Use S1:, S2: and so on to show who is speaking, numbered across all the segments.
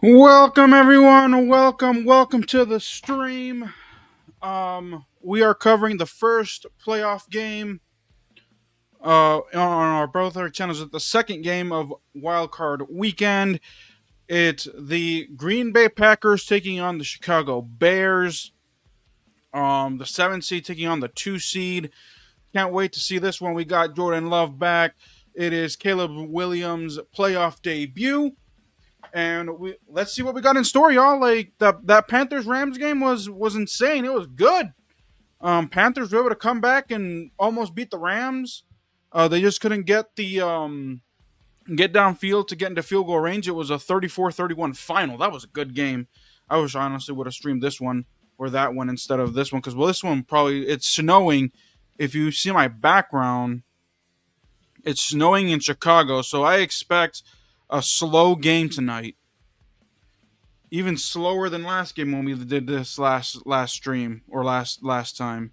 S1: Welcome everyone. Welcome to the stream. We are covering the first playoff game on our both our channels. At the second game of Wild Card Weekend. It's the Green Bay Packers taking on the Chicago Bears. The 7 seed taking on the 2 seed. Can't wait to see this one. We got Jordan Love back. It is Caleb Williams' playoff debut. And let's see what we got in store, y'all. Like that Panthers Rams game was insane. It was good. Panthers were able to come back and almost beat the Rams. They just couldn't get the get downfield to get into field goal range. It was a 34-31 final. That was a good game. I wish I honestly would have streamed this one or that one instead of this one because this one probably it's snowing. If you see my background, it's snowing in Chicago, so I expect a slow game tonight. Even slower than last game when we did this last stream or last time.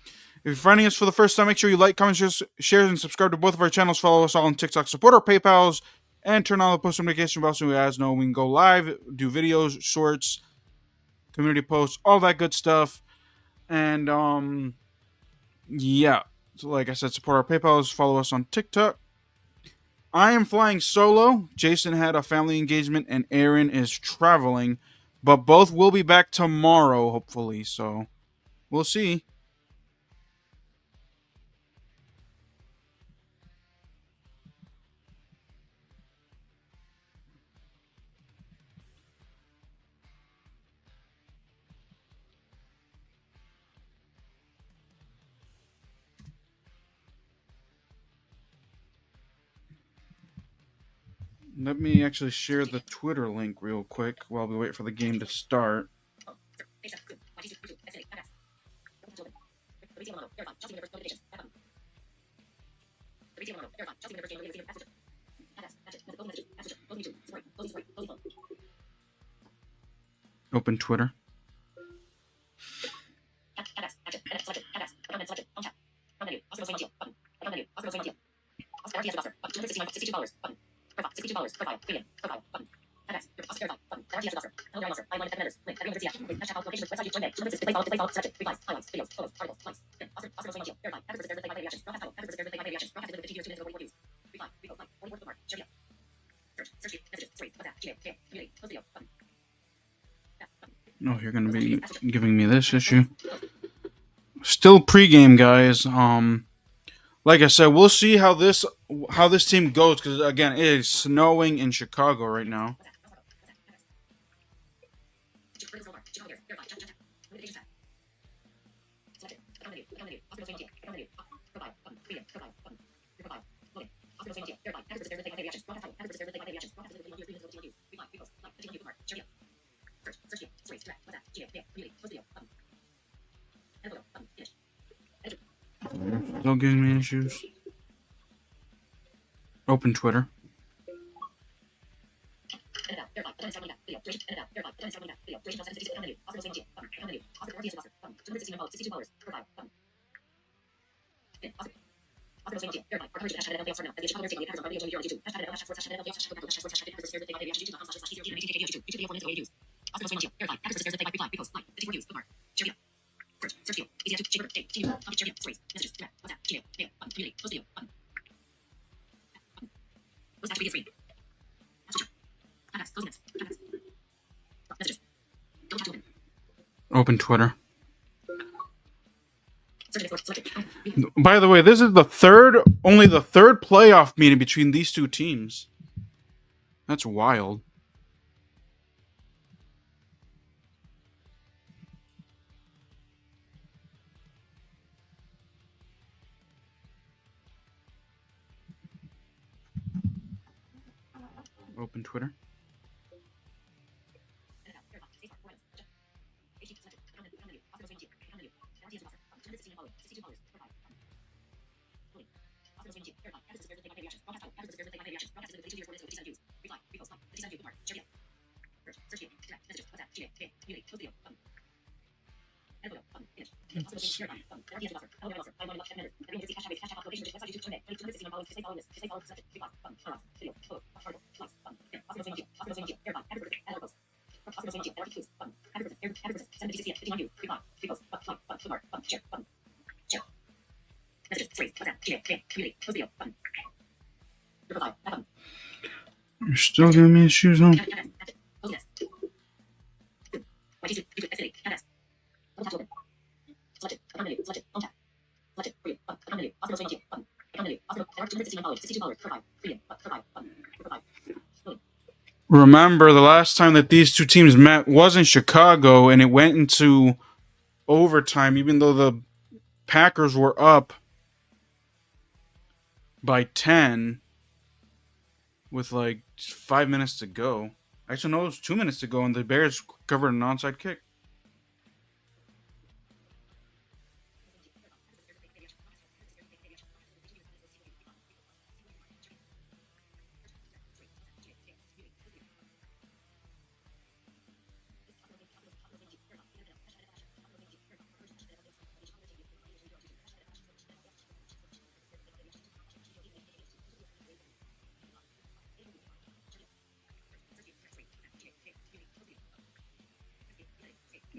S1: If you're finding us for the first time, make sure you like, comment, share, and subscribe to both of our channels. Follow us all on TikTok, support our PayPals, and turn on the post notification bell so you guys know we can go live, do videos, shorts, community posts, all that good stuff. And yeah. So like I said, support our PayPals, follow us on TikTok. I am flying solo. Jason had a family engagement and Aaron is traveling, but both will be back tomorrow, hopefully. So we'll see. Let me actually share the Twitter link real quick while we wait for the game to start. Open Twitter. Oh, you're gonna be giving me this issue. Still pregame, guys. Like I said, we'll see how this team goes because again, it is snowing in Chicago right now. Still giving me issues. Open Twitter. Open Twitter. By the way, this is only the third playoff meeting between these two teams. That's wild. Open Twitter. You're still giving me issues, huh? Remember, the last time that these two teams met was in Chicago, and it went into overtime, even though the Packers were up by 10 with like 5 minutes to go. Actually, no, it was 2 minutes to go, and the Bears covered an onside kick.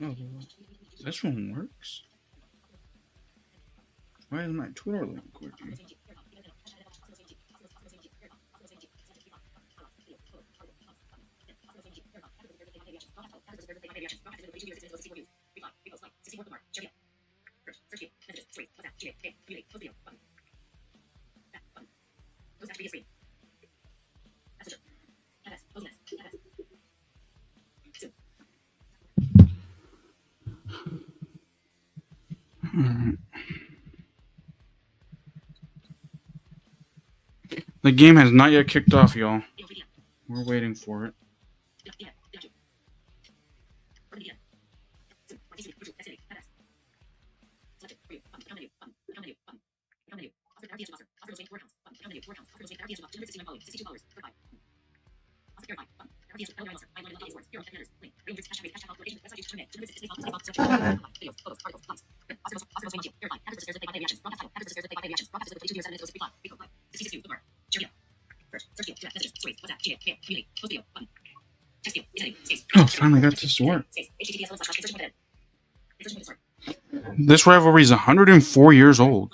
S1: Oh, this one works. Why is my Twitter link working? The game has not yet kicked off, y'all. We're waiting for it. Oh, finally got this to work. This rivalry is 104 years old.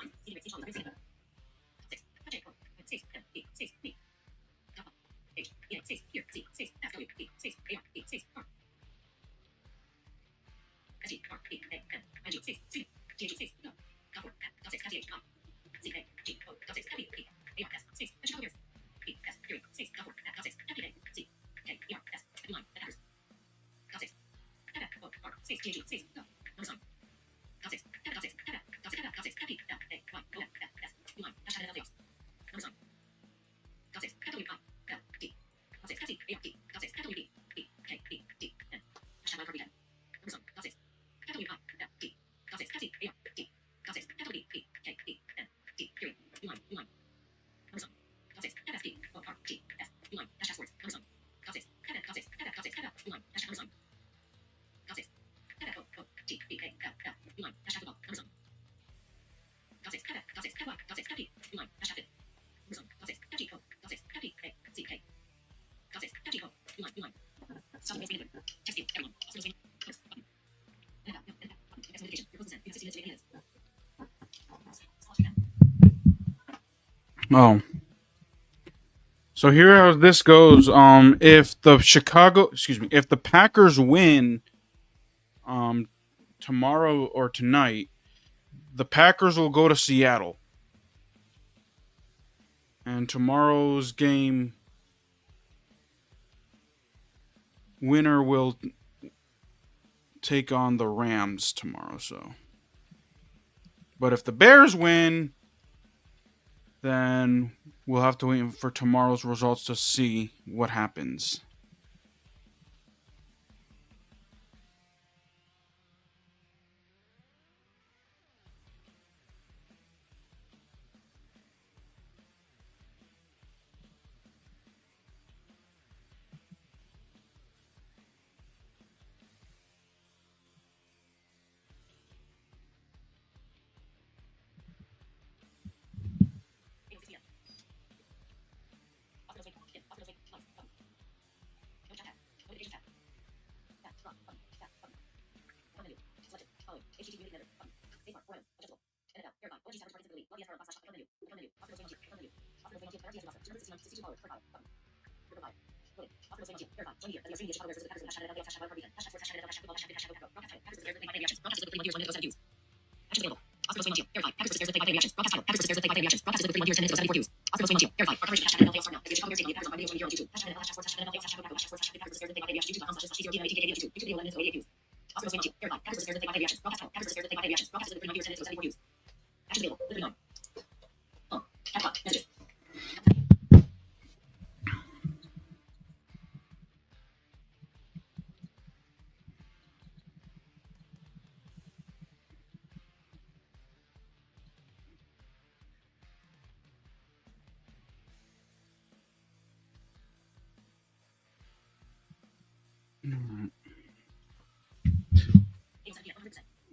S1: Oh. So here how this goes. If the Packers win tomorrow or tonight, the Packers will go to Seattle. And tomorrow's game winner will take on the Rams tomorrow, but if the Bears win, then we'll have to wait for tomorrow's results to see what happens.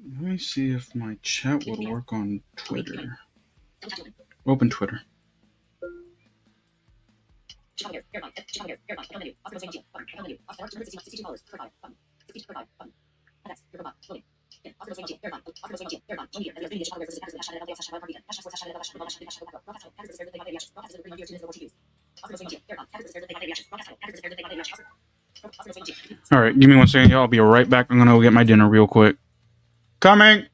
S1: Let me see if my chat would work on Twitter. Open Twitter. All right, give me 1 second, y'all. I'll be right back. I'm gonna go get my dinner real quick. Coming.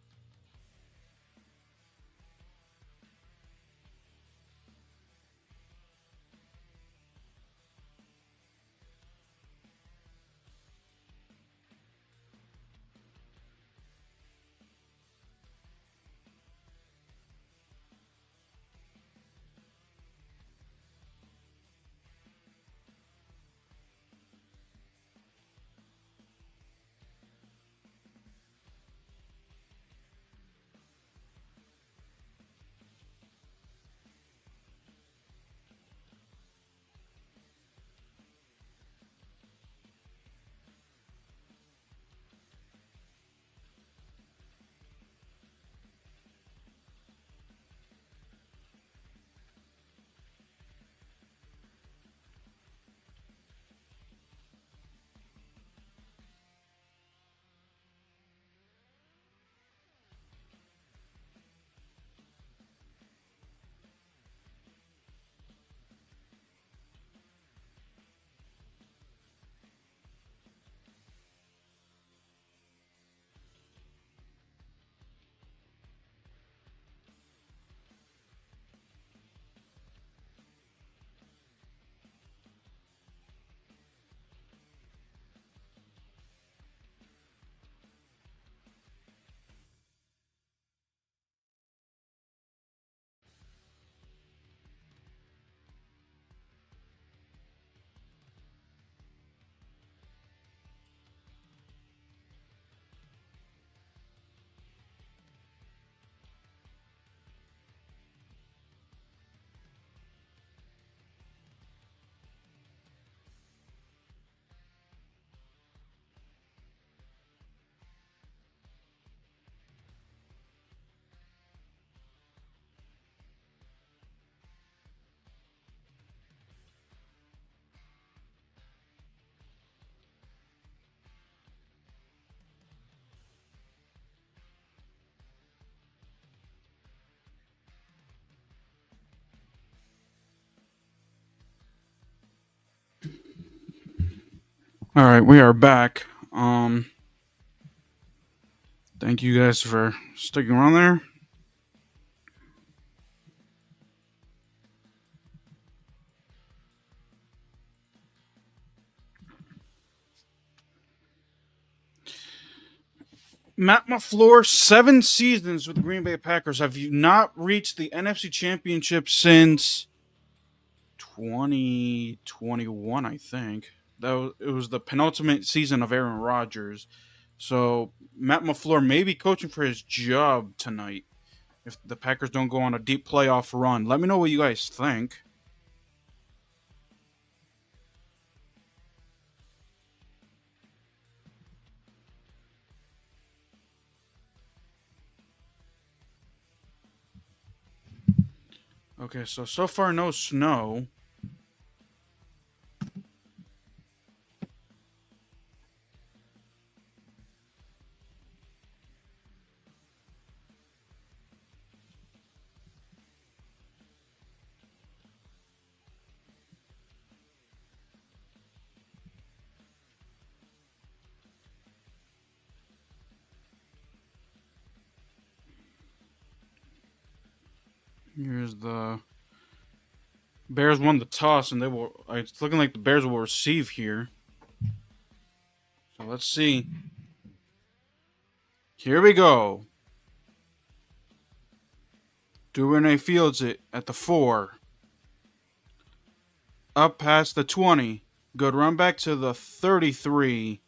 S1: All right, we are back. Thank you guys for sticking around there. Matt LaFleur, 7 seasons with the Green Bay Packers. Have you not reached the NFC Championship since 2021? I think it was the penultimate season of Aaron Rodgers. So Matt LaFleur may be coaching for his job tonight if the Packers don't go on a deep playoff run. Let me know what you guys think. Okay, so far no snow. Here's the Bears won the toss, and it's looking like the Bears will receive here. So let's see. Here we go. Duvernay fields it at the 4. Up past the 20. Good run back to the 33.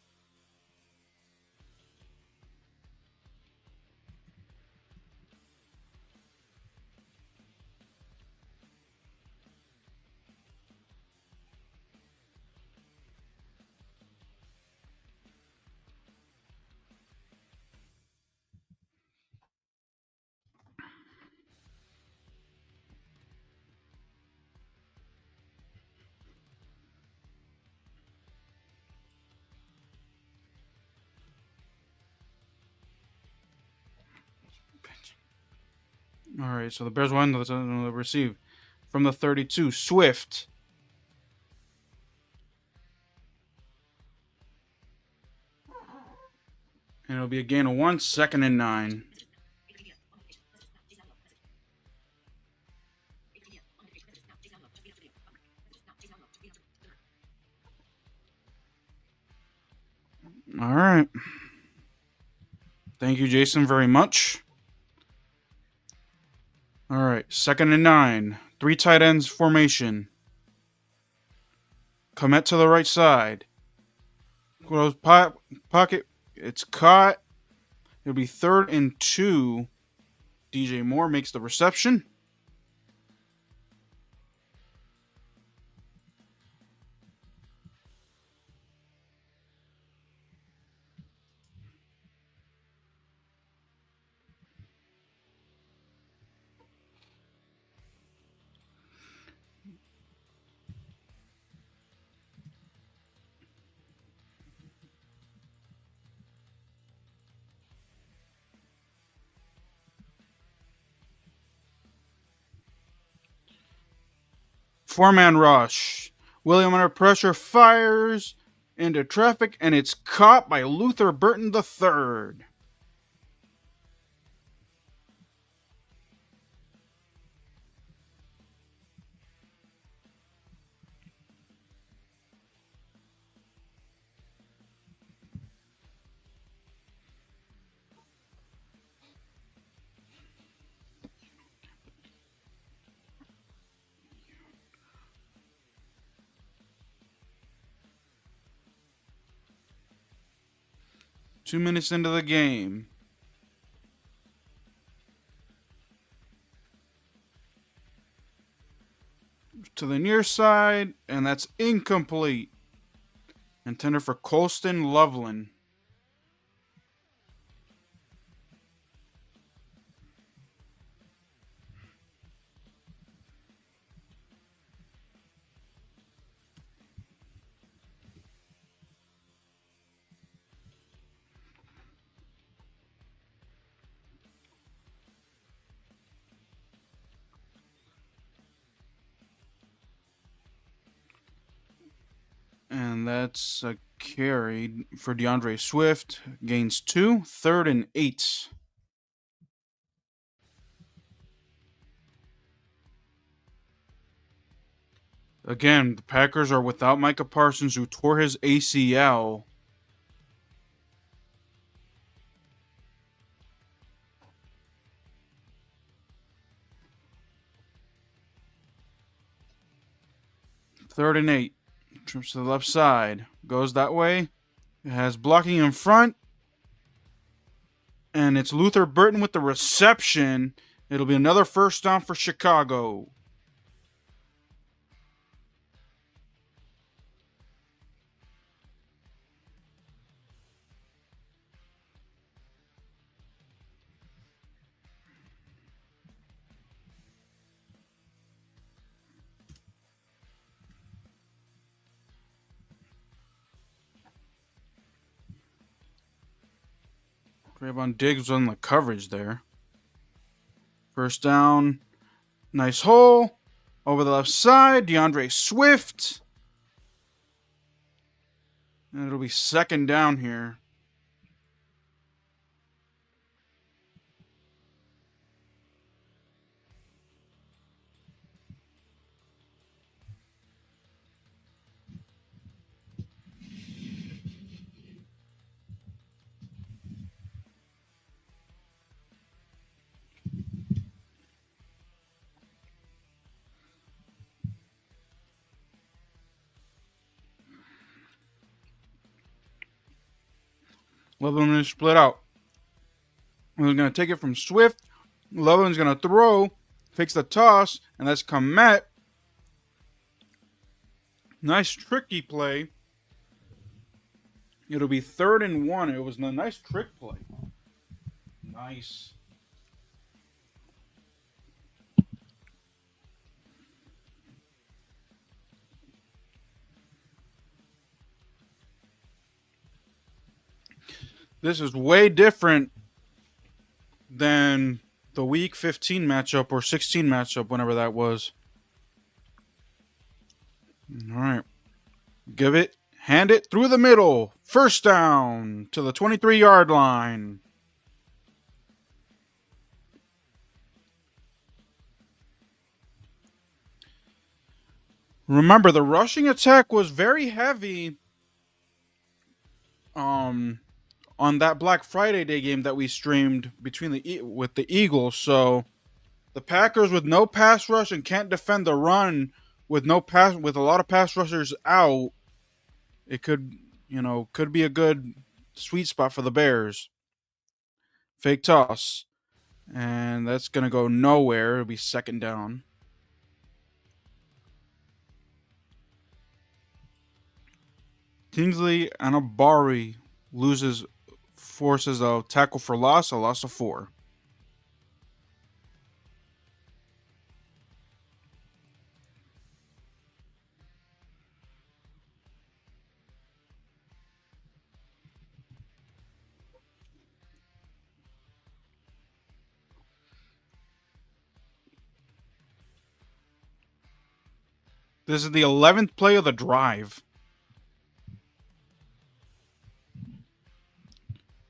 S1: All right, so the Bears won the receive from the 32. Swift. And it'll be a gain of 1, 2nd and 9. All right. Thank you, Jason, very much. All right, 2nd and 9. 3 tight ends formation. Komet to the right side. Goes pocket. It's caught. It'll be 3rd and 2. DJ Moore makes the reception. Four-man rush. William under pressure fires into traffic, and it's caught by Luther Burton III. Two minutes into the game. To the near side, and that's incomplete. Intended for Colston Loveland. And that's a carry for DeAndre Swift. Gains 2, 3rd and 8. Again, the Packers are without Micah Parsons, who tore his ACL. Third and 8. Trips to the left side. Goes that way. It has blocking in front. And it's Luther Burton with the reception. It'll be another first down for Chicago. Trayvon Diggs on the coverage there. First down. Nice hole. Over the left side. DeAndre Swift. And it'll be 2nd down here. Loveland is split out. He's going to take it from Swift. Loveland's going to throw, fakes the toss, and that's Komet. Nice tricky play. It'll be 3rd and 1. It was a nice trick play. Nice. This is way different than the week 15 matchup or 16 matchup, whenever that was. All right. Give it, hand it through the middle. First down to the 23-yard line. Remember, the rushing attack was very heavy on that Black Friday day game that we streamed with the Eagles. So the Packers with no pass rush and can't defend the run with a lot of pass rushers out, it could be a good sweet spot for the Bears. Fake toss. And that's going to go nowhere. It'll be 2nd down. Kingsley Anabari forces a tackle for loss, a loss of 4. This is the 11th play of the drive.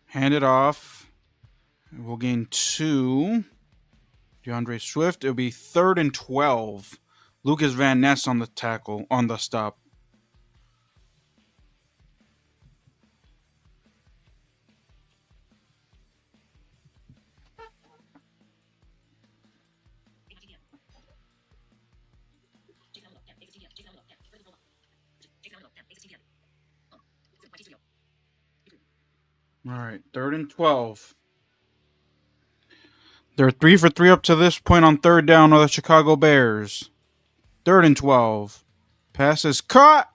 S1: Hand it off. We'll gain 2. DeAndre Swift. It'll be 3rd and 12. Lucas Van Ness on the tackle, on the stop. All right, 3rd and 12. They're 3 for 3 up to this point on 3rd down of the Chicago Bears. 3rd and 12. Pass is caught.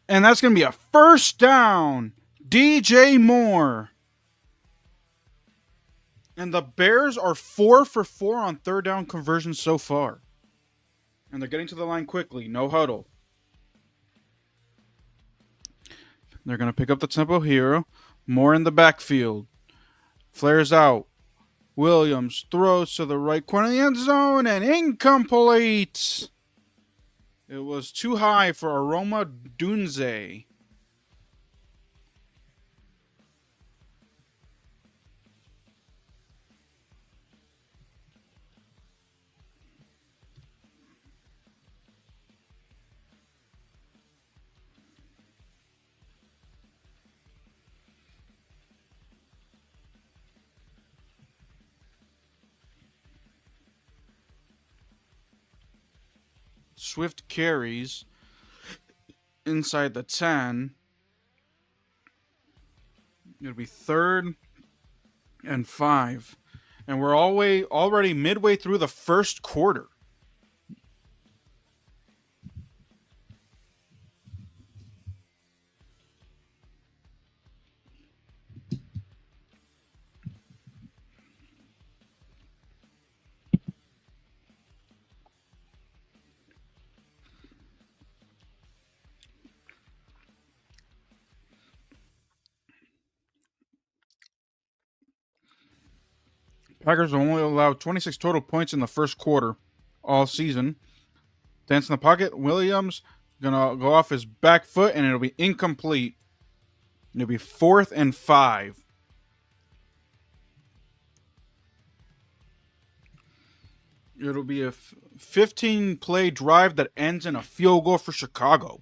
S1: And that's going to be a first down. DJ Moore. And the Bears are 4 for 4 on 3rd down conversions so far. And they're getting to the line quickly. No huddle. They're going to pick up the tempo here. Moore in the backfield. Flares out. Williams throws to the right corner of the end zone and incomplete. It was too high for Aroma Dunze. Swift carries inside the 10. It'll be 3rd and 5. And we're already midway through the first quarter. Packers have only allowed 26 total points in the first quarter all season. Dance in the pocket. Williams gonna go off his back foot, and it'll be incomplete. It'll be 4th and 5. It'll be a 15-play drive that ends in a field goal for Chicago.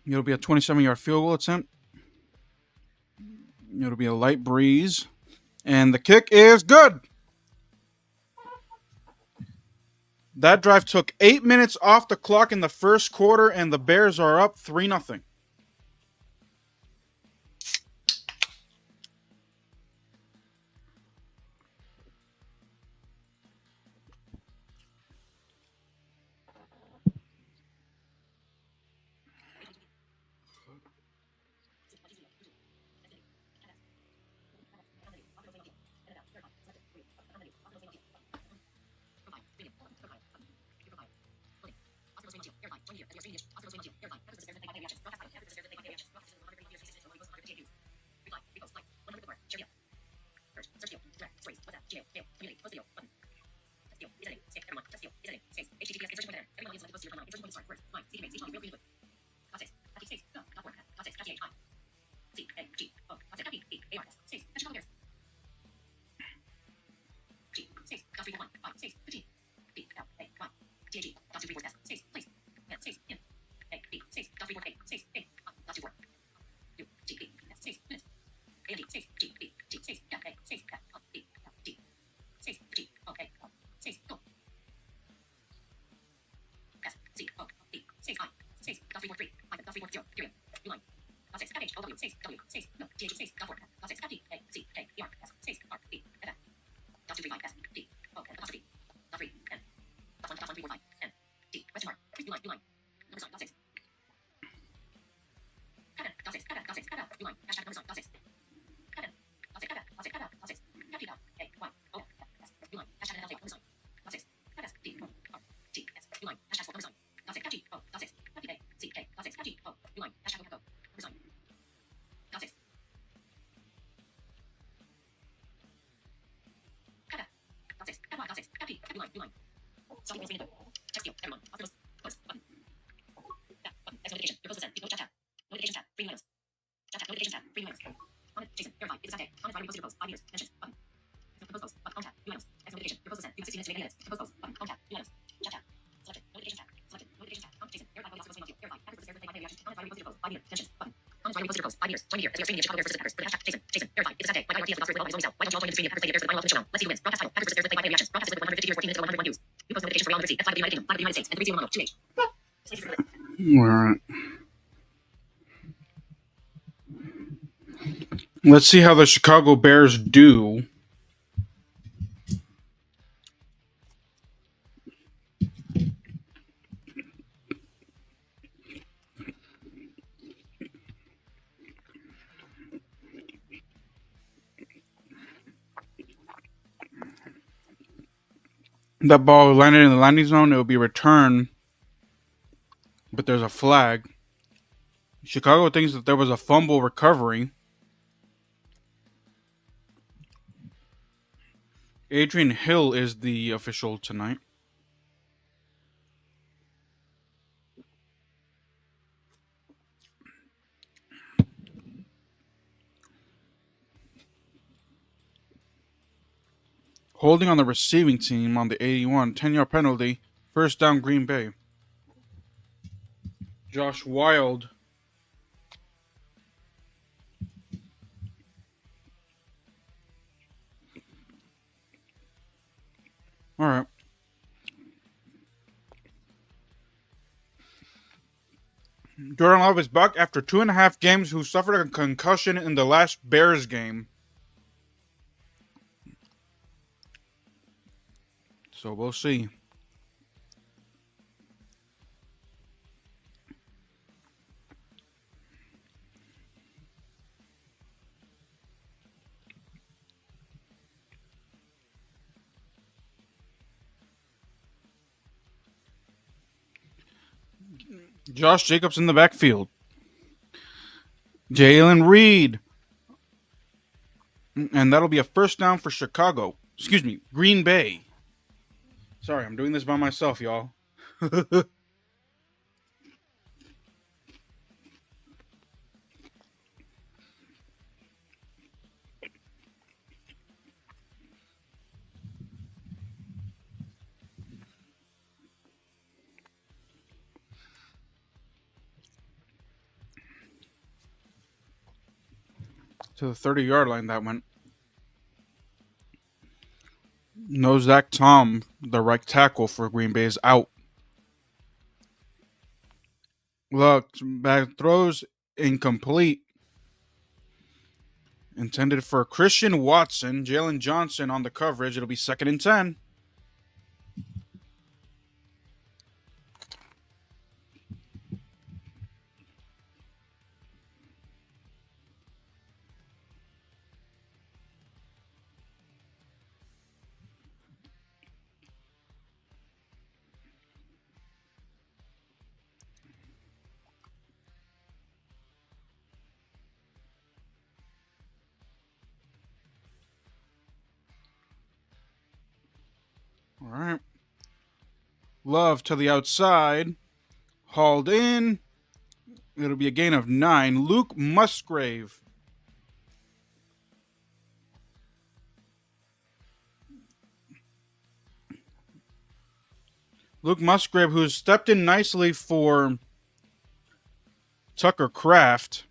S1: It'll be a 27-yard field goal attempt. It'll be a light breeze. And the kick is good. That drive took 8 minutes off the clock in the first quarter, and the Bears are up 3-0. All right. Let's see how the Chicago Bears do. That ball landed in the landing zone. It will be returned, but there's a flag. Chicago thinks that there was a fumble recovery. Adrian Hill is the official tonight. Holding on the receiving team on the 81, 10-yard penalty. First down, Green Bay. Josh Wild. All right. Jordan Love is back after 2.5 games, who suffered a concussion in the last Bears game. So we'll see. Josh Jacobs in the backfield. Jalen Reed. And that'll be a first down for Chicago. Excuse me, Green Bay. Sorry, I'm doing this by myself, y'all. To the 30-yard line that went. No Zach Tom, the right tackle for Green Bay, is out. Look, back throws incomplete. Intended for Christian Watson. Jalen Johnson on the coverage. It'll be 2nd and 10. All right. Love to the outside. Hauled in. It'll be a gain of 9. Luke Musgrave. Luke Musgrave, who's stepped in nicely for Tucker Kraft,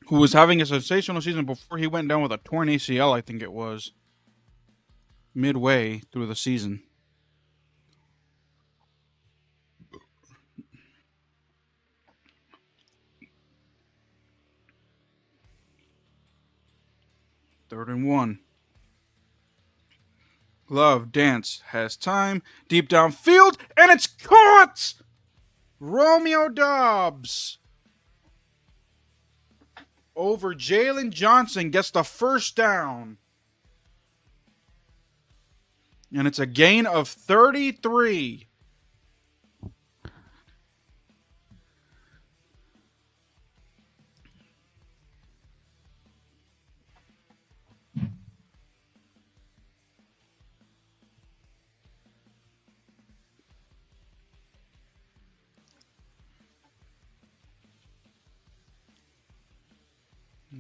S1: who was having a sensational season before he went down with a torn ACL, I think it was, midway through the season. Third and 1. Love, Dance, has time. Deep downfield, and it's caught! Romeo Dobbs over Jalen Johnson gets the first down. And it's a gain of 33.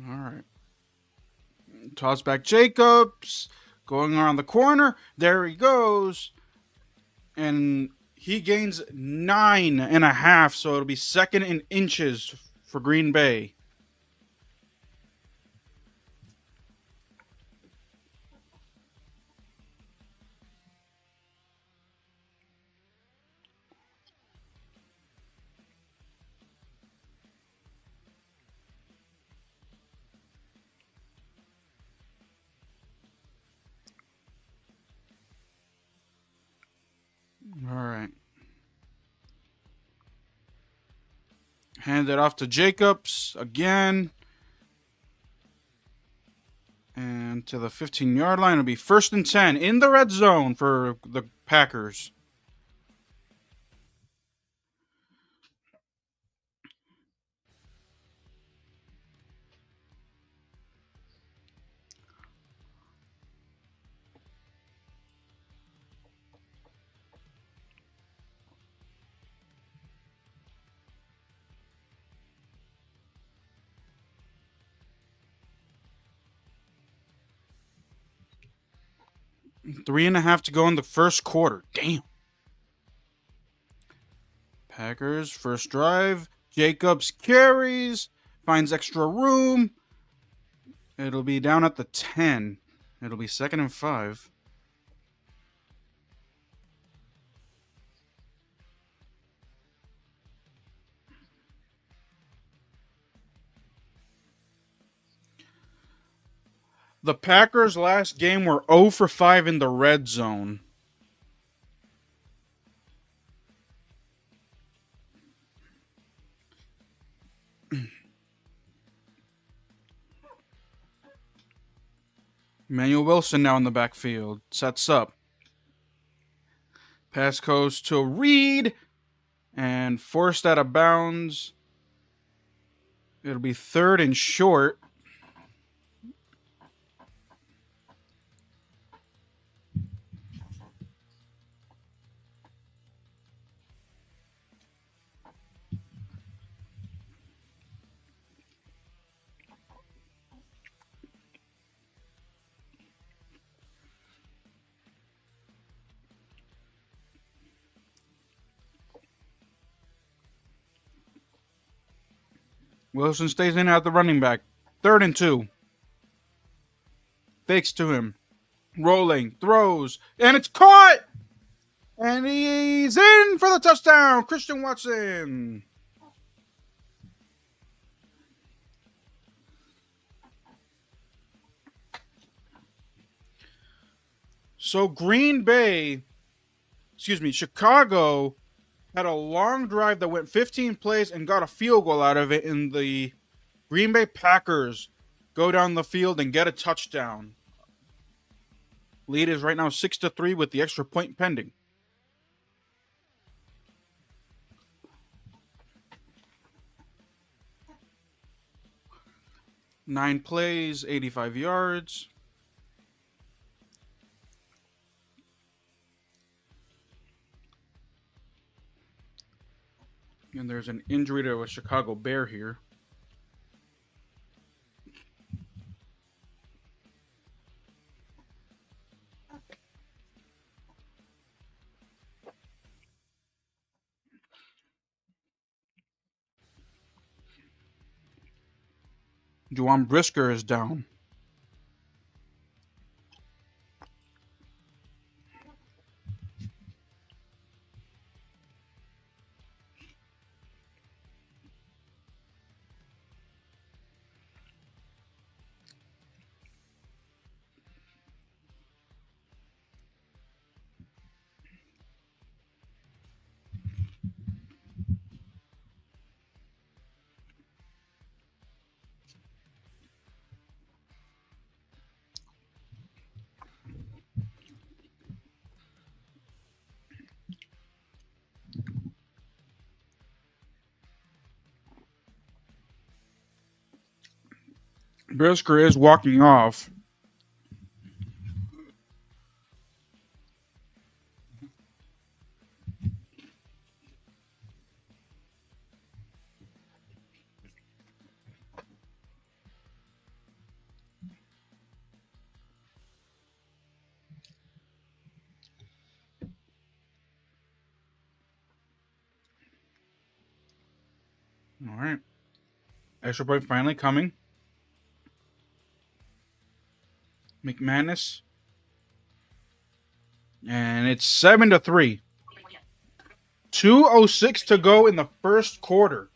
S1: All right. Toss back Jacobs. Going around the corner. There he goes. And he gains 9.5. So it'll be 2nd in inches for Green Bay. All right. Hand it off to Jacobs again. And to the 15-yard line. It'll be 1st and 10 in the red zone for the Packers. Three and a half to go in the first quarter. Damn. Packers, first drive. Jacobs carries. Finds extra room. It'll be down at the 10. It'll be 2nd and 5. The Packers' last game were 0 for 5 in the red zone. Emmanuel Wilson now in the backfield. Sets up. Pass goes to Reed. And forced out of bounds. It'll be 3rd and short. Wilson stays in at the running back. Third and 2. Fakes to him. Rolling. Throws. And it's caught! And he's in for the touchdown. Christian Watson. So Chicago had a long drive that went 15 plays and got a field goal out of it, and the Green Bay Packers go down the field and get a touchdown. Lead is right now 6-3 with the extra point pending. Nine plays, 85 yards. And there's an injury to a Chicago Bear here. Juwan Brisker is down. Brisker is walking off. All right. Extra point finally coming. McManus. And it's 7-3. 2:06 to go in the first quarter.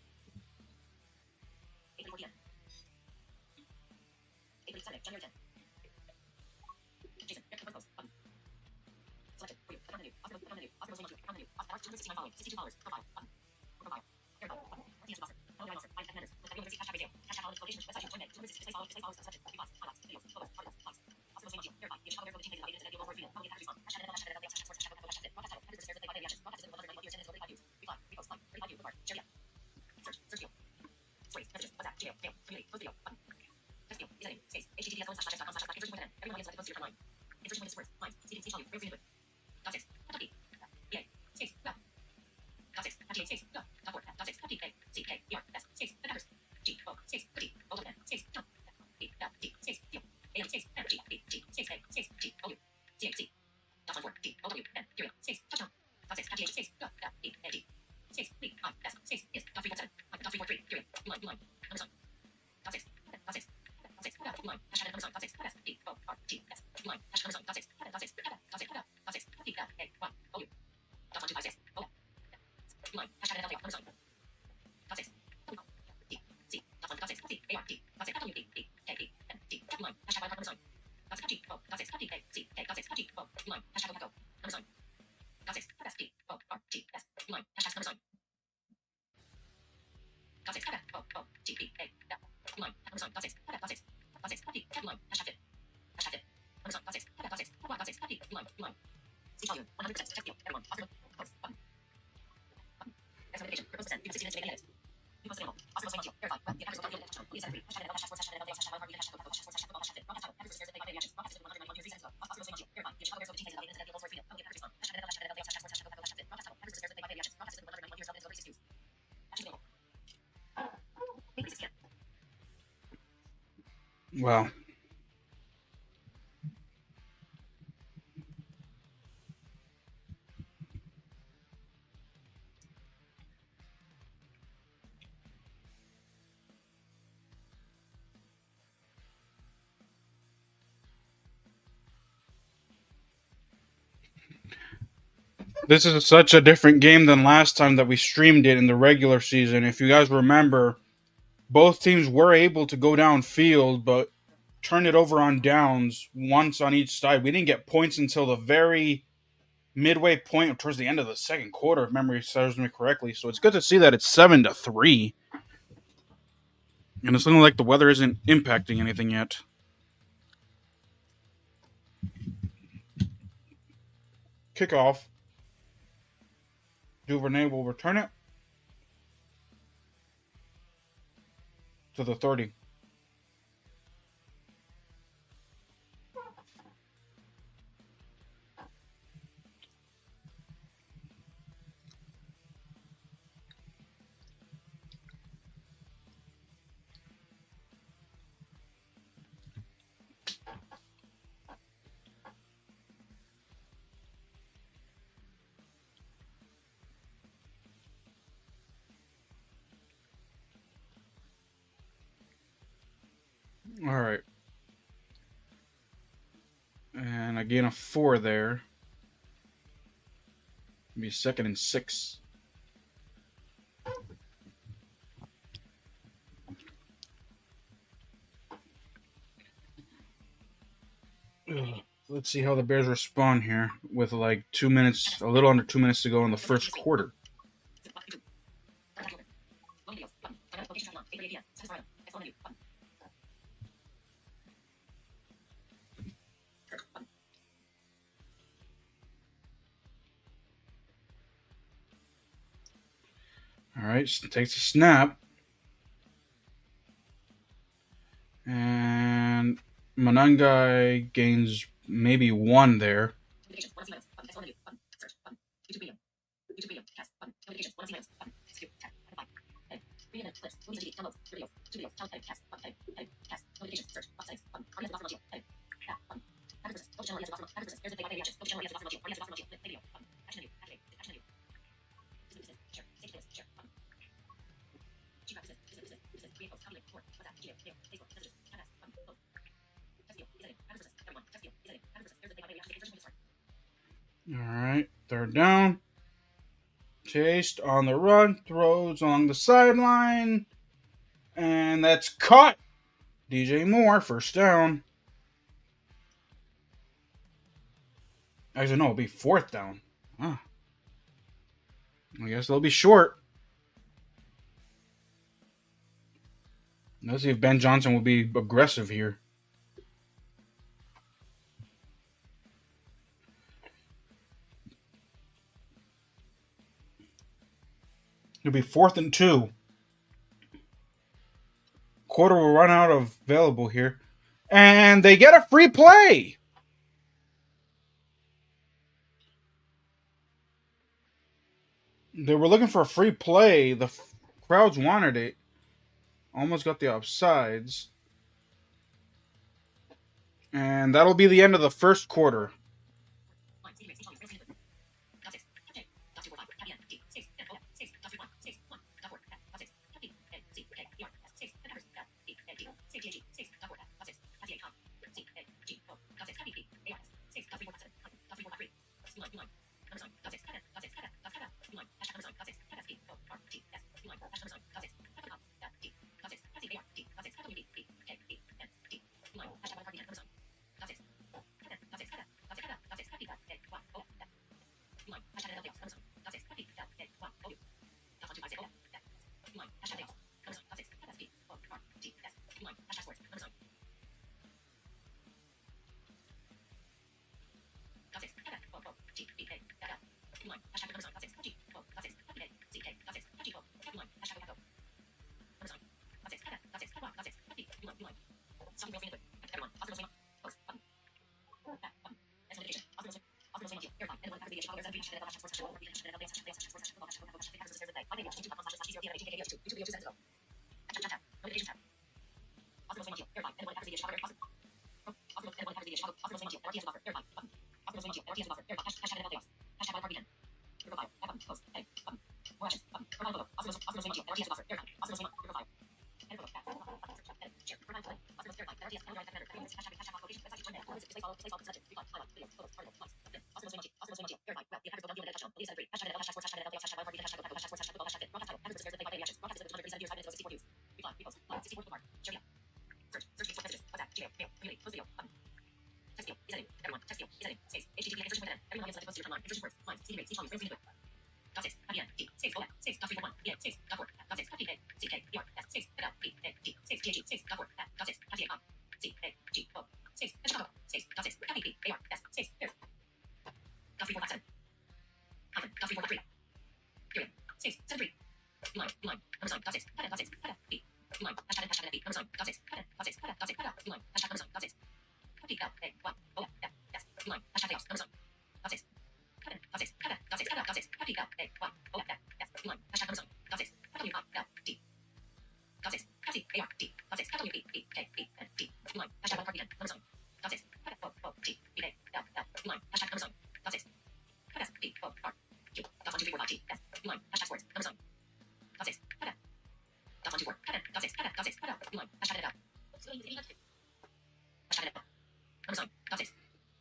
S1: Wow. This is such a different game than last time that we streamed it in the regular season. If you guys remember, both teams were able to go downfield, but turn it over on downs once on each side. We didn't get points until the very midway point towards the end of the second quarter, if memory serves me correctly. So it's good to see that it's 7-3. And it's looking like the weather isn't impacting anything yet. Kickoff. Duvernay will return it to the 30. All right. And I gain a 4 there. It'll be 2nd and 6. Ugh. Let's see how the Bears respond here with like 2 minutes, a little under 2 minutes to go in the first quarter. All right, takes a snap. And Manangai gains maybe 1 there. All right, 3rd down. Chased on the run, throws along the sideline, and that's caught. DJ Moore, 1st down. Actually, no, it'll be 4th down. Ah. I guess they'll be short. Let's see if Ben Johnson will be aggressive here. It'll be 4th and 2. Quarter will run out of available here. And they get a free play. They were looking for a free play. The crowds wanted it. Almost got the offsides. And that'll be the end of the first quarter.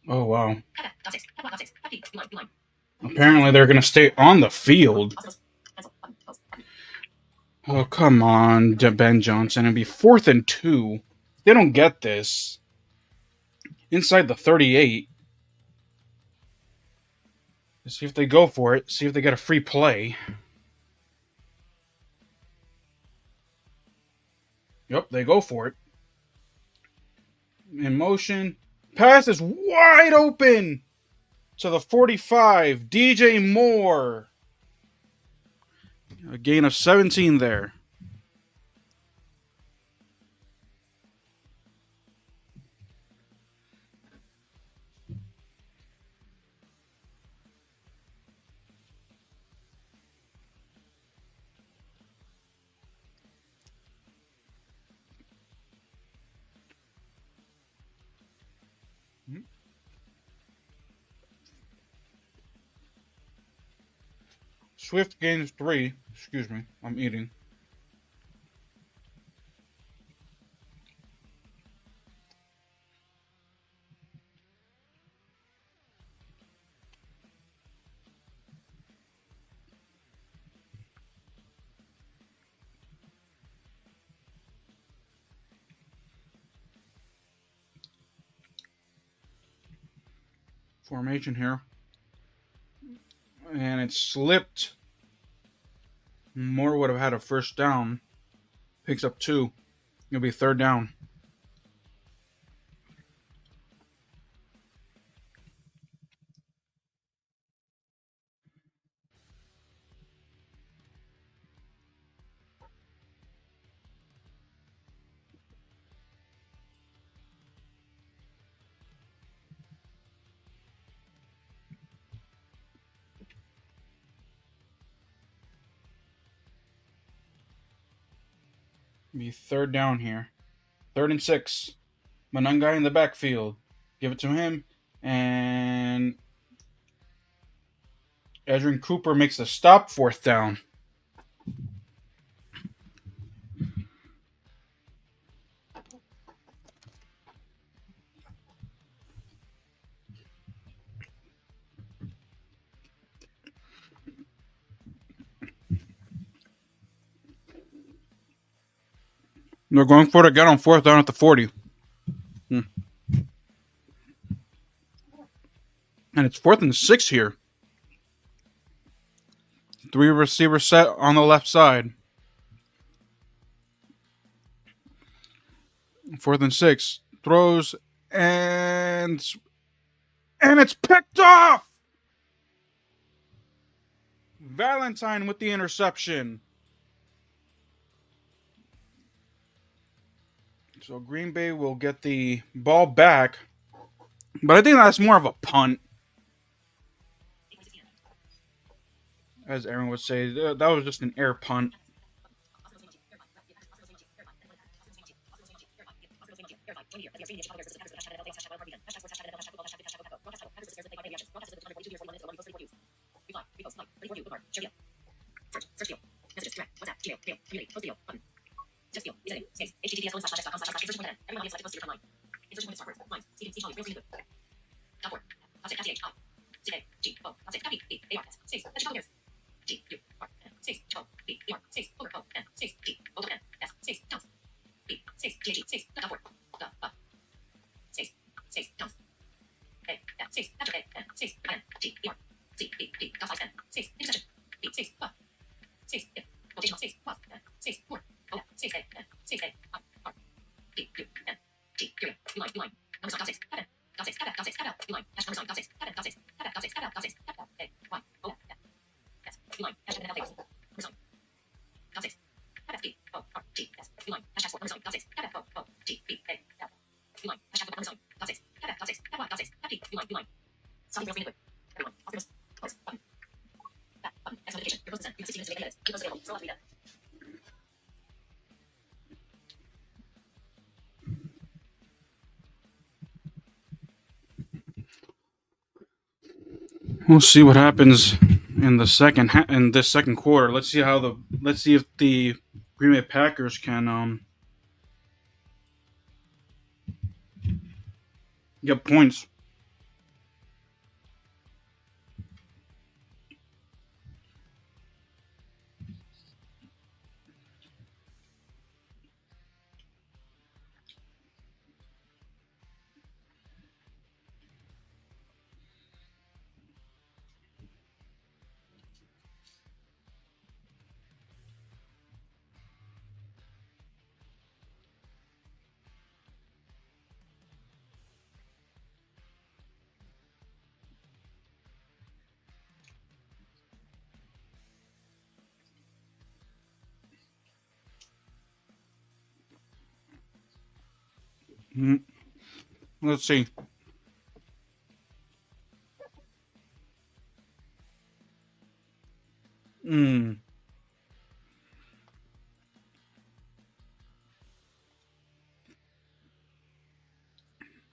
S1: Oh, wow. Apparently they're going to stay on the field. Oh, come on, Ben Johnson. It'd be 4th and 2. They don't get this. Inside the 38. See if they go for it. See if they get a free play. Yep, they go for it. In motion. Pass is wide open to the 45. DJ Moore. A gain of 17 there. Swift gains 3. Excuse me, I'm eating. Formation here. And it slipped. Moore would have had a first down. Picks up 2. It'll be 3rd down. Be 3rd down here. 3rd and 6. Manungai in the backfield. Give it to him. And Adrian Cooper makes the stop. 4th down. They're going for it again on 4th down at the 40. And it's 4th and 6 here. 3 receivers set on the left side. 4th and 6. Throws and it's picked off! Valentine with the interception. So Green Bay will get the ball back. But I think that's more of a punt. As Aaron would say, that was just an air punt. We'll see what happens in the in this second quarter. Let's see if the Green Bay Packers can get points. Mm, let's see. Mm,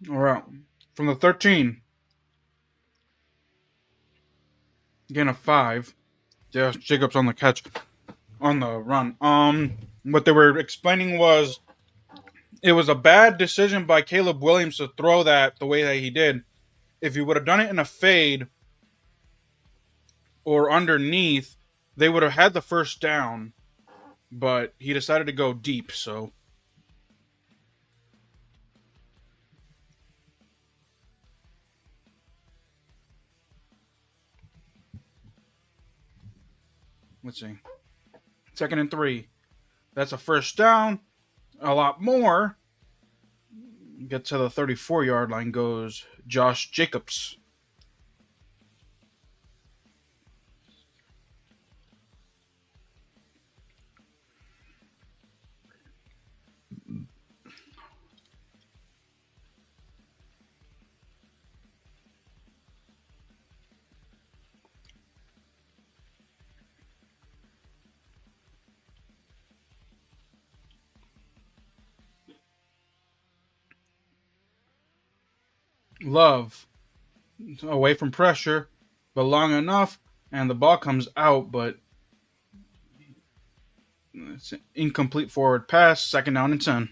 S1: all right. From the 13, gain of 5. Yeah, Jacobs on the catch on the run. What they were explaining was it was a bad decision by Caleb Williams to throw that the way that he did. If he would have done it in a fade or underneath, they would have had the first down. But he decided to go deep. So let's see. 2nd and 3. That's a first down. A lot more. Get to the 34-yard line goes Josh Jacobs. Love away from pressure, but long enough, and the ball comes out, but it's an incomplete forward pass. 2nd down and 10.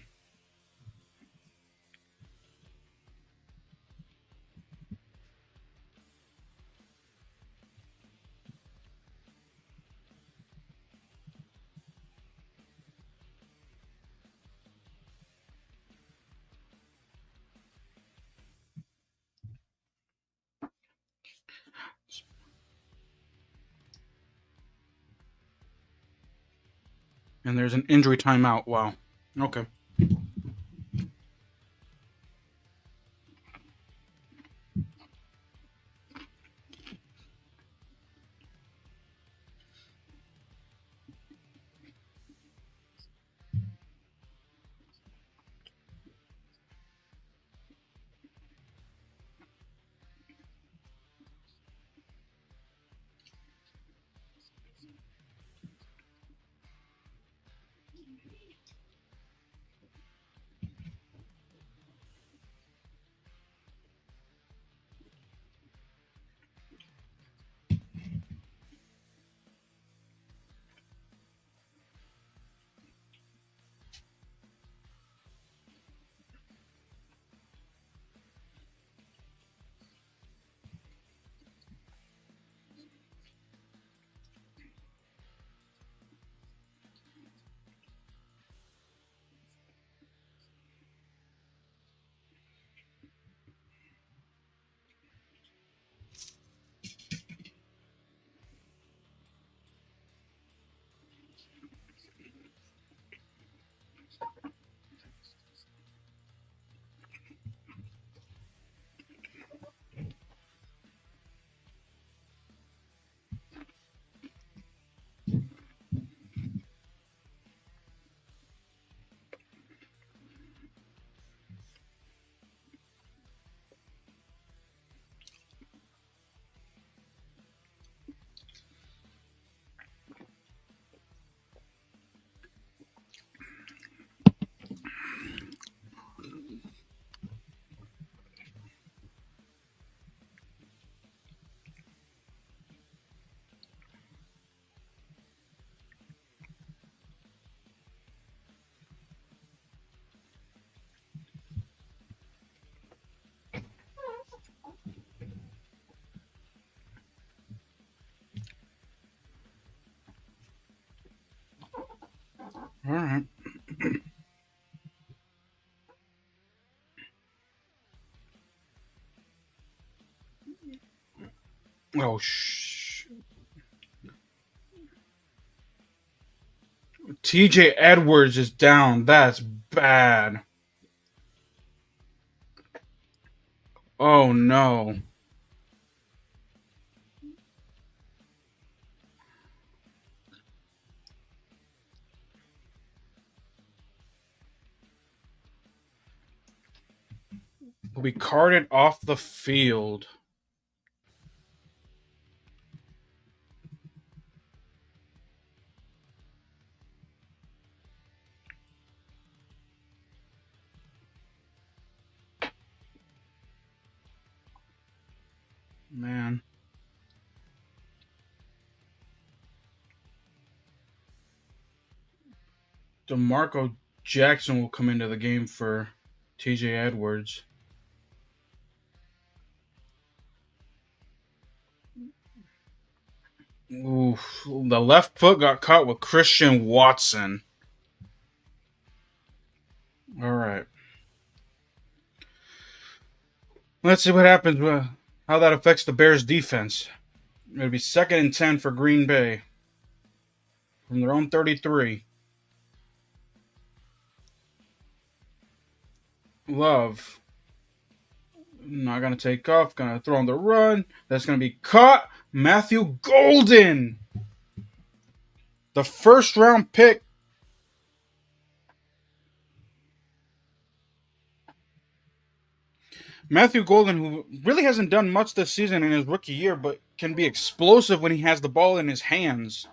S1: And there's an injury timeout. Wow. Okay. All right. Oh, TJ Edwards is down. That's bad. Oh, no. We carted off the field. Man. DeMarco Jackson will come into the game for TJ Edwards. Oof. The left foot got caught with Christian Watson. All right. Let's see what happens. How that affects the Bears' defense. It'll be 2nd and 10 for Green Bay from their own 33. Love. Not going to take off. Going to throw on the run. That's going to be caught. Matthew Golden. The first round pick. Matthew Golden, who really hasn't done much this season in his rookie year, but can be explosive when he has the ball in his hands.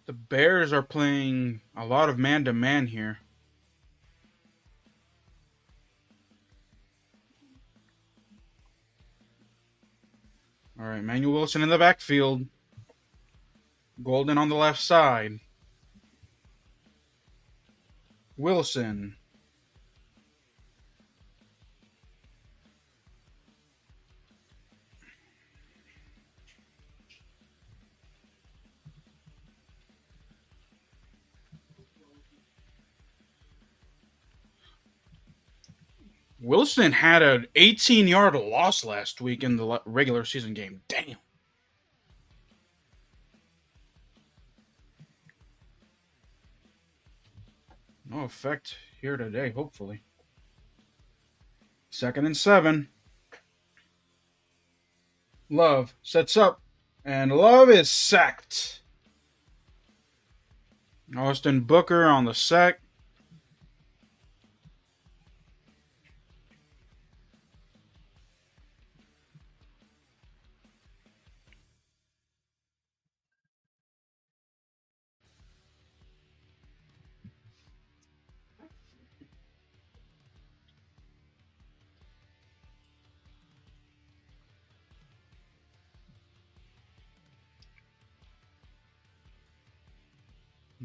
S1: The Bears are playing a lot of man to man here. All right, Manuel Wilson in the backfield. Golden on the left side. Wilson. Wilson had an 18-yard loss last week in the regular season game. Damn. No effect here today, hopefully. 2nd and 7. Love sets up, and Love is sacked. Austin Booker on the sack.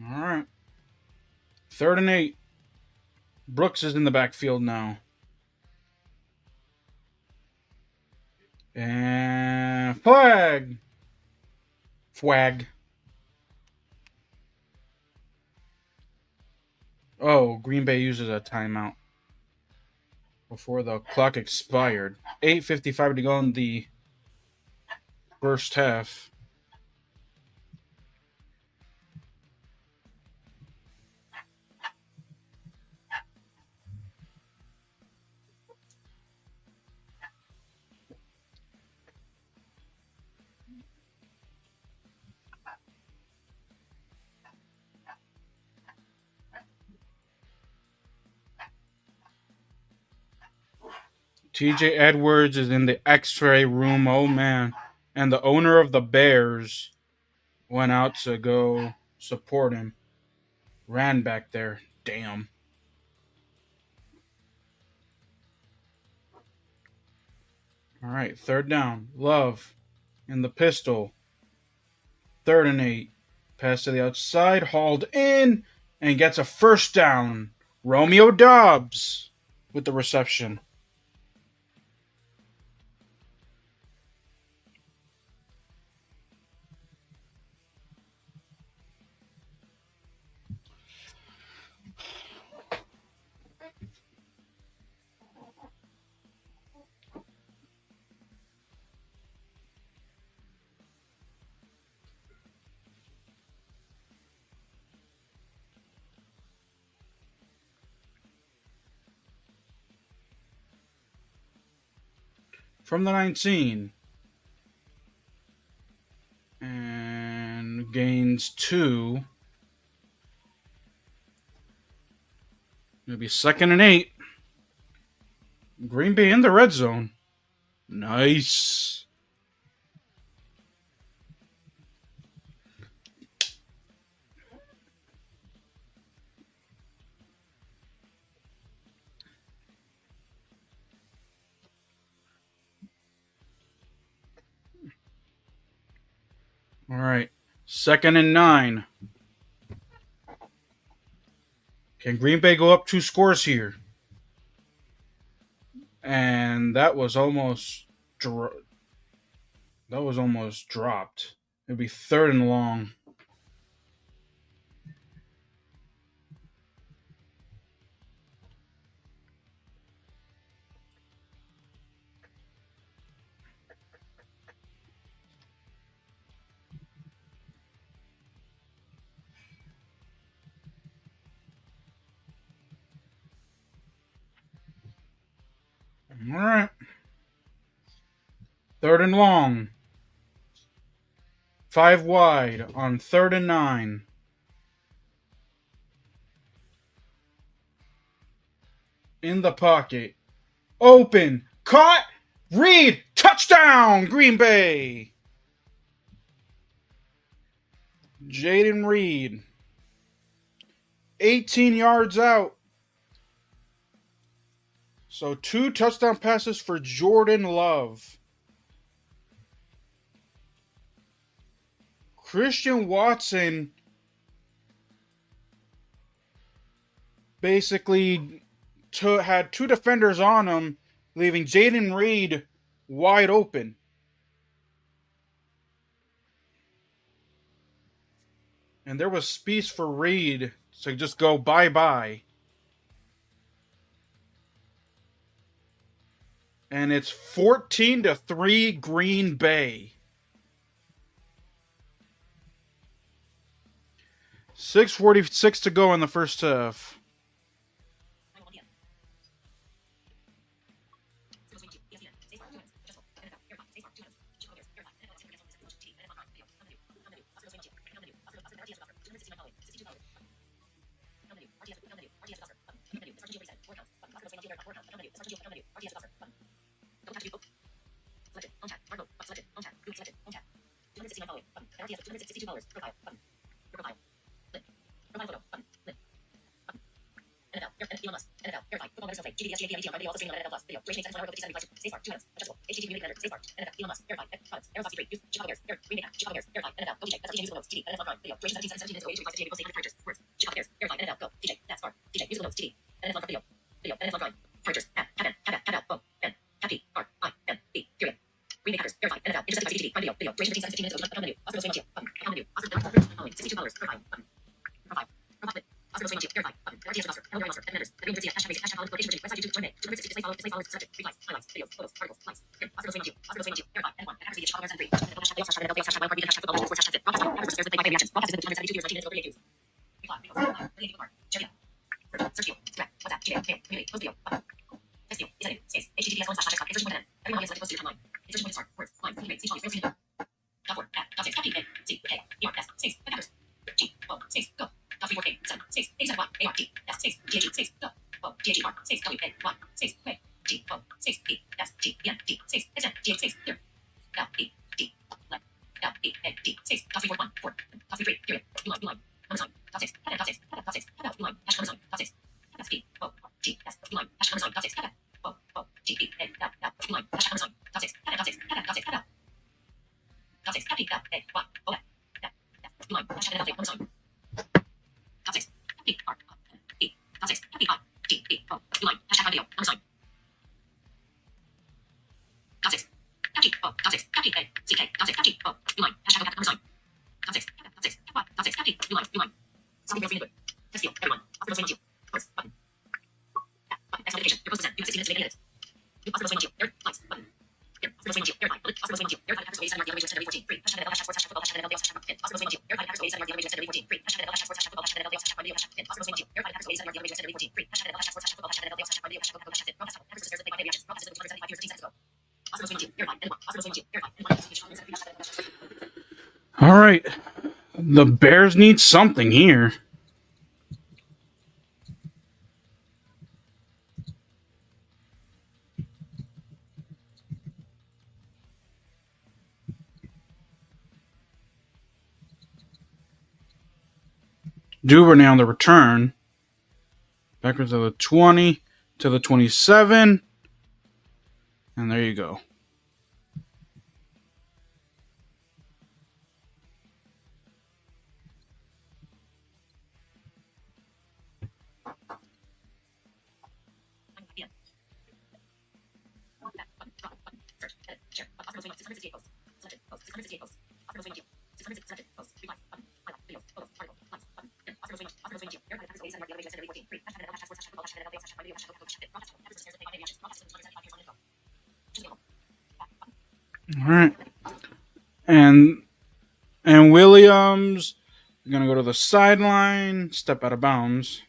S1: All right. 3rd and 8. Brooks is in the backfield now. And flag. Flag. Oh, Green Bay uses a timeout before the clock expired. 8:55 to go in the first half. TJ Edwards is in the x-ray room. Oh, man. And the owner of the Bears went out to go support him. Ran back there. Damn. All right, third down. Love in the pistol. 3rd and 8. Pass to the outside, hauled in, and gets a first down. Romeo Dobbs with the reception. From the 19. And gains 2. It'll be 2nd and 8. Green Bay in the red zone. Nice. All right. 2nd and 9. Can Green Bay go up 2 scores here? And that was almost dropped. It'd be 3rd and long. All right. 3rd and long. 5 wide on 3rd and 9. In the pocket. Open. Caught. Reed. Touchdown. Green Bay. Jaden Reed. 18 yards out. So 2 touchdown passes for Jordan Love. Christian Watson basically had 2 defenders on him, leaving Jaden Reed wide open. And there was space for Reed to just go bye-bye. And it's 14-3 Green Bay. 6:46 to go in the first half. All right. The Bears need something here. Duvernay on the return. Backwards to the 20, to the 27. And there you go. All right. And Williams is going to go to the sideline, step out of bounds.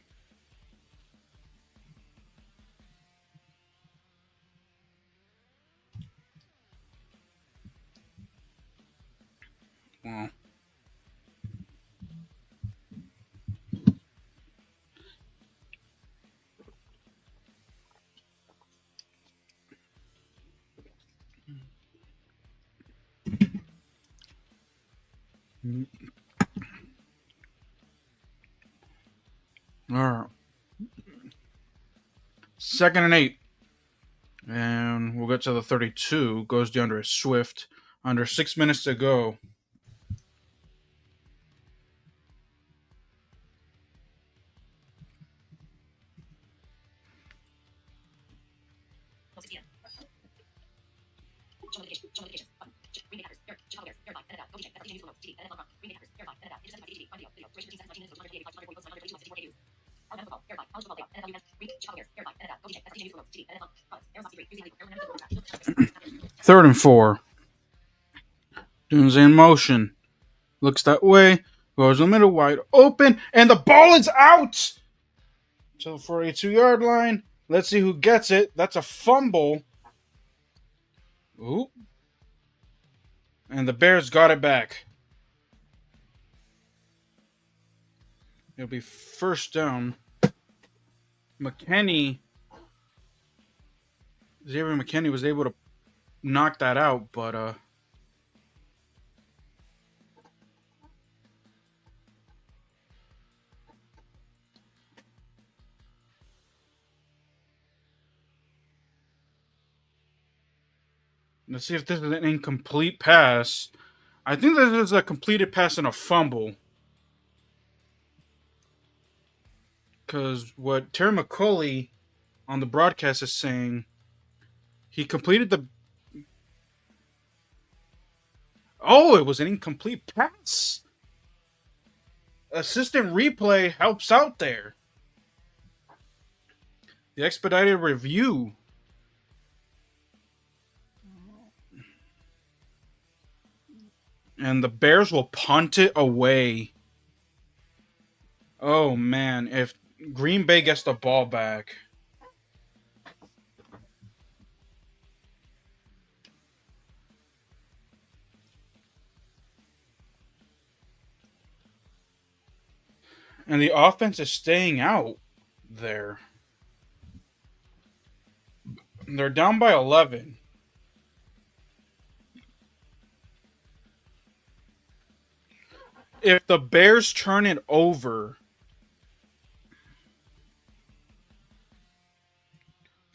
S1: Wow. All right. 2nd and 8. And we'll get to the 32. Goes DeAndre Swift. Under 6 minutes to go. Third and 4. Dune's in motion. Looks that way. Goes a middle wide open. And the ball is out! To the 42-yard line. Let's see who gets it. That's a fumble. Ooh. And the Bears got it back. It'll be first down. Xavier McKinney was able to knock that out, but let's see if this is an incomplete pass. I think this is a completed pass and a fumble. Because what Terry McCauley on the broadcast is saying, he completed the... Oh, it was an incomplete pass. Assistant replay helps out there. The expedited review. And the Bears will punt it away. Oh, man. If Green Bay gets the ball back. And the offense is staying out there. They're down by 11. If the Bears turn it over,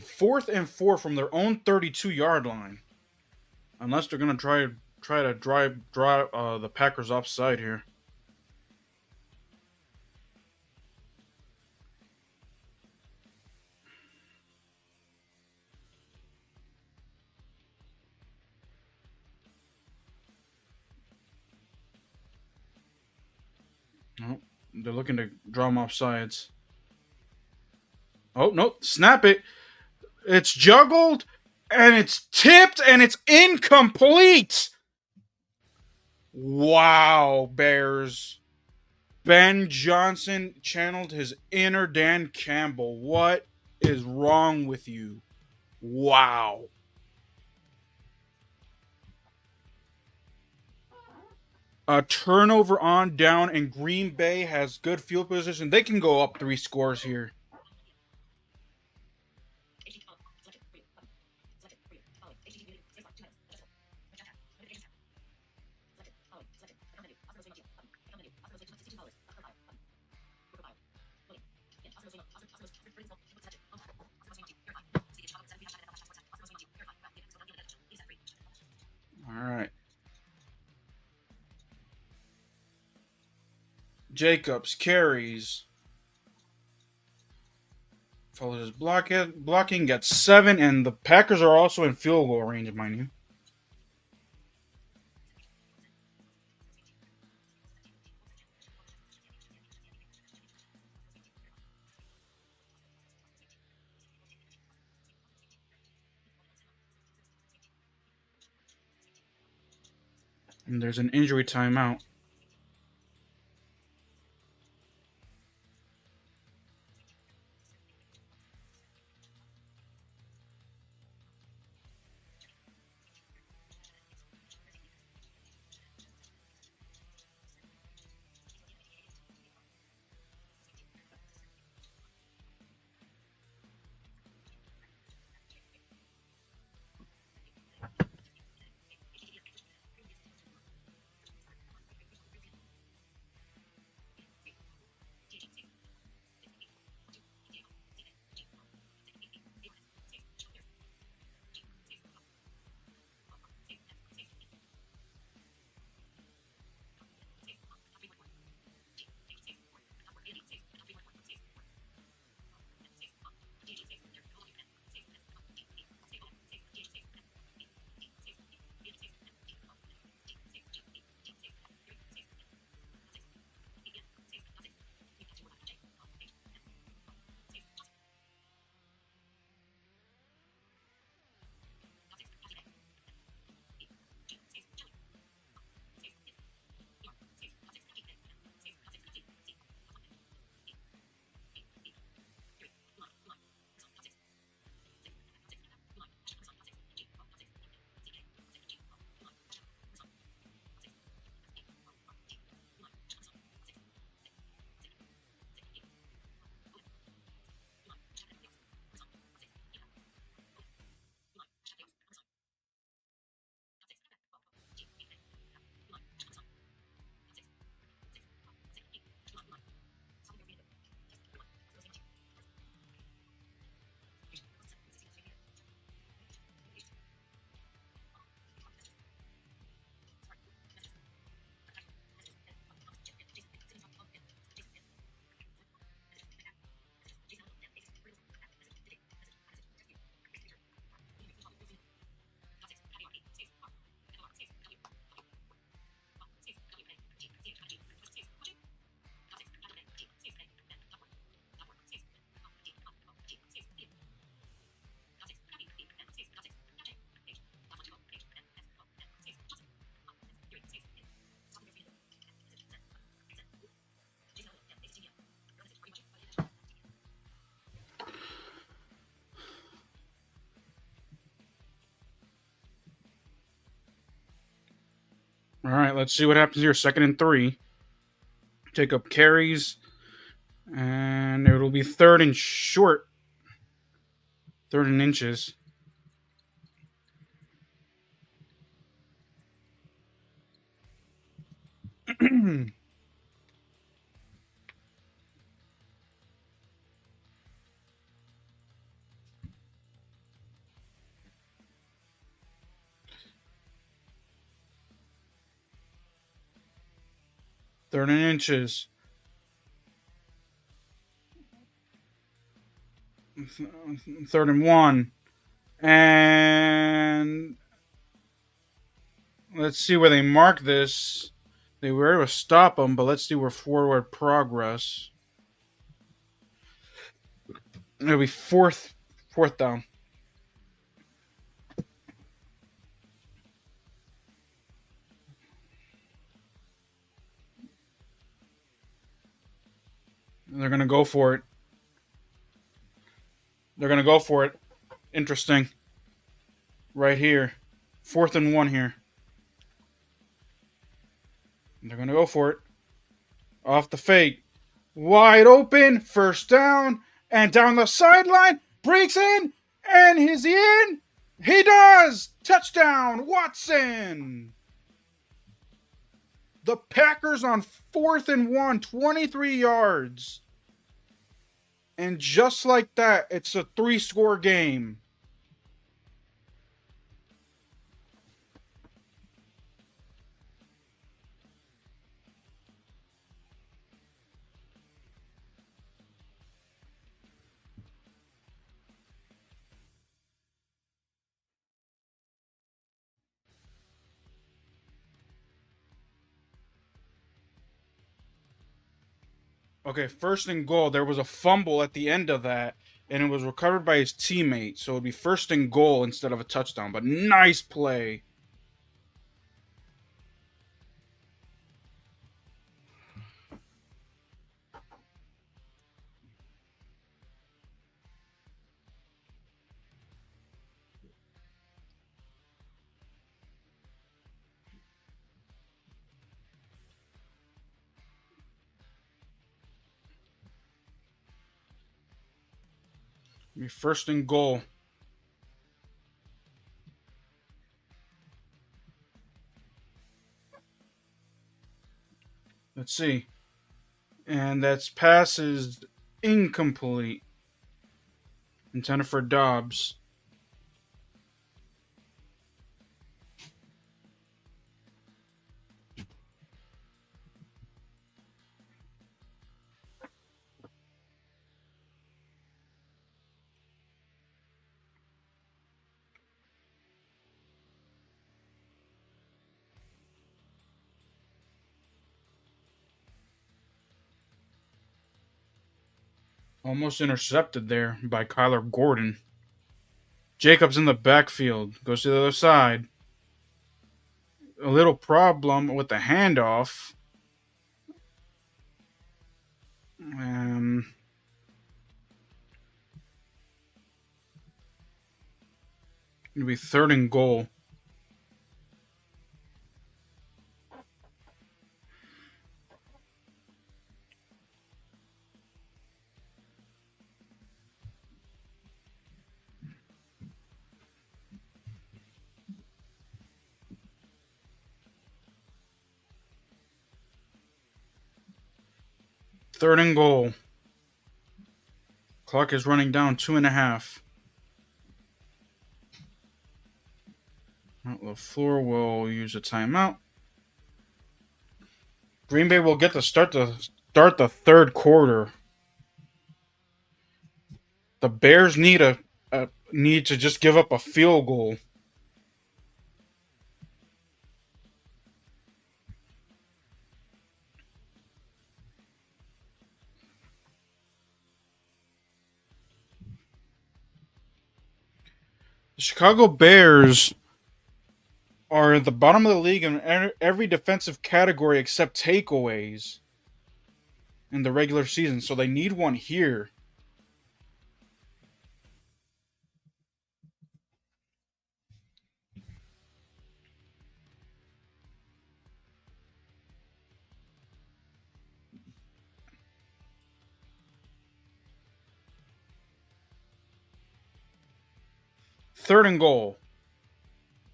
S1: 4th and 4 from their own 32-yard line, unless they're going to try to drive the Packers offside here. They're looking to draw him off sides. Oh, no. Snap it. It's juggled, and it's tipped, and it's incomplete. Wow, Bears. Ben Johnson channeled his inner Dan Campbell. What is wrong with you? Wow. A turnover on down, and Green Bay has good field position. They can go up 3 scores here. All right. Jacobs carries. Follows his blocking, gets 7, and the Packers are also in field goal range, mind you. And there's an injury timeout. All right, let's see what happens here. 2nd and 3. Jacob carries, and it'll be 3rd and short. 3rd and inches. Third and inches. 3rd and 1. And let's see where they mark this. They were able to stop them, but let's see where forward progress. It'll be fourth down. And they're gonna go for it. They're gonna go for it. Interesting. Right here. 4th and 1 here. And they're gonna go for it. Off the fake. Wide open. First down. And down the sideline. Breaks in. And is he in? He does! Touchdown, Watson! The Packers on 4th and 1, 23 yards. And just like that, it's a 3-score game. Okay, 1st and goal. There was a fumble at the end of that, and it was recovered by his teammate. So it'd be 1st and goal instead of a touchdown. But nice play. It'd be 1st and goal. Let's see. And that's pass is incomplete. Intended for Dobbs. Almost intercepted there by Kyler Gordon. Jacobs in the backfield. Goes to the other side. A little problem with the handoff. It'll be 3rd and goal. Third and goal. Clock is running down 2.5. LaFleur will use a timeout. Green Bay will get to start the 3rd quarter. The Bears need to just give up a field goal. The Chicago Bears are at the bottom of the league in every defensive category except takeaways in the regular season, so they need one here. Third and goal.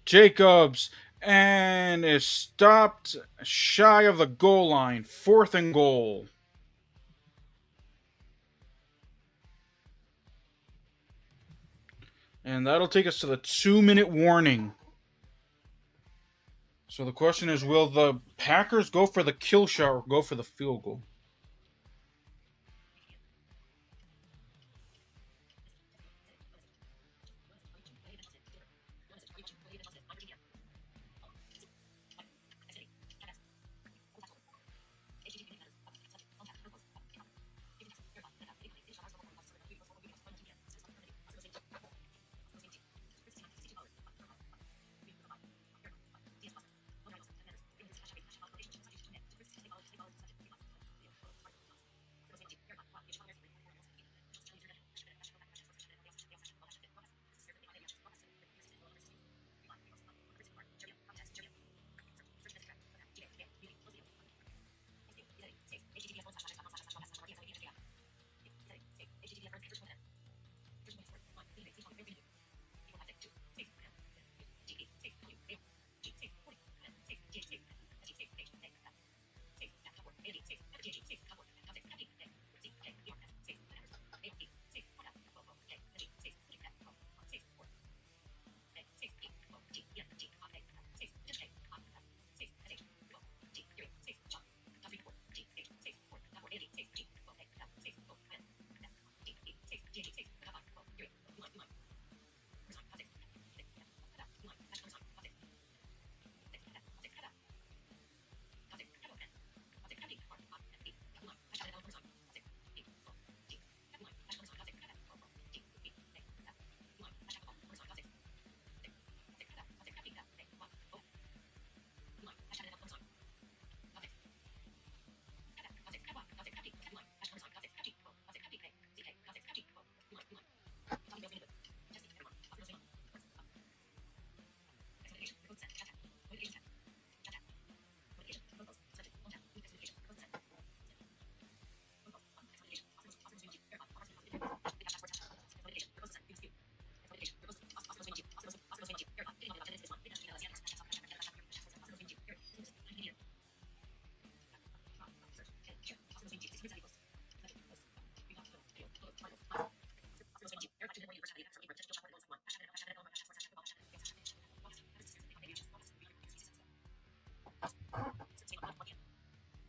S1: Jacobs, and is stopped shy of the goal line. 4th and goal. And that'll take us to the 2-minute warning. So the question is, will the Packers go for the kill shot or go for the field goal?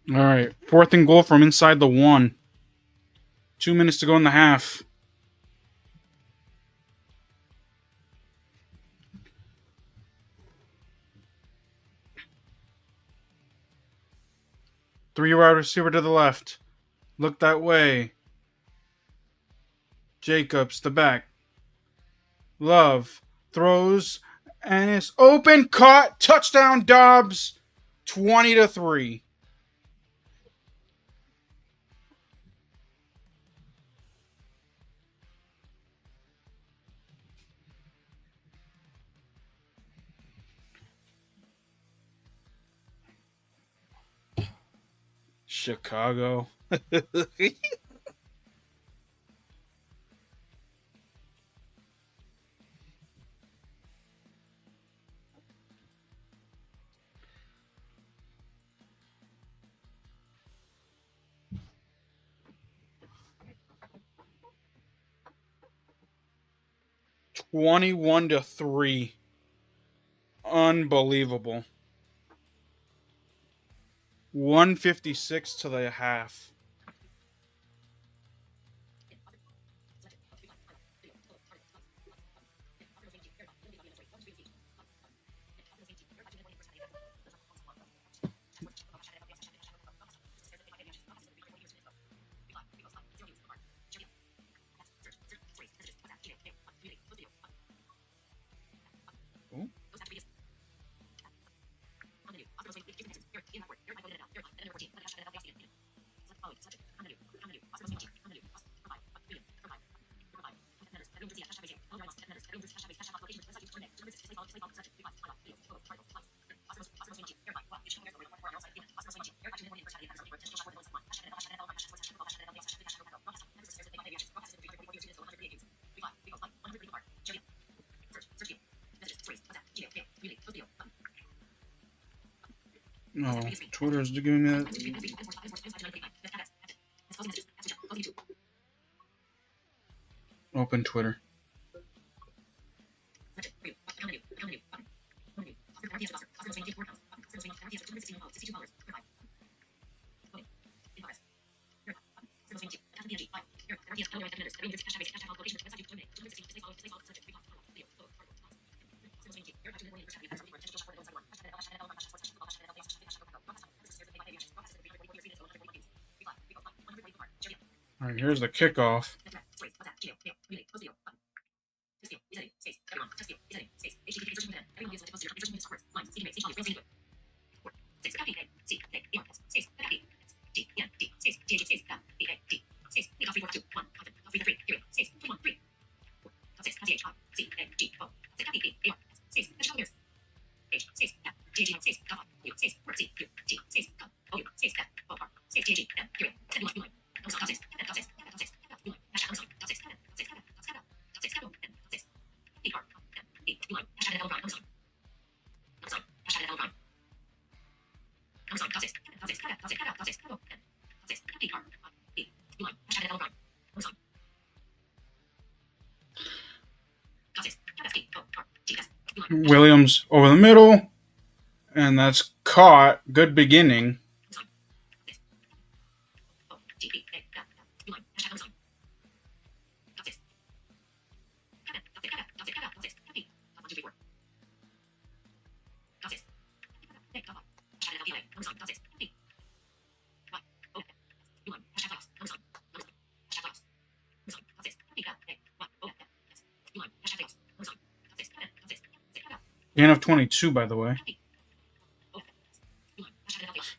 S1: All right, 4th and goal from inside the 1. 2 minutes to go in the half. Three wide receiver to the left. Look that way. Jacobs, the back. Love throws and it's open, caught, touchdown Dobbs, 20-3. Chicago. 21-3. Unbelievable. 156 to the half. No, Twitter's giving me that. Open Twitter. All right, here's the kickoff. Williams over the middle, and that's caught. Good beginning. Gain of 22, by the way.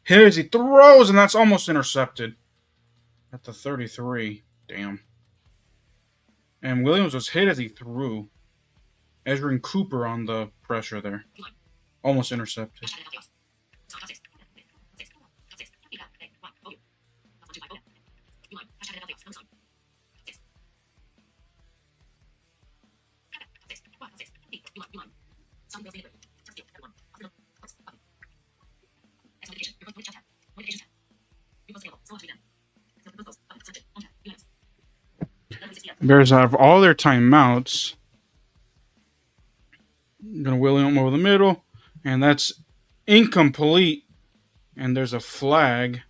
S1: Hit as he throws, and that's almost intercepted. At the 33. Damn. And Williams was hit as he threw. Ezrin Cooper on the pressure there. Almost intercepted. Bears have all their timeouts. Gonna William over the middle, and that's incomplete. And there's a flag.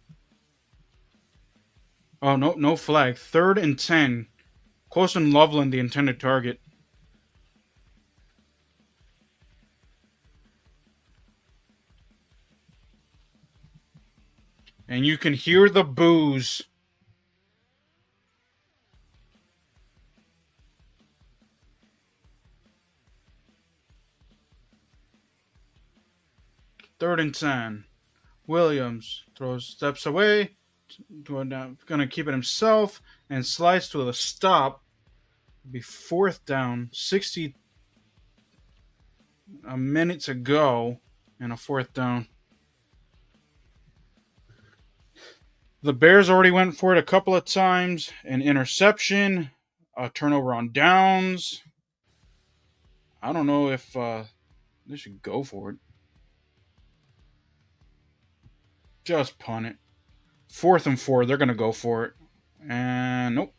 S1: Oh, no, no flag. 3rd and 10. Close and Loveland, the intended target. And you can hear the boos. Third and 10. Williams throws, steps away, gonna keep it himself, and slides to a stop. Be 4th down, 60 a minute to go, and a 4th down. The Bears already went for it a couple of times. An interception, a turnover on downs. I don't know if they should go for it. Just punt it. 4th and 4, they're gonna go for it. And nope.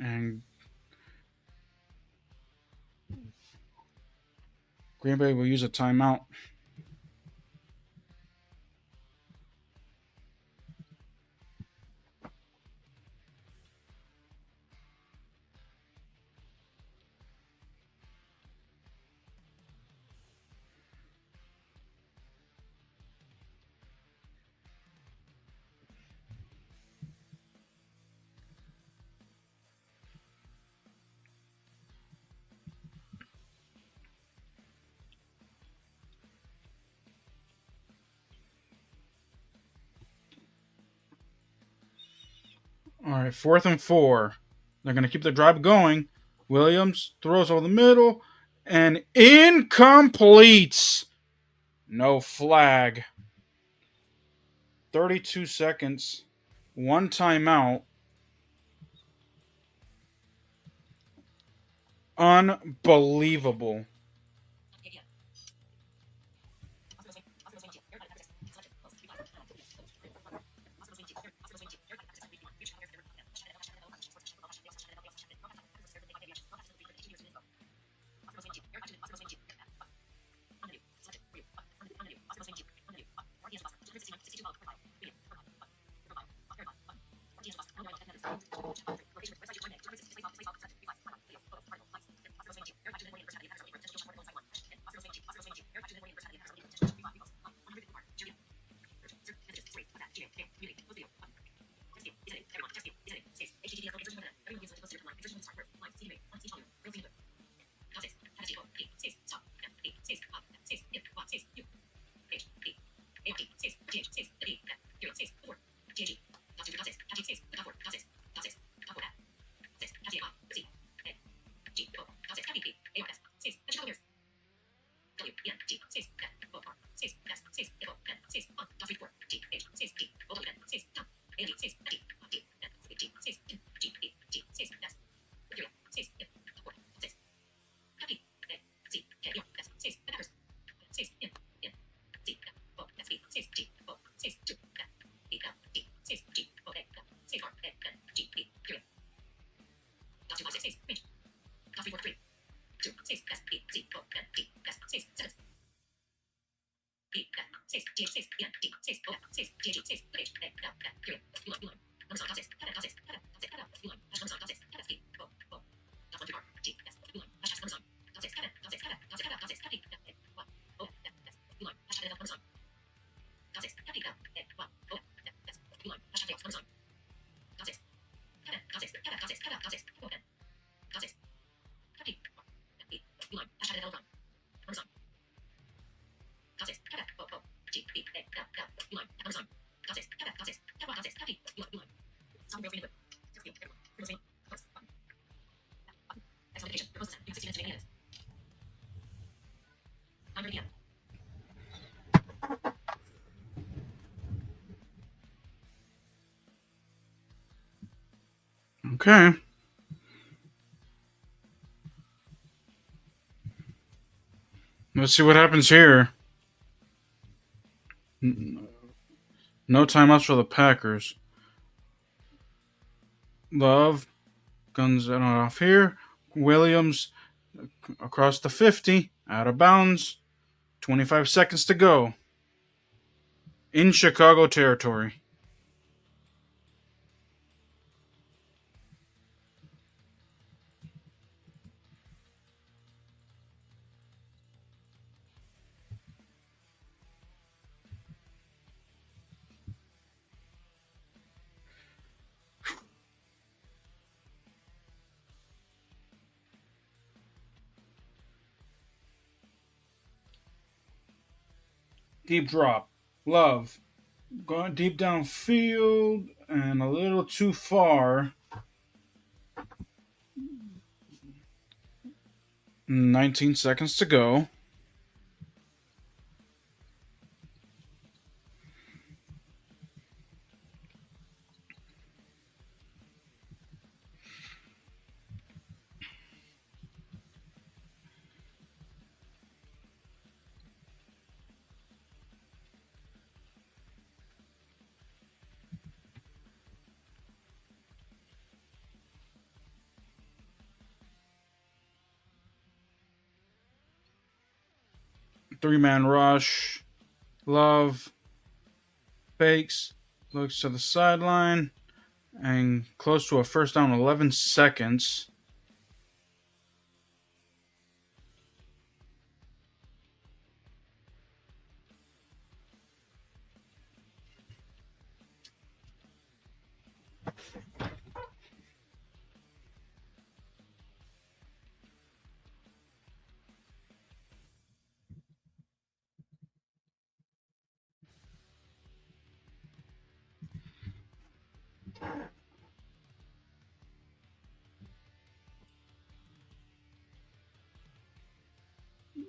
S1: And Green Bay will use a timeout. All right, 4th and 4. They're going to keep the drive going. Williams throws over the middle and incomplete. No flag. 32 seconds. One timeout. Unbelievable. Okay. Let's see what happens here. No timeouts for the Packers. Love guns it off here. Williams across the 50, out of bounds. 25 seconds to go. In Chicago territory. Deep drop. Love. Going deep downfield and a little too far. 19 seconds to go. Three-man rush. Love fakes, looks to the sideline, and close to a first down, 11 seconds.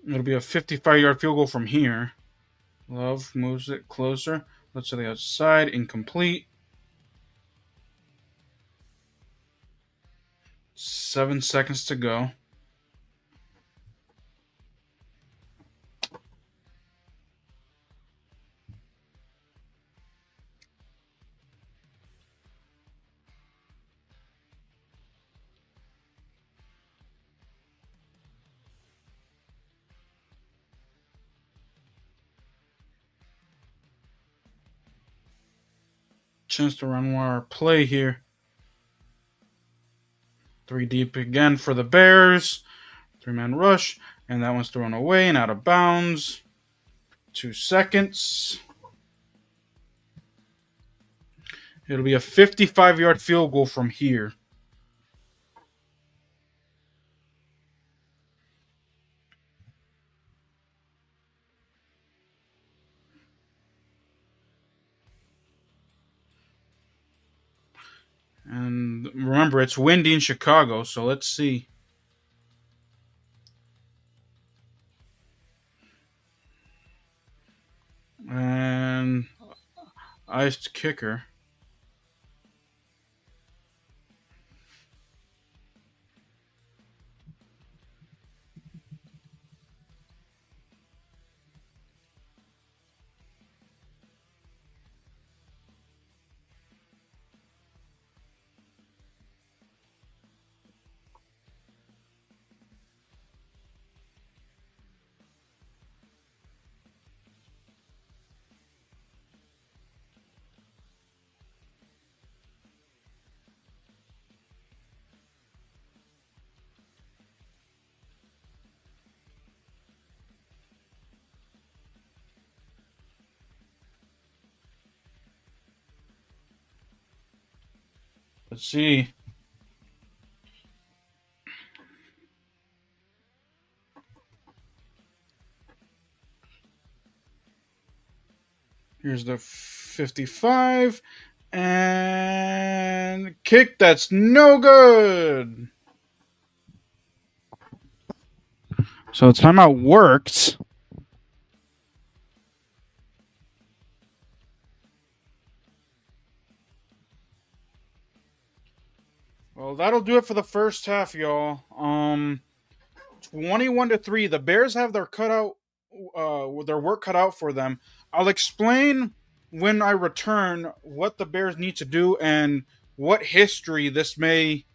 S1: It'll be a 55-yard field goal from here. Love moves it closer. Looks to the outside. Incomplete. 7 seconds to go. Chance to run our play here. 3 deep again for the Bears. 3-man rush. And that one's thrown away and out of bounds. 2 seconds. It'll be a 55-yard field goal from here. And remember, it's windy in Chicago, so let's see. And iced kicker. Let's see. Here's the 55. And kick that's no good. So timeout worked. Well, that'll do it for the first half, y'all. 21-3. The Bears have their their work cut out for them. I'll explain when I return what the Bears need to do and what history this may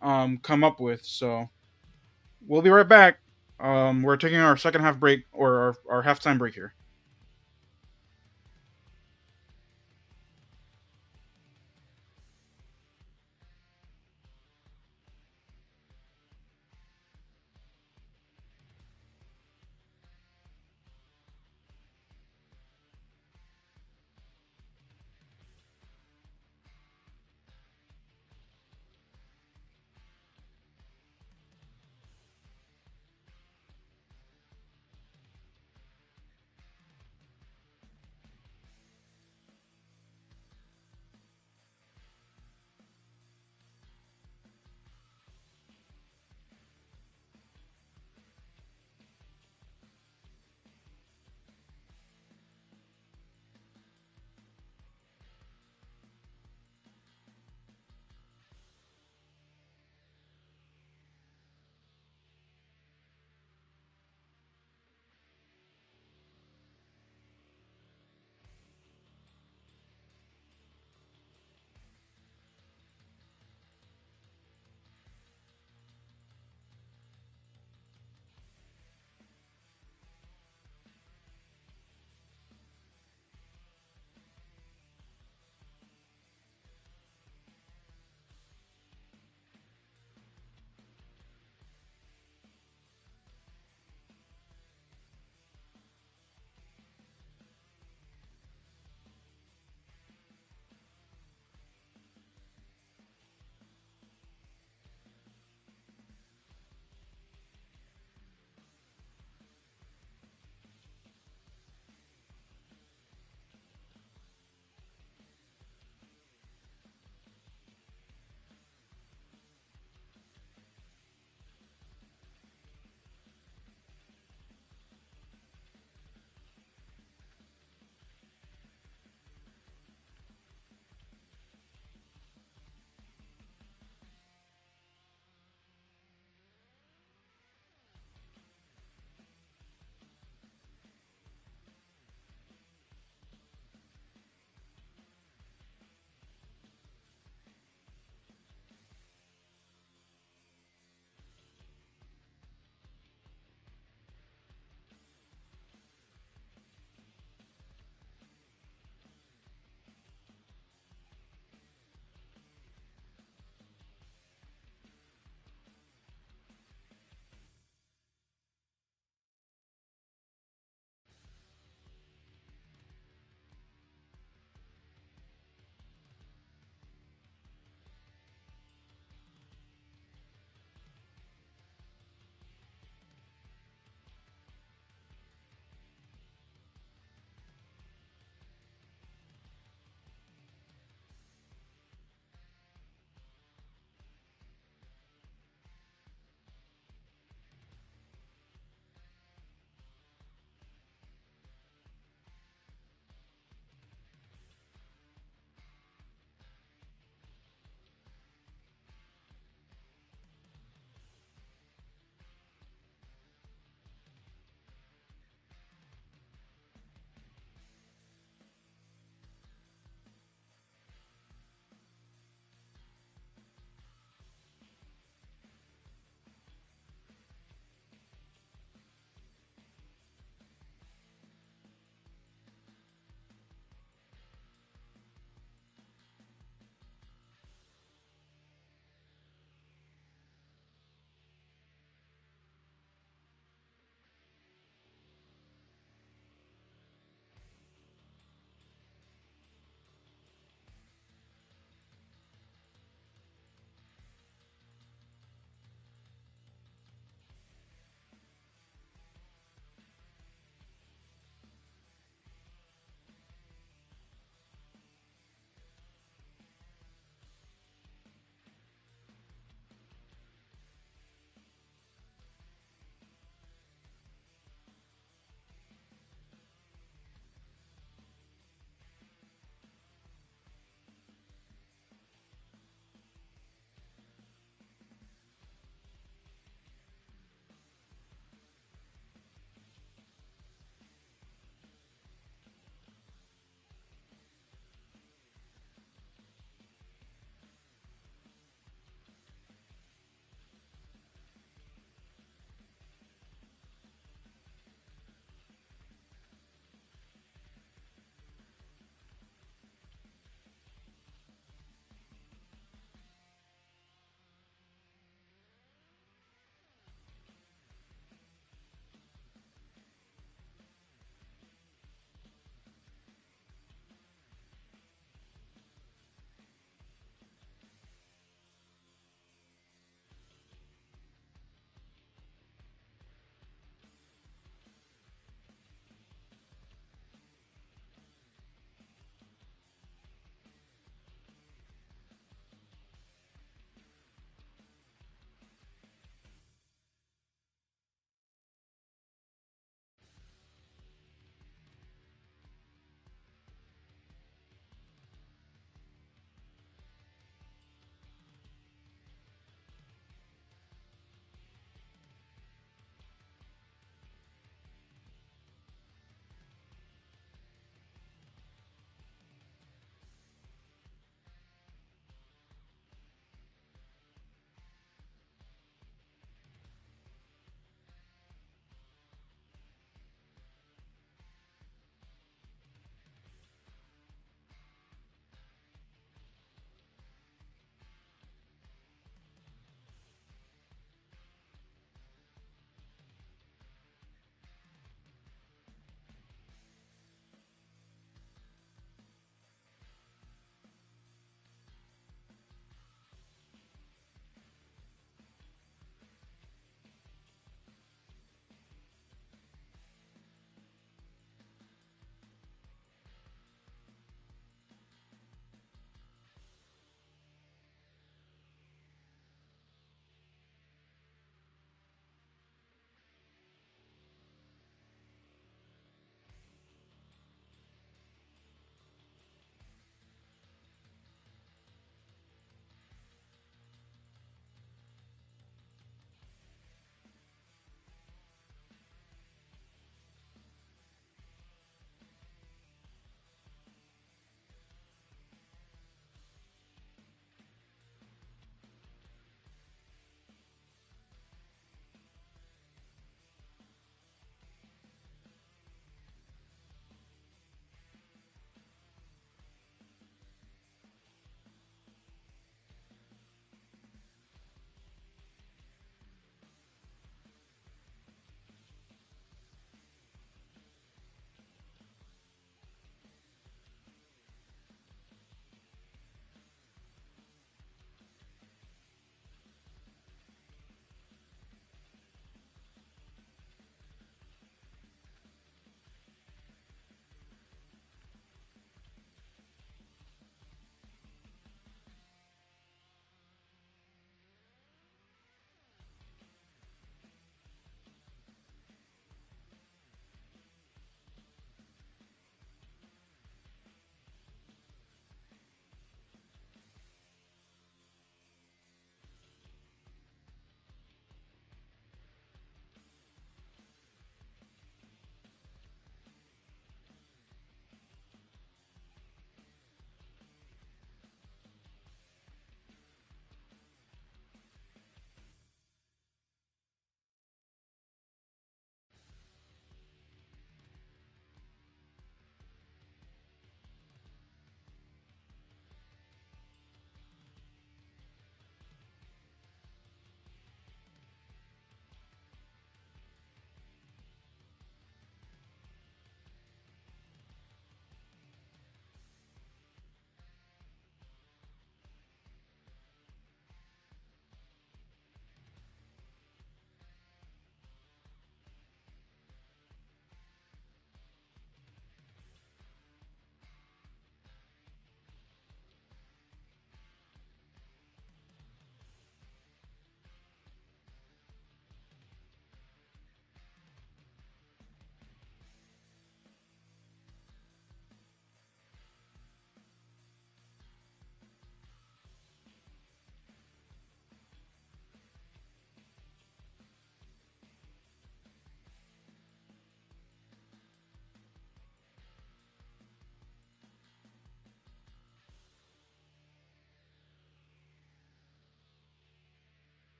S1: come up with. So we'll be right back. We're taking our second half break or our halftime break here.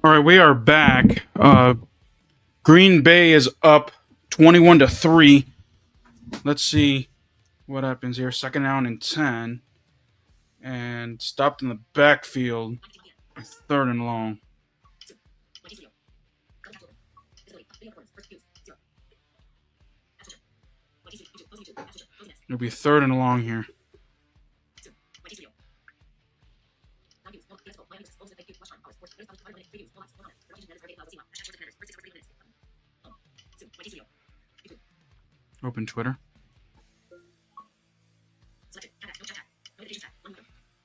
S1: All right, we are back. Green Bay is up 21-3. Let's see what happens here. Second down and 10. And stopped in the backfield. Third and long. It'll be third and long here. Open Twitter.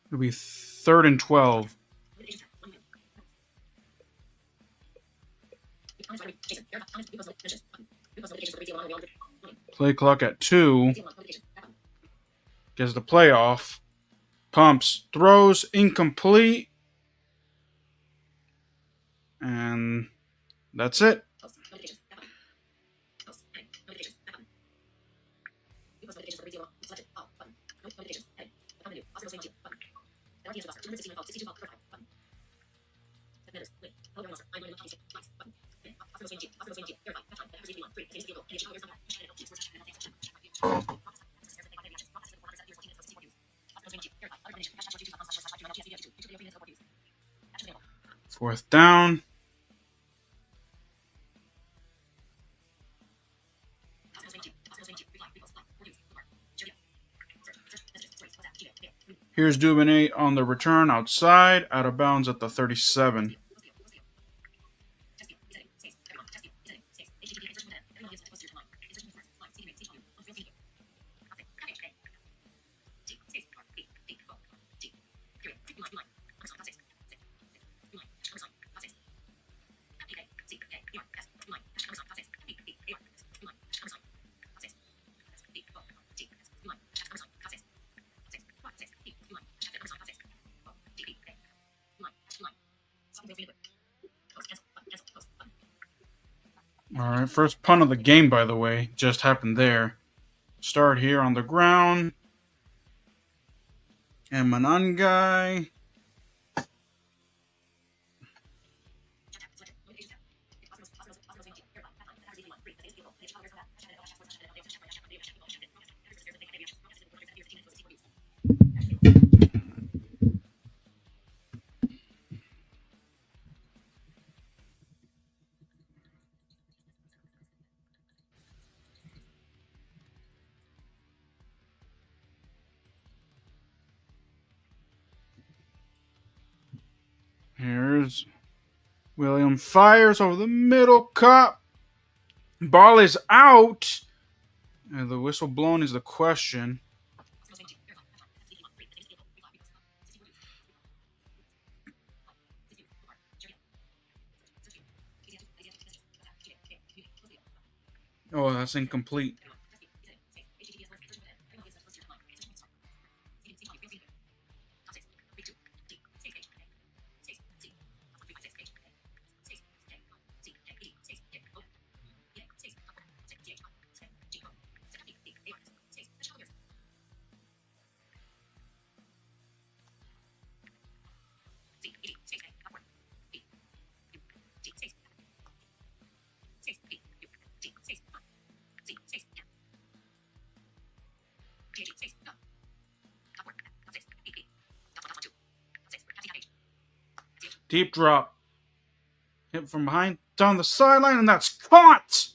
S1: It'll be third and 12. Play clock at 2. Gets the playoff. Pumps. Throws. Incomplete. And that's it. Fourth down. Here's Dubonnet on the return outside, out of bounds at the 37. All right, first punt of the game, by the way, just happened there. Start here on the ground. And Manangai. Here's William fires over the middle cup. Ball is out. And the whistle blown is the question. Oh, that's incomplete. Deep drop. Hit from behind, down the sideline, and that's caught!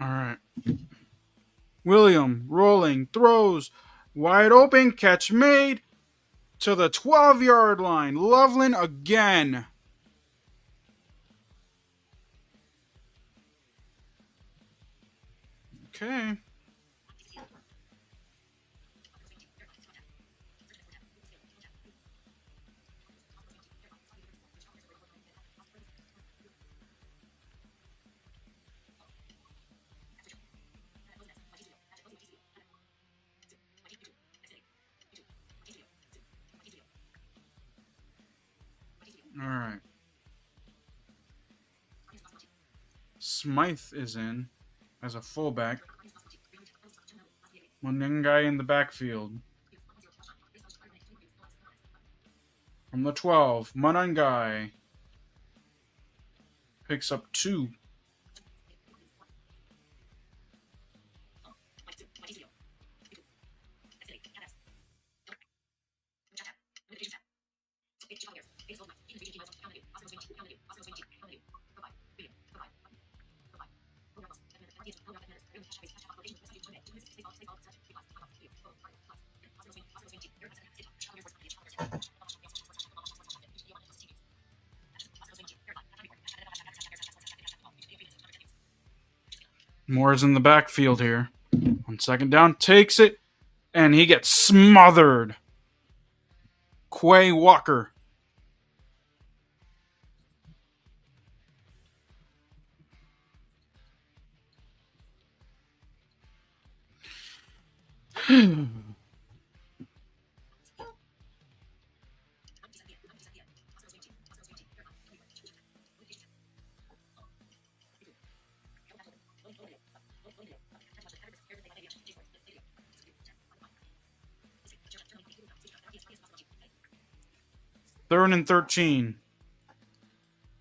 S1: All right. William rolling, throws, wide open, catch made to the 12-yard line. Loveland again. Okay. All right. Smythe is in as a fullback. One guy in the backfield. From the 12, Manangai picks up 2. Moore's in the backfield here. On second down, takes it, and he gets smothered. Quay Walker. Third and 13.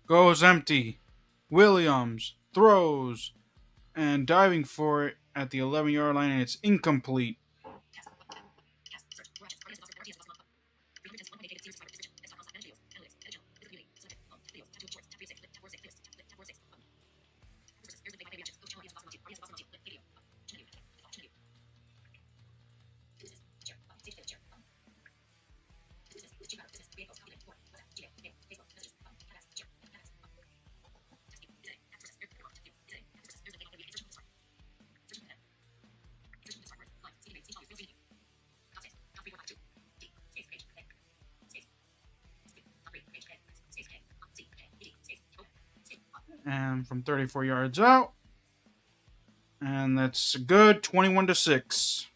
S1: Goes empty. Williams throws and diving for it at the 11-yard line, and it's incomplete. And from 34 yards out. And that's good. 21-6.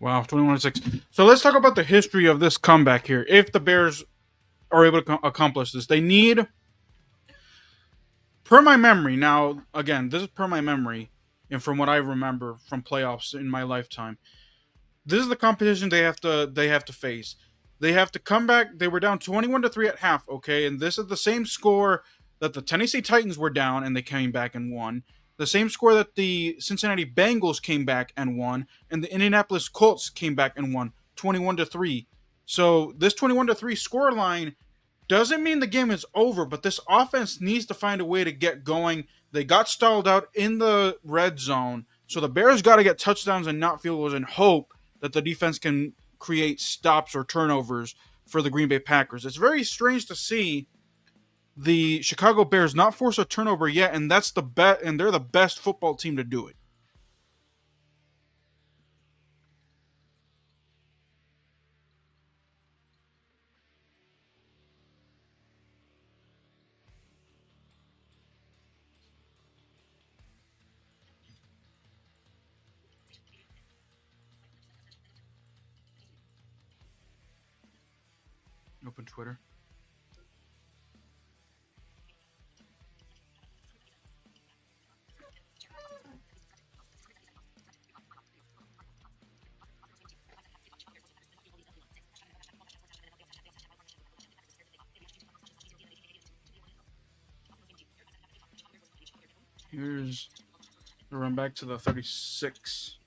S1: Wow, 21-6. So let's talk about the history of this comeback here. If the Bears are able to accomplish this, they need, per my memory, now, again, this is per my memory, and from what I remember from playoffs in my lifetime, this is the competition they have to face. They have to come back. They were down 21-3 at half, okay? And this is the same score that the Tennessee Titans were down and they came back and won. The same score that the Cincinnati Bengals came back and won, and the Indianapolis Colts came back and won 21-3. So this 21-3 score line doesn't mean the game is over, but this offense needs to find a way to get going. They got stalled out in the red zone, so the Bears got to get touchdowns and not field goals and hope that the defense can create stops or turnovers for the Green Bay Packers. It's very strange to see the Chicago Bears not force a turnover yet, and that's the bet, and they're the best football team to do it. Open Twitter. Here's the run back to the 36.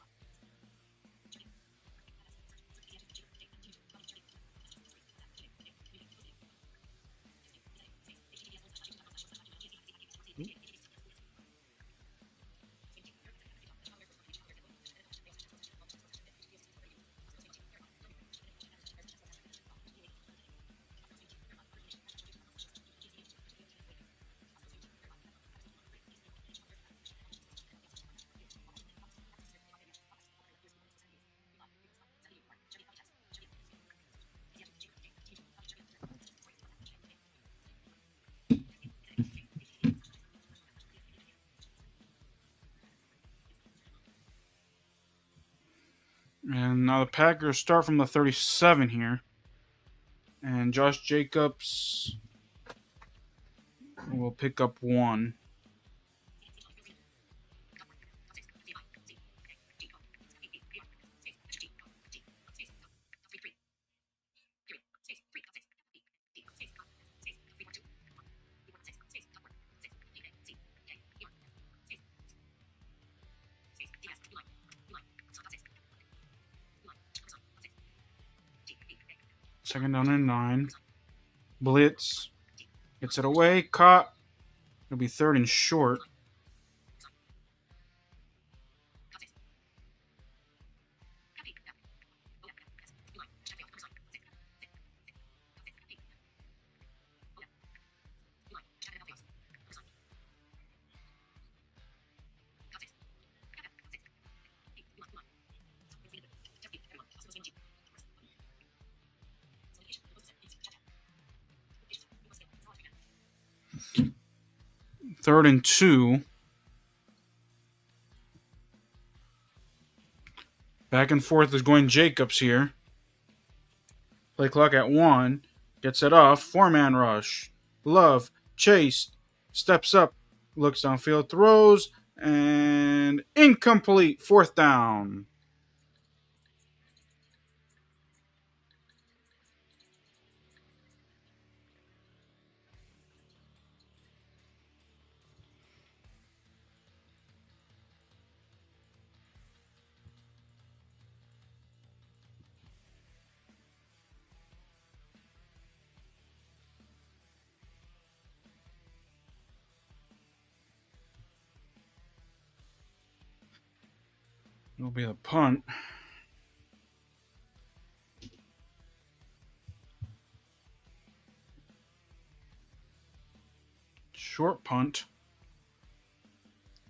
S1: And now the Packers start from the 37 here. And Josh Jacobs will pick up 1. Second down and 9. Blitz. Gets it away. Caught. It'll be 3rd and short. Third and 2. Back and forth is going Jacobs here. Play clock at 1. Gets it off. 4-man rush. Love. Chase. Steps up. Looks downfield. Throws. And incomplete. 4th down. It'll be a punt. Short punt.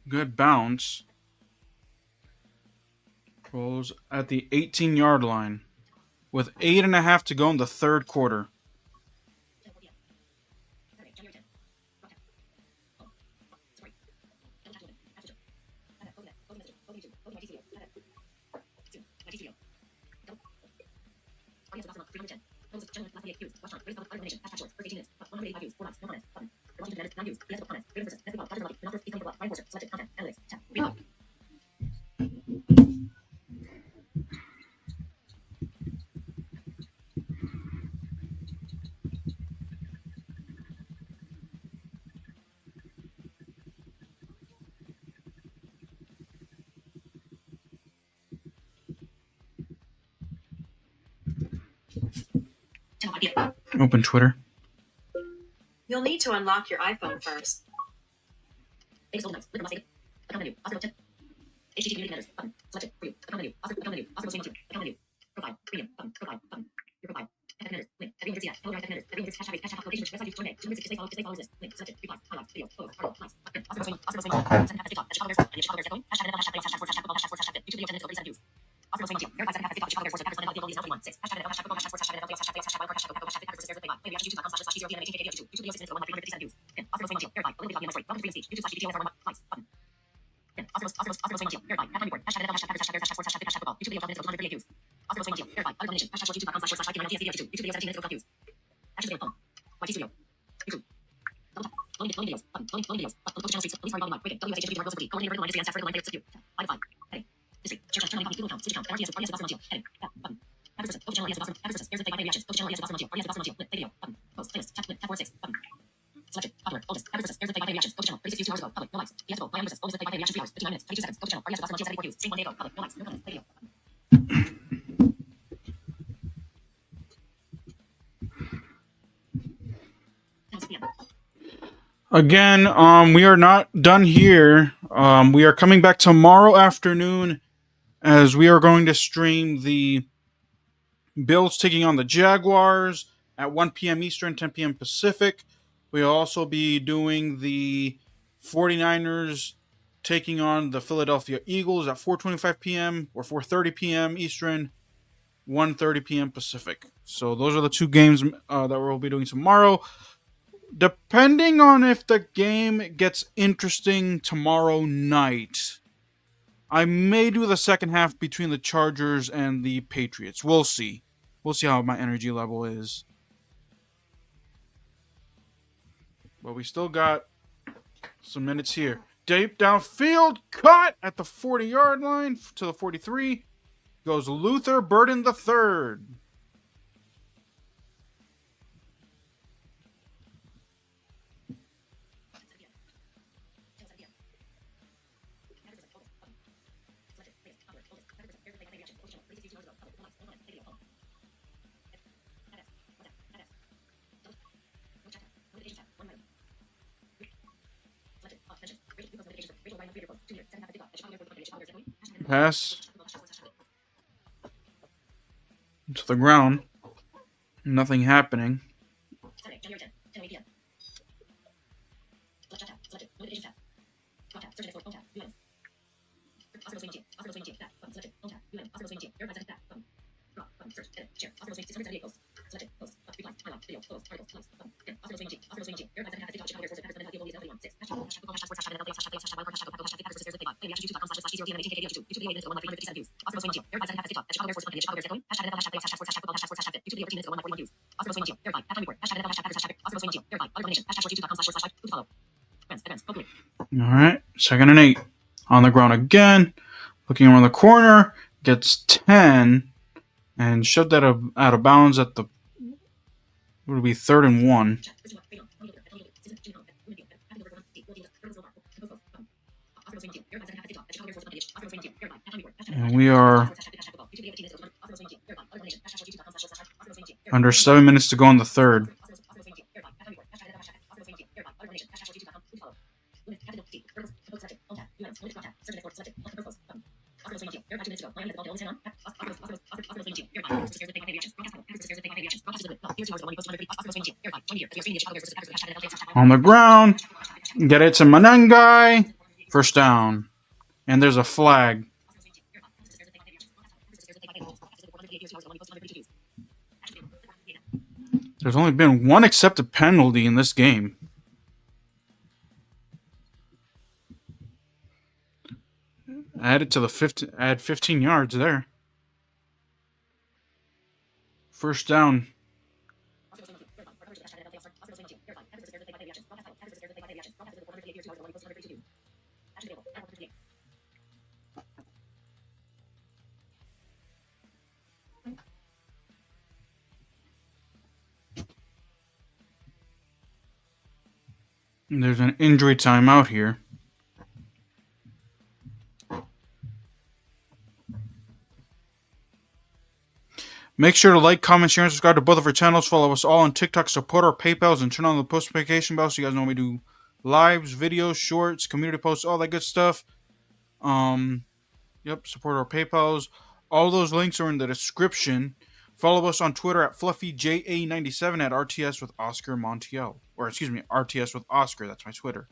S1: Good bounce. Rolls at the 18-yard line with 8.5 to go in the 3rd quarter. Open Twitter.
S2: You'll need to unlock your iPhone first. minutes, 22 seconds. Go to channel. RDS Boston 74 views. Stream 1 day ago. Public. No likes. No comments. Video.
S1: Again, we are not done here. We are coming back tomorrow afternoon as we are going to stream the Bills taking on the Jaguars at 1 p.m. Eastern, 10 p.m. Pacific. We'll also be doing the 49ers taking on the Philadelphia Eagles at 4:25 p.m. or 4:30 p.m. Eastern, 1:30 p.m. Pacific. So those are the two games that we'll be doing tomorrow. Depending on if the game gets interesting tomorrow night, I may do the second half between the Chargers and the Patriots. We'll see. We'll see how my energy level is. But we still got some minutes here. Deep downfield, cut at the 40-yard line to the 43. Goes Luther Burden the third. Pass to the ground. Nothing happening. All right, 2nd and 8. On the ground again. Looking around the corner. Gets 10. And shoved that out of bounds at the... It would be 3rd and 1. And we are under 7 minutes to go in the third. On the ground. Get it to Menengai. First down. And there's a flag. There's only been one accepted penalty in this game. Added to the add 15 yards there. First down. And there's an injury timeout here. Make sure to like, comment, share, and subscribe to both of our channels. Follow us all on TikTok, support our PayPals, and turn on the post notification bell so you guys know when we do lives, videos, shorts, community posts, all that good stuff. Support our PayPals. All those links are in the description. Follow us on Twitter at FluffyJA97 at RTS with Oscar Montiel. Or excuse me, RTS with Oscar. That's my Twitter.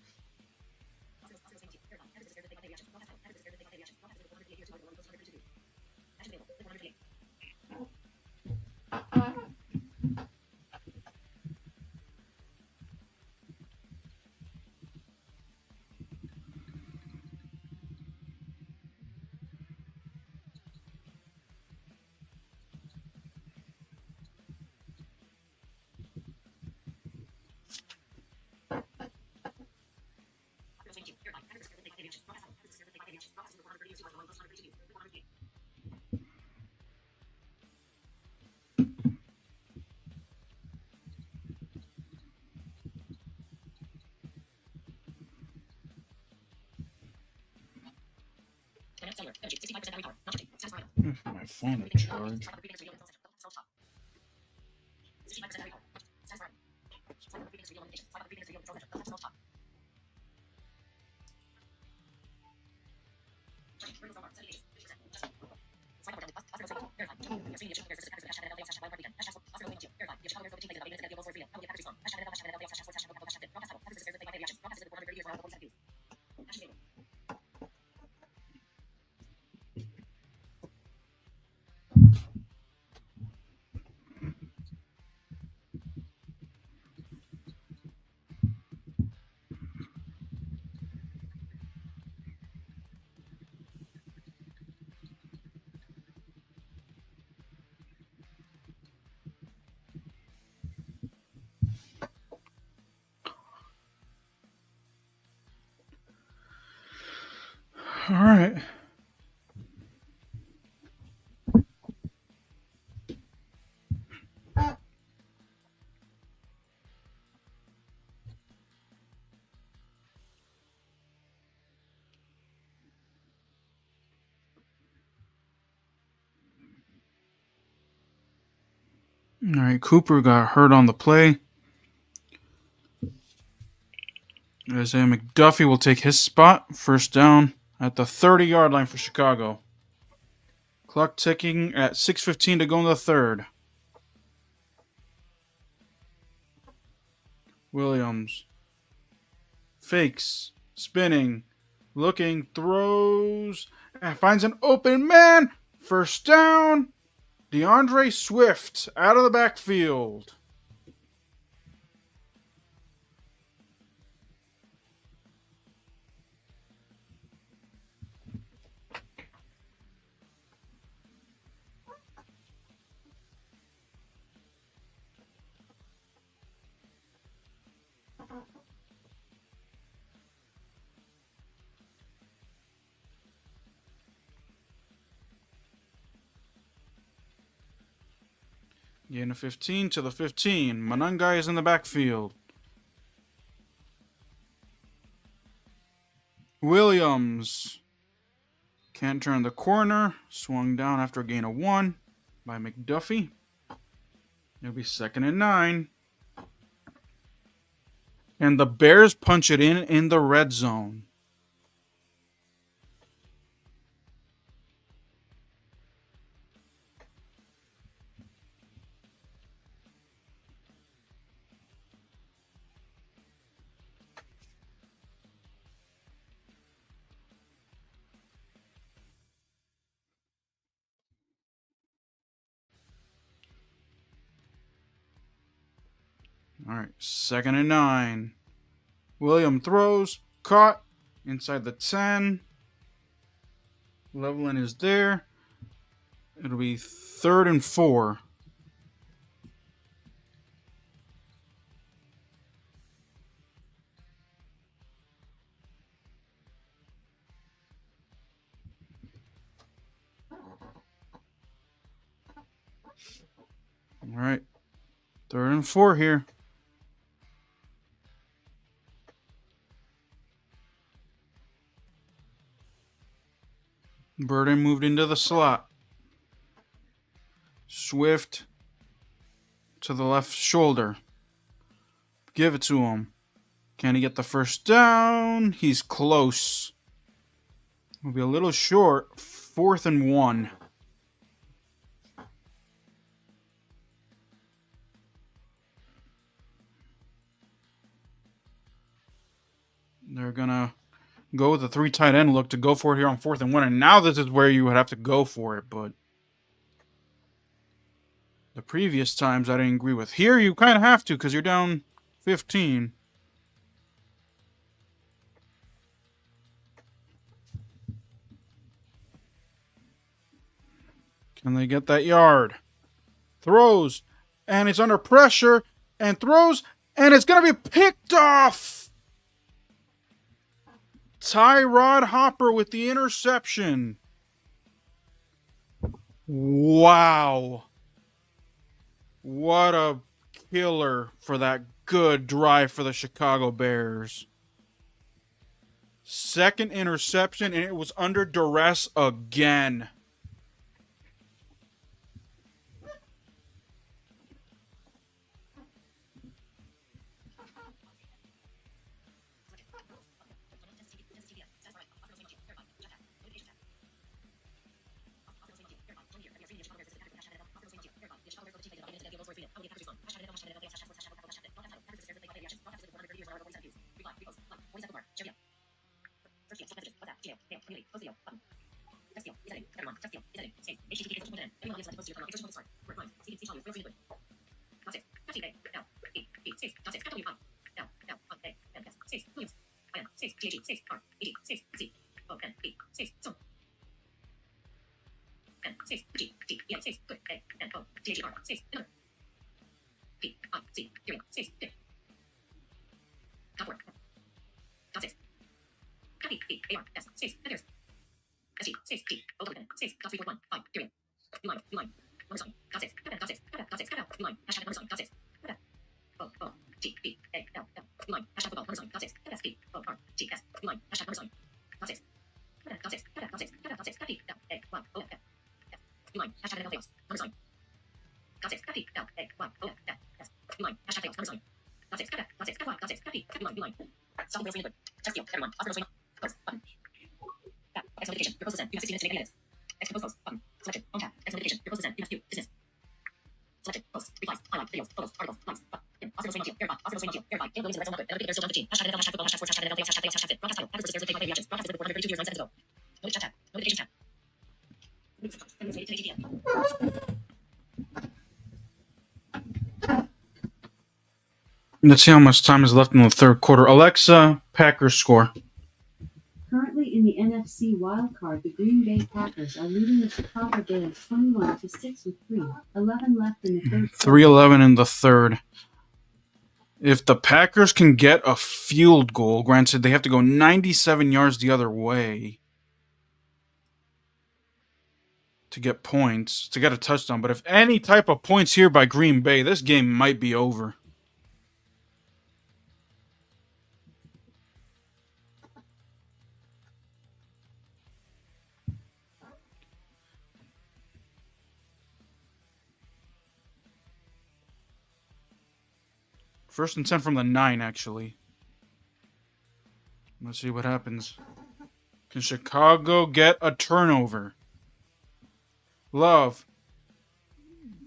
S1: My phone will charge. All right. All right. Cooper got hurt on the play. Isaiah McDuffie will take his spot. First down at the 30-yard line for Chicago. Clock ticking at 6:15 to go in the third. Williams fakes, spinning, looking, throws, and finds an open man. First down. DeAndre Swift out of the backfield. Gain of 15 to the 15. Manungai is in the backfield. Williams can't turn the corner. Swung down after a gain of 1 by McDuffie. It'll be 2nd and 9. And the Bears punch it in the red zone. All right, 2nd and 9. William throws, caught inside the 10. Leveling is there. It'll be 3rd and 4. All right, 3rd and 4 here. Burden moved into the slot. Swift to the left shoulder. Give it to him. Can he get the first down? He's close. Will be a little short. 4th and 1. They're gonna go with the 3 tight end look to go for it here on 4th and 1. And now this is where you would have to go for it, but the previous times I didn't agree with. Here you kind of have to because you're down 15. Can they get that yard? Throws, and it's under pressure, and throws, and it's going to be picked off. Tyrod Hopper with the interception. Wow. What a killer for that good drive for the Chicago Bears. Second interception, and it was under duress again. Let's see how much time is left in the third quarter. Alexa, Packers score.
S3: Currently in the NFC wildcard, the Green Bay Packers are leading the Chicago Bears 21-6 with 3:11 left in the third.
S1: 3:11 in the third. If the Packers can get a field goal, granted they have to go 97 yards the other way to get points, to get a touchdown. But if any type of points here by Green Bay, this game might be over. First and 10 from the 9, actually. Let's see what happens. Can Chicago get a turnover? Love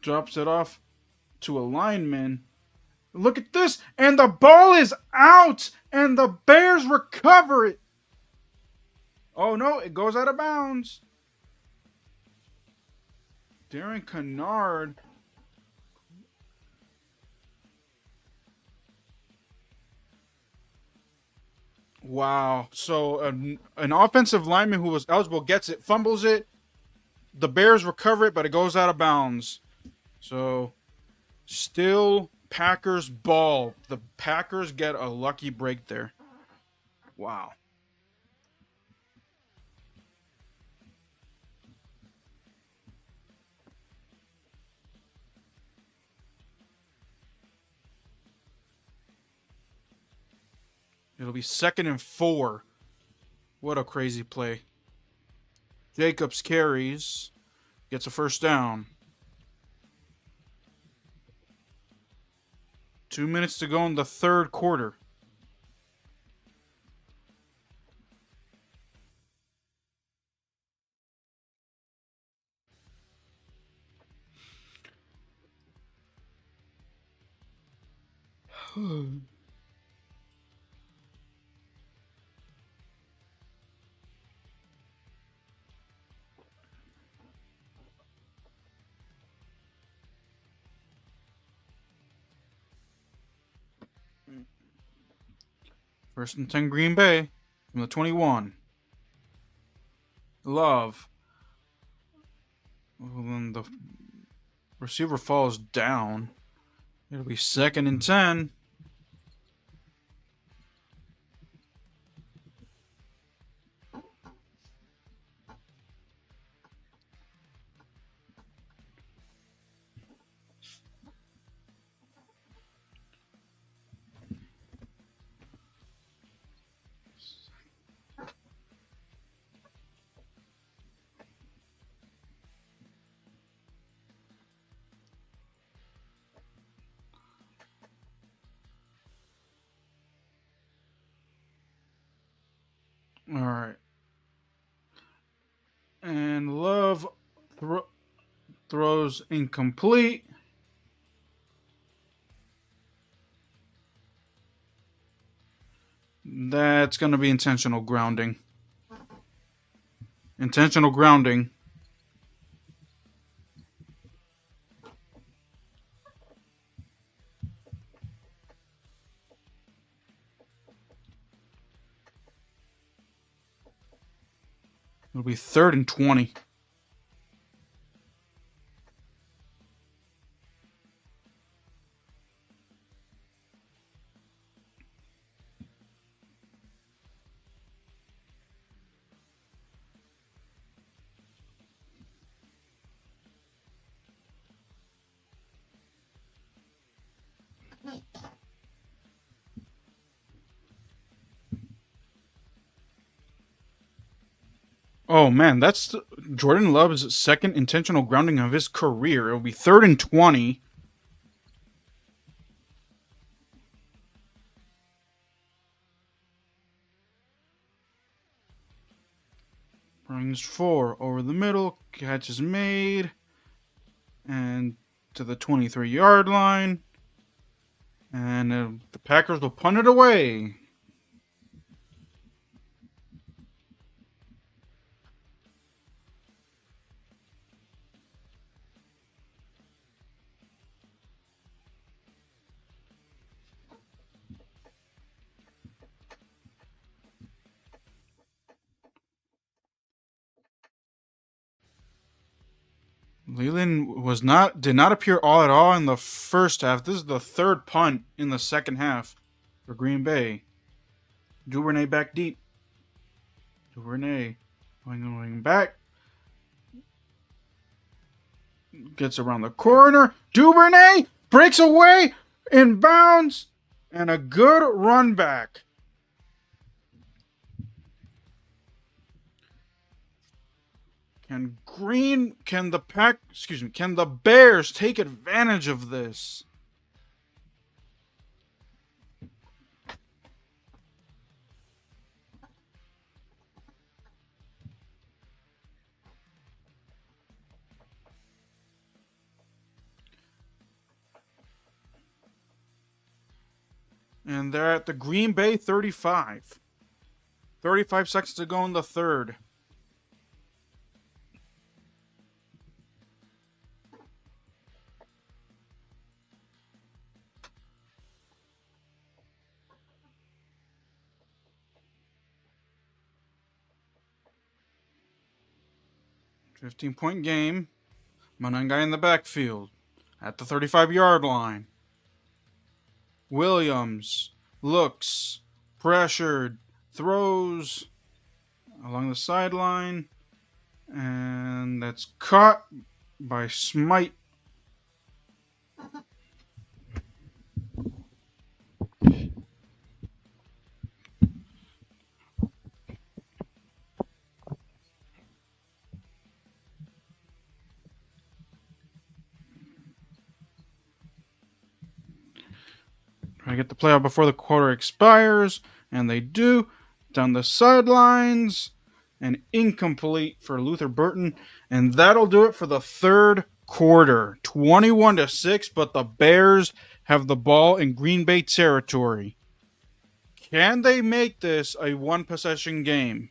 S1: drops it off to a lineman. Look at this, and the ball is out, and the Bears recover it. Oh no, it goes out of bounds. Darren Kennard. Wow. So an offensive lineman who was eligible gets it, fumbles it. The Bears recover it, but it goes out of bounds. So still Packers ball. The Packers get a lucky break there. Wow. It'll be 2nd and 4. What a crazy play. Jacobs carries. Gets a first down. 2 minutes to go in the third quarter. First and 10 Green Bay from the 21. Love. Well, then the receiver falls down. It'll be 2nd and 10. All right. And Love throws incomplete. That's going to be intentional grounding. Intentional grounding. It'll be 3rd and 20. Oh man, that's Jordan Love's second intentional grounding of his career. It'll be 3rd and 20. Brings 4 over the middle. Catch is made. And to the 23-yard line. And the Packers will punt it away. Leland did not appear all at all in the first half. This is the 3rd punt in the second half for Green Bay. Duvernay back deep. Duvernay going back. Gets around the corner. Duvernay breaks away in bounds. And a good run back. Can the Bears take advantage of this? And they're at the Green Bay 35. 35 seconds to go in the third. $15-point game. One guy in the backfield at the 35-yard line. Williams looks pressured, throws along the sideline, and that's caught by Smite. Try to get the play out before the quarter expires, and they do. Down the sidelines, and incomplete for Luther Burton, and that'll do it for the third quarter. 21-6, but the Bears have the ball in Green Bay territory. Can they make this a one-possession game?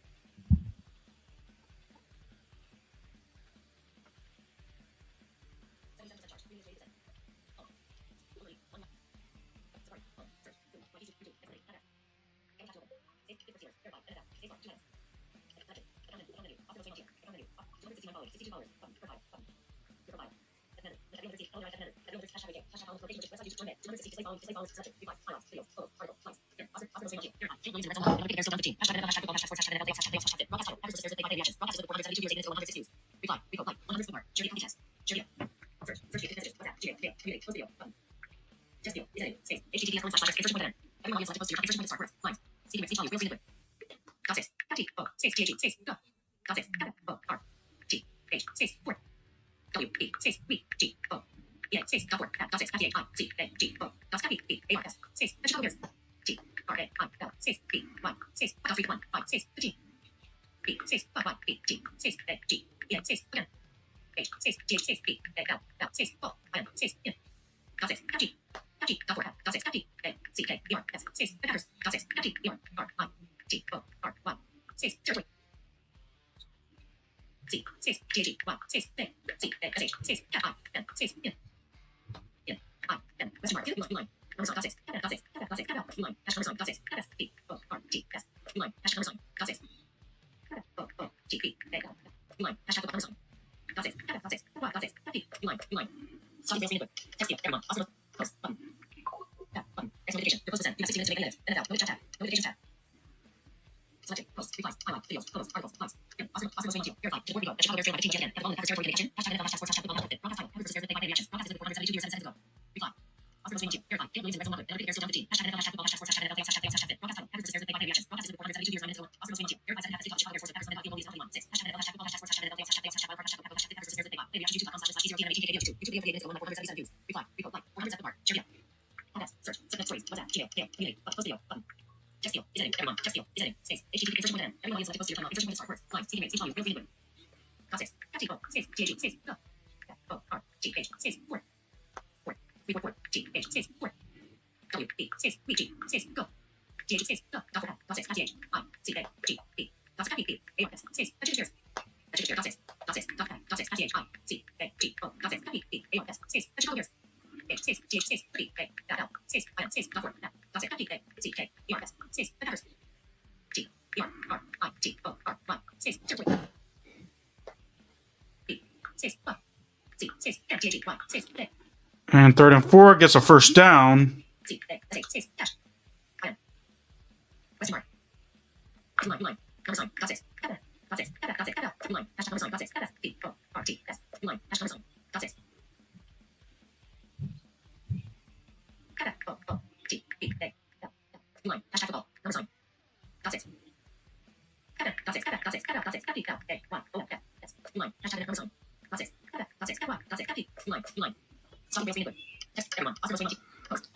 S1: And 3rd and 4 gets a first down.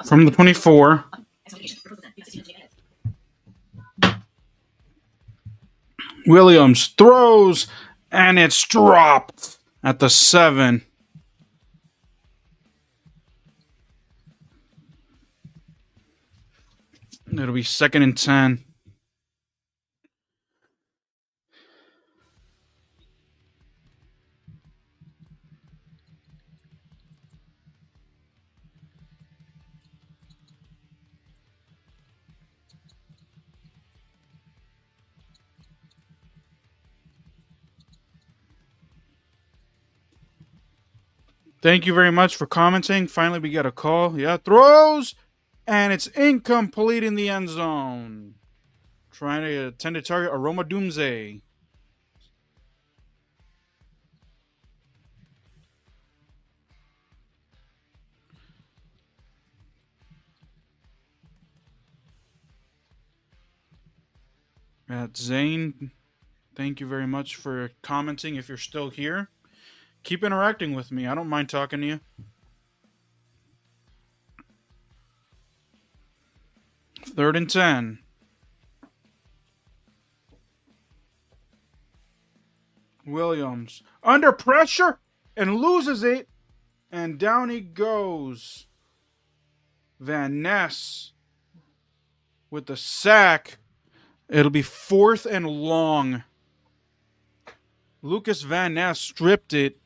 S1: From the 24. Williams throws, and it's dropped at the 7. It'll be 2nd and 10. Thank you very much for commenting. Finally, we got a call. Yeah, throws, and it's incomplete in the end zone. Trying to attend to target Aroma Doomsday. Zane, thank you very much for commenting if you're still here. Keep interacting with me. I don't mind talking to you. 3rd and 10. Williams under pressure and loses it. And down he goes. Van Ness with the sack. It'll be 4th and long. Lucas Van Ness stripped it,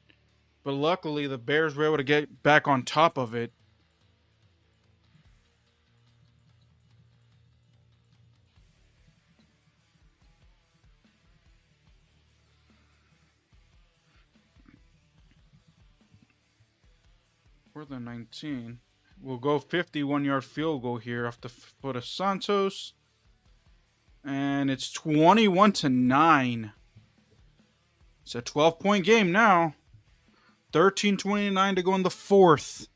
S1: but luckily the Bears were able to get back on top of it. Fourth and 19. We'll go 51-yard field goal here off the foot of Santos. And it's 21-9. It's a 12-point game now. 13:29 to go in the 4th.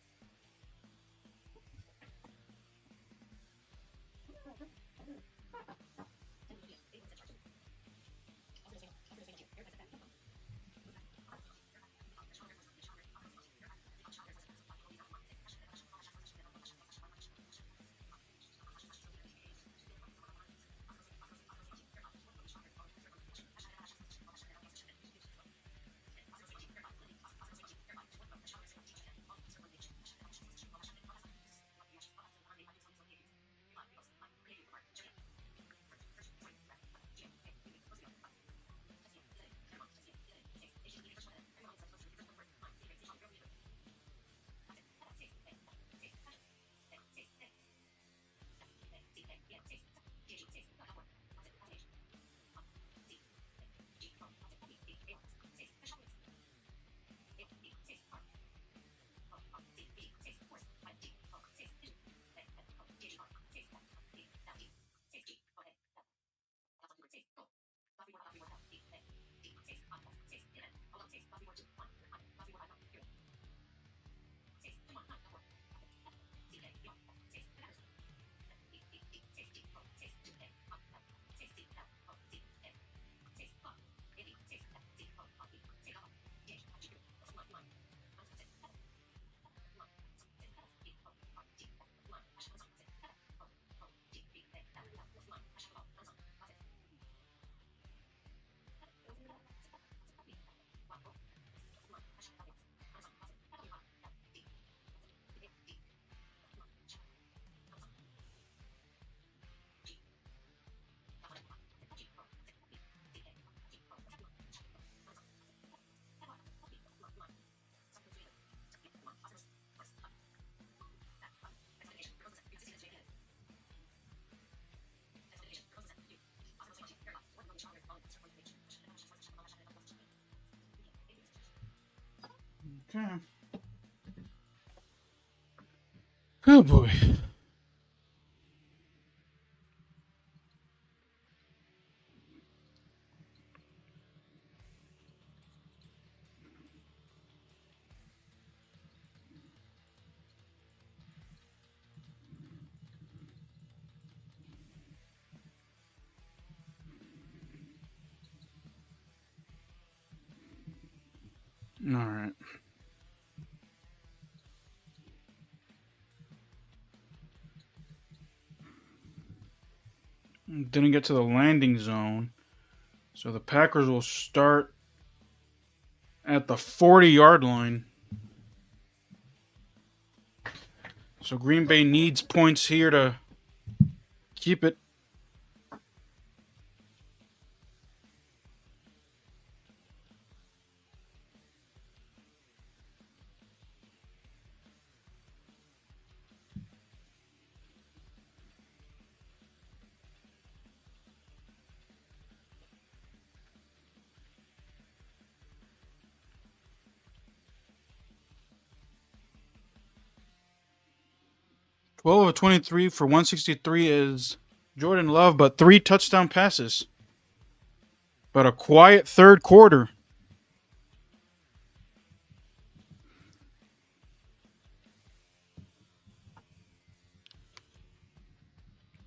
S1: Oh boy. All right. Didn't get to the landing zone. So the Packers will start at the 40-yard line. So Green Bay needs points here to keep it. Twelve of 23 for 163 is Jordan Love, but 3 touchdown passes. But a quiet third quarter.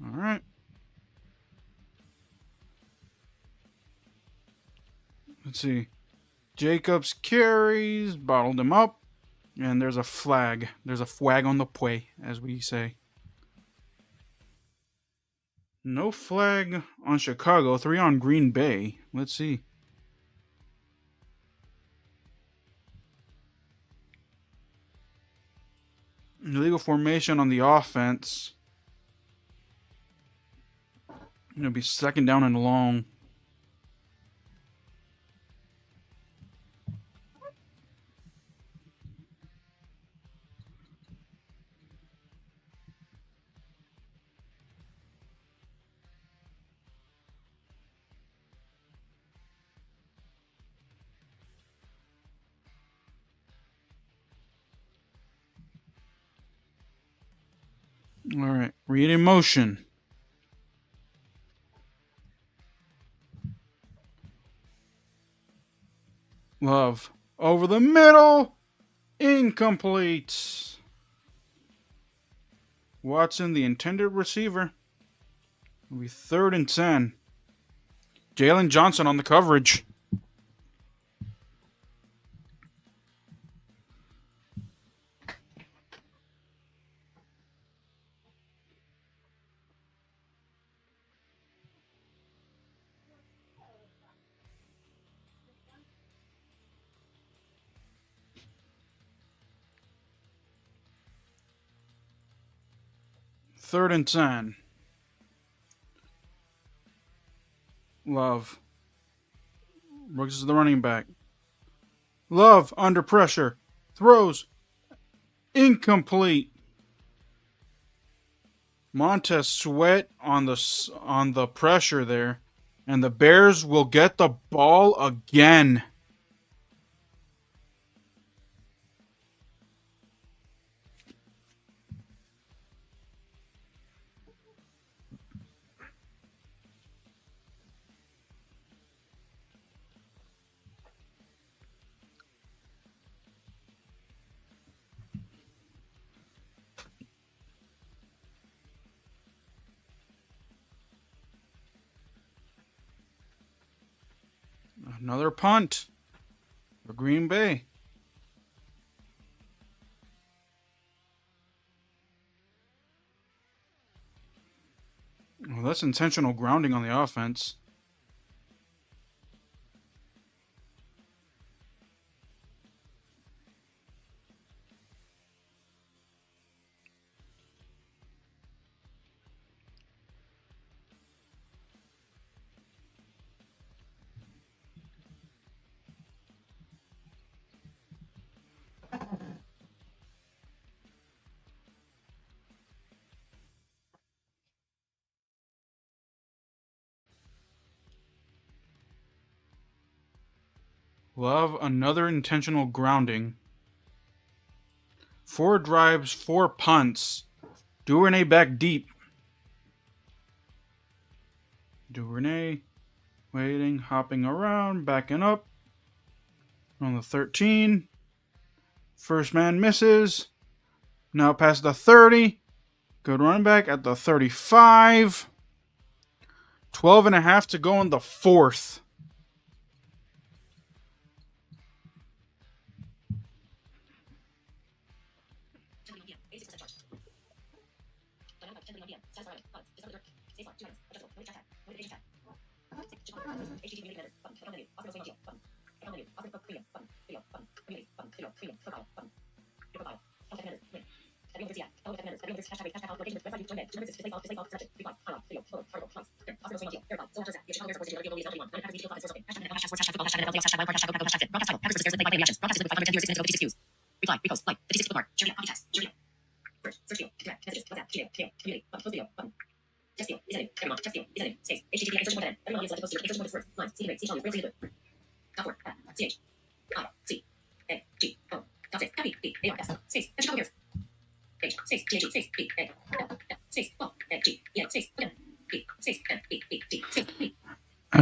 S1: All right. Let's see. Jacobs carries, bottled him up, and there's a flag. There's a flag on the play, as we say. No flag on Chicago, 3 on Green Bay. Let's see. Illegal formation on the offense. It'll be second down and long. All right, read in motion. Love over the middle, incomplete. Watson, the intended receiver. It'll be 3rd and 10. Jalen Johnson on the coverage. Third and 10. Love. Brooks is the running back. Love under pressure. Throws. Incomplete. Montez Sweat on the pressure there. And the Bears will get the ball again. Another punt for Green Bay. Well, that's intentional grounding on the offense. Love another intentional grounding. 4 drives, 4 punts. Duvernay back deep. Duvernay waiting, hopping around, backing up. On the 13. First man misses. Now past the 30. Good running back at the 35. 12 and a half to go in the fourth.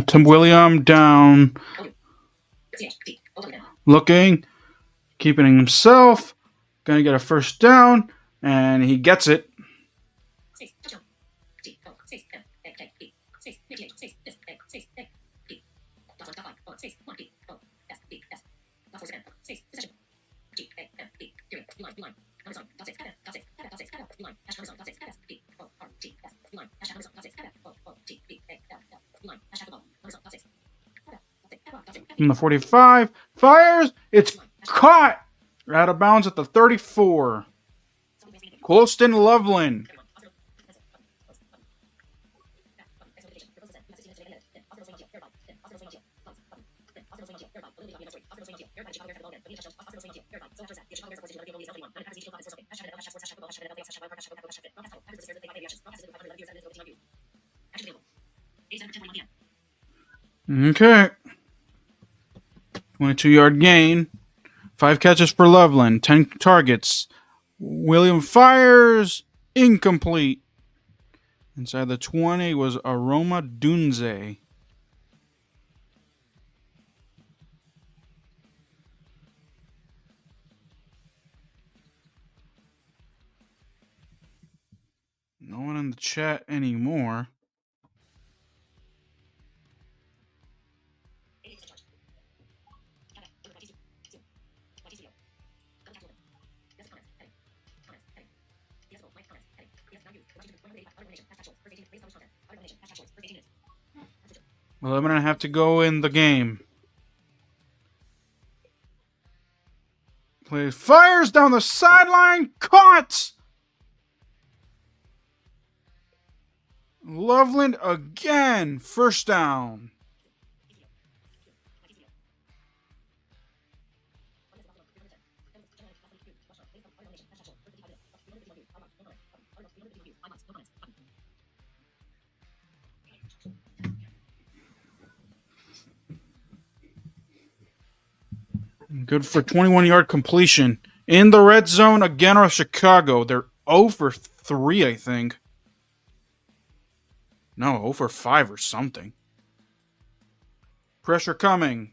S1: Tim William down. Looking. Keeping himself. Gonna get a first down. And he gets it. From the 45, fires. It's caught. Out of bounds at the 34. Colston Loveland. Okay. 22-yard gain. 5 catches for Loveland. 10 targets. William fires. Incomplete. Inside the 20 was Aroma Dunze. No one in the chat anymore. Well, I'm gonna have to go in the game. Plays fires down the sideline. Caught. Loveland again. First down. Good for 21-yard completion. In the red zone again are Chicago. They're 0 for 3, I think. No, 0 for 5 or something. Pressure coming.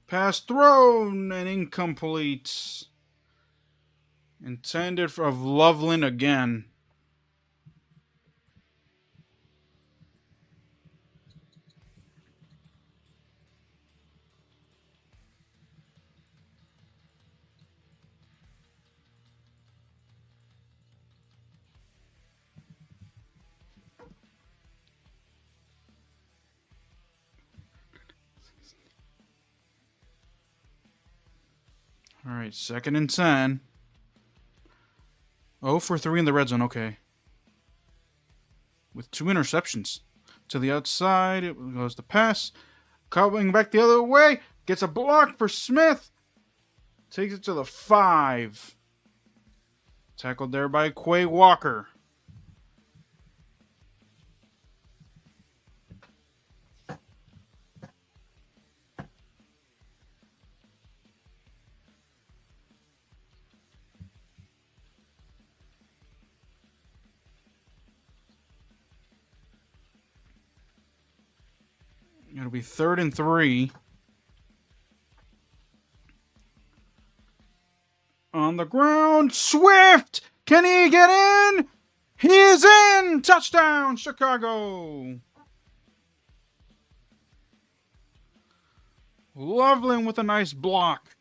S1: Pass thrown and incomplete. Intended for Loveland again. All right, 2nd and 10. 0 for 3 in the red zone. Okay. With 2 interceptions. To the outside, it goes the pass. Coming back the other way. Gets a block for Smith. Takes it to the 5. Tackled there by Quay Walker. It'll be 3rd and 3. On the ground. Swift! Can he get in? He is in! Touchdown, Chicago! Loveland with a nice block.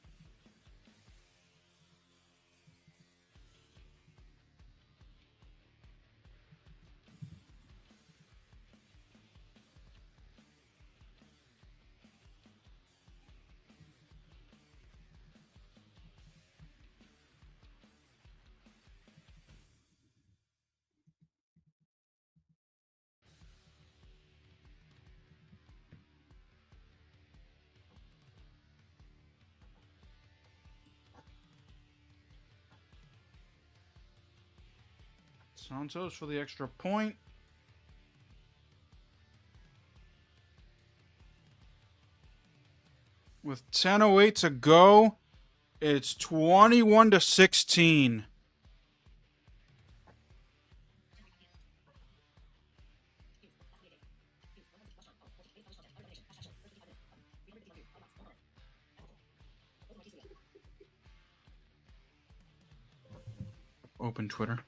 S1: Santos for the extra point. With 10:08 to go, it's 21-16. Open Twitter.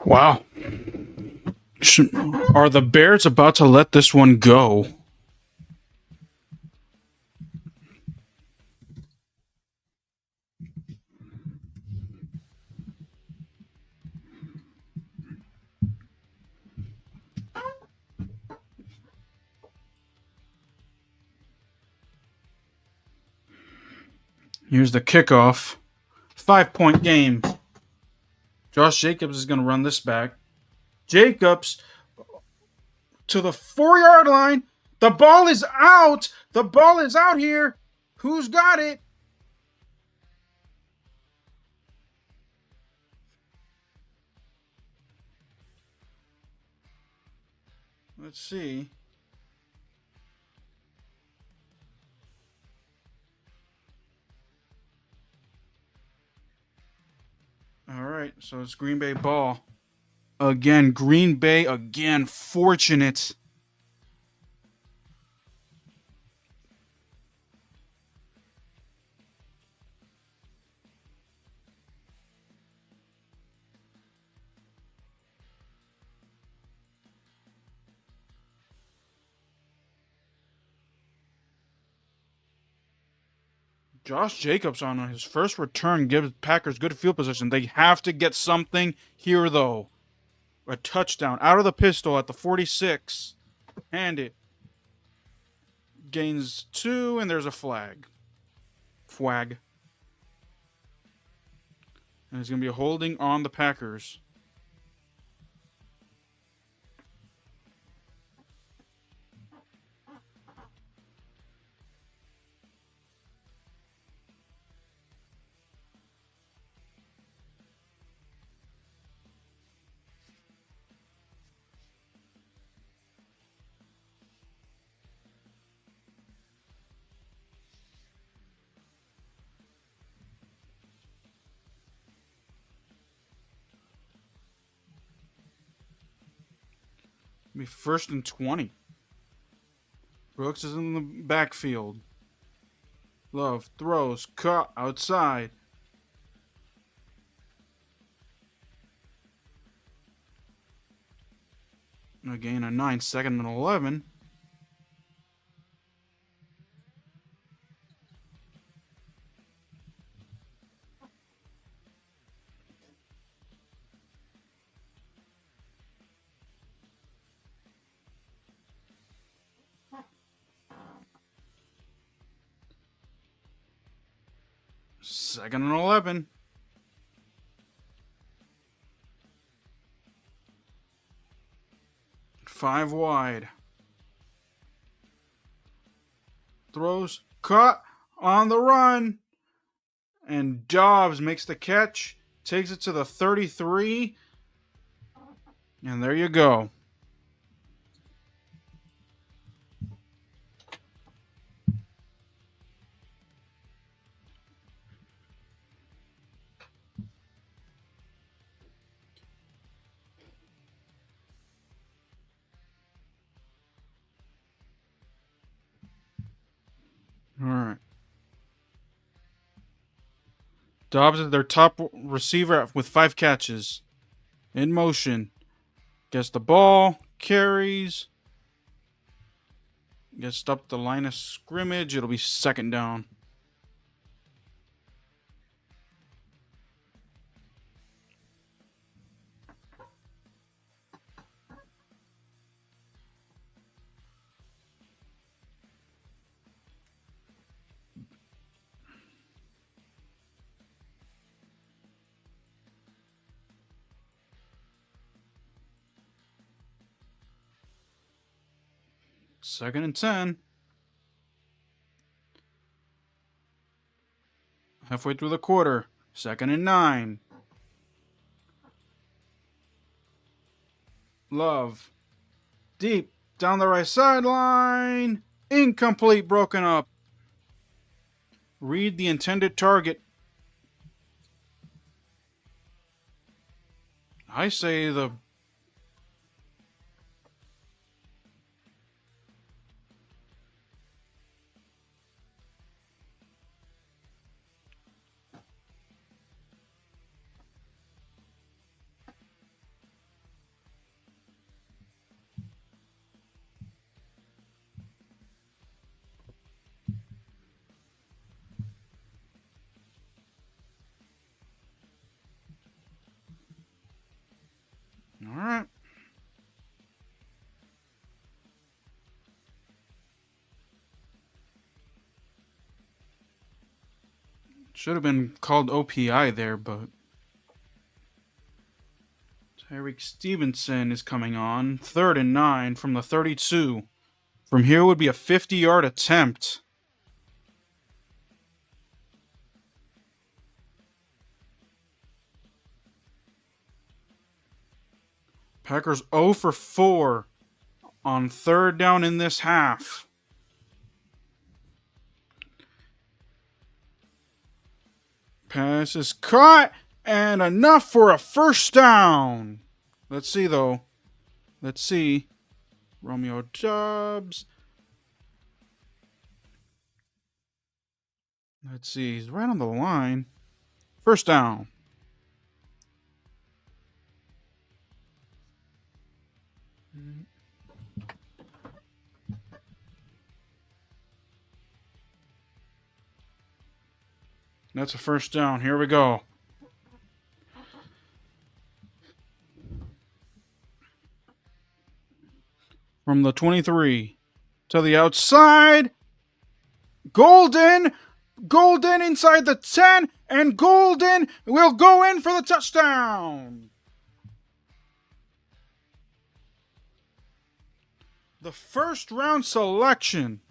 S1: Wow. Are the Bears about to let this one go? Here's the kickoff. 5-point game. Josh Jacobs is going to run this back. Jacobs to the 4-yard line. The ball is out. The ball is out here. Who's got it? Let's see. All right, so it's Green Bay ball. Again, Green Bay, again, fortunate. Josh Jacobs on his first return gives Packers good field position. They have to get something here, though. A touchdown out of the pistol at the 46. Hand it. Gains 2, and there's a flag. Flag. And it's going to be holding on the Packers. Be first and 20. Brooks is in the backfield. Love throws, caught outside. A gain of 9, second and 11. Second and 11. Five wide. Throws, caught on the run. And Dobbs makes the catch. Takes it to the 33. And there you go. All right. Dobbs is their top receiver with 5 catches. In motion. Gets the ball. Carries. Gets up the line of scrimmage. It'll be second down. Second and 10. Halfway through the quarter. Second and 9. Love. Deep down the right sideline. Incomplete, broken up. Read the intended target. I say the... All right. Should have been called OPI there, but Tyreek Stevenson is coming on. Third and 9 from the 32. From here would be a 50-yard attempt. Packers 0 for 4 on third down in this half. Pass is caught and enough for a first down. Let's see, though. Let's see. Romeo Dobbs. Let's see. He's right on the line. First down. That's a first down. Here we go. from the 23 to the outside. Golden inside the 10, and Golden will go in for the touchdown. The first round selection.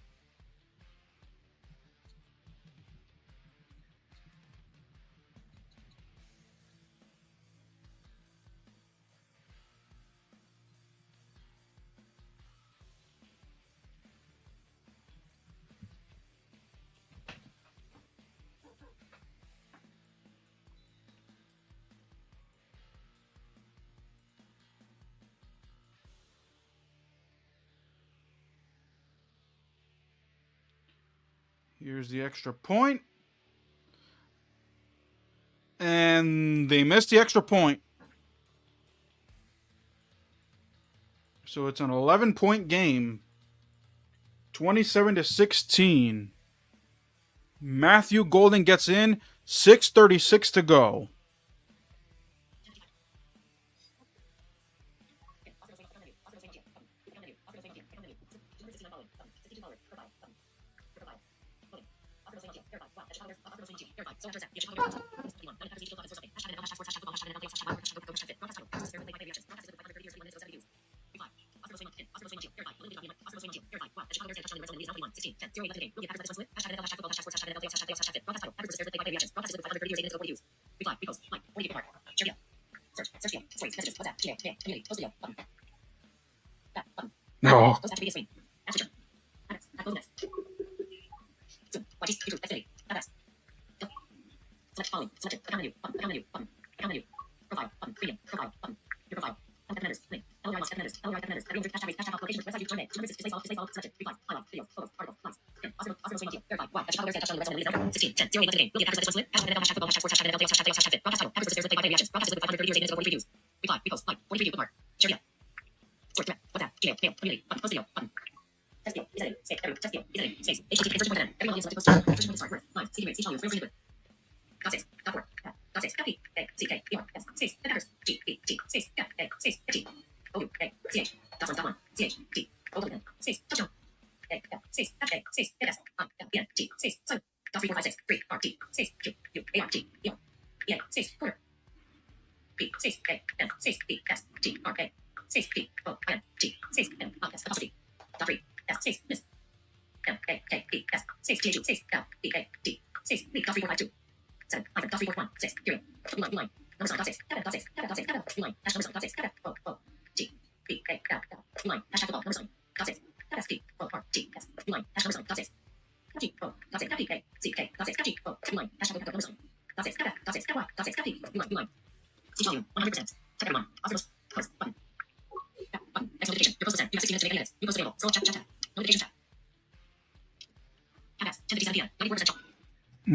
S1: Here's the extra point. And they missed the extra point. So it's an 11-point game. 27-16. Matthew Golden gets in. 6:36 to go. No.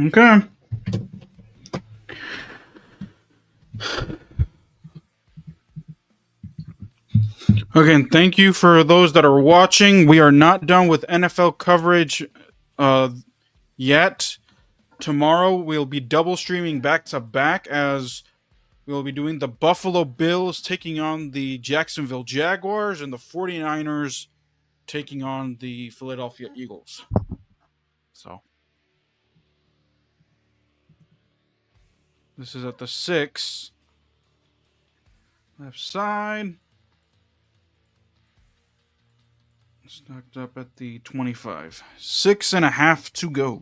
S1: Okay. Again, thank you for those that are watching. We are not done with NFL coverage yet. Tomorrow we'll be double streaming back to back as we'll be doing the Buffalo Bills taking on the Jacksonville Jaguars and the 49ers taking on the Philadelphia Eagles. So this is at the 6. Left side. Stacked up at the 25. 6.5 to go.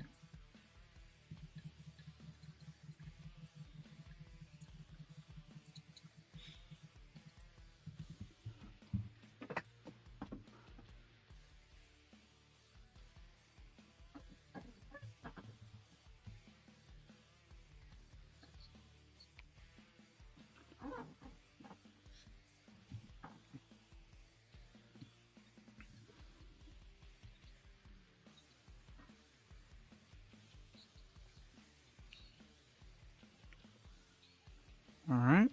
S1: All right.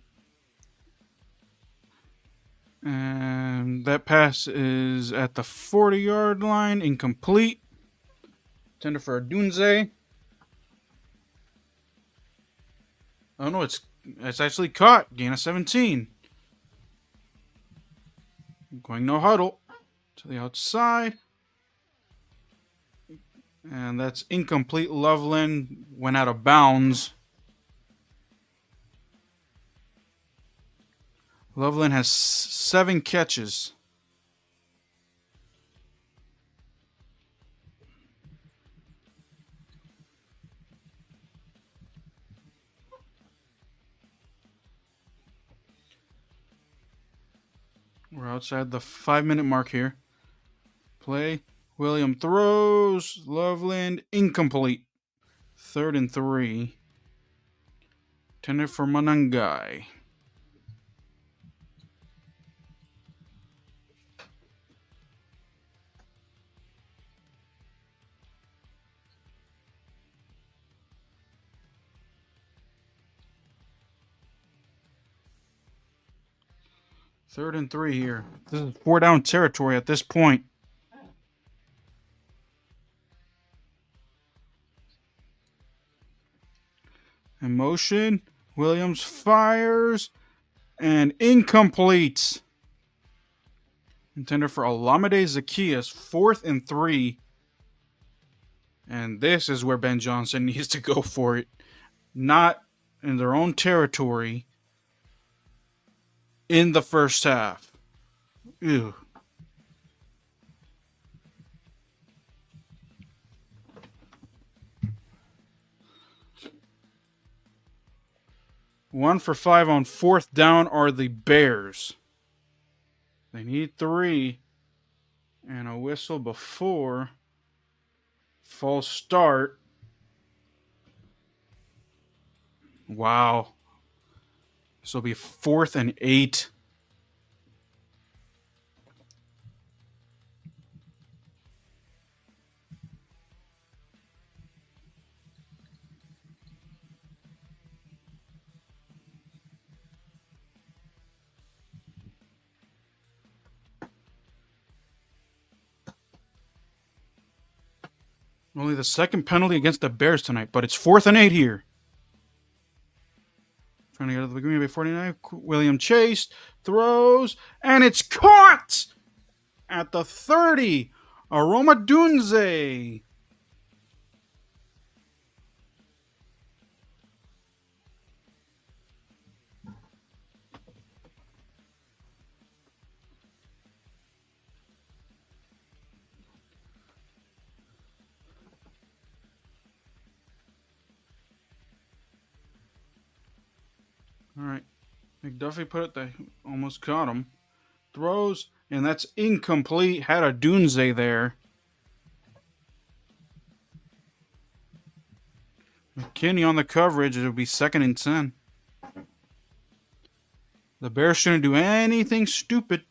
S1: And that pass is at the 40-yard line, incomplete. Tender for a Dunze. Oh no, it's actually caught. Gain of 17. Going no huddle. to the outside. And that's incomplete. Loveland went out of bounds. Loveland has 7 catches. We're outside the 5-minute mark here. Play. William throws. Loveland incomplete. 3rd and 3. Tender for Manangai. Third and 3 here. This is 4 down territory at this point. In motion. Williams fires. And incomplete. Intended for Olamide Zacchaeus. 4th and 3. And this is where Ben Johnson needs to go for it. Not in their own territory in the first half. Ew. One for 5 on 4th down are the Bears. They need 3. And a whistle before. False start. Wow. This will be 4th and 8. Only the second penalty against the Bears tonight, but it's 4th and 8 here. Trying to get out of the Green Bay 49. William Chase throws, and it's caught at the 30. Aroma Dunze. All right. McDuffie put it there. Almost caught him. Throws, and that's incomplete. Had a Dunze there. McKinney on the coverage. It'll be 2nd and 10. The Bears shouldn't do anything stupid.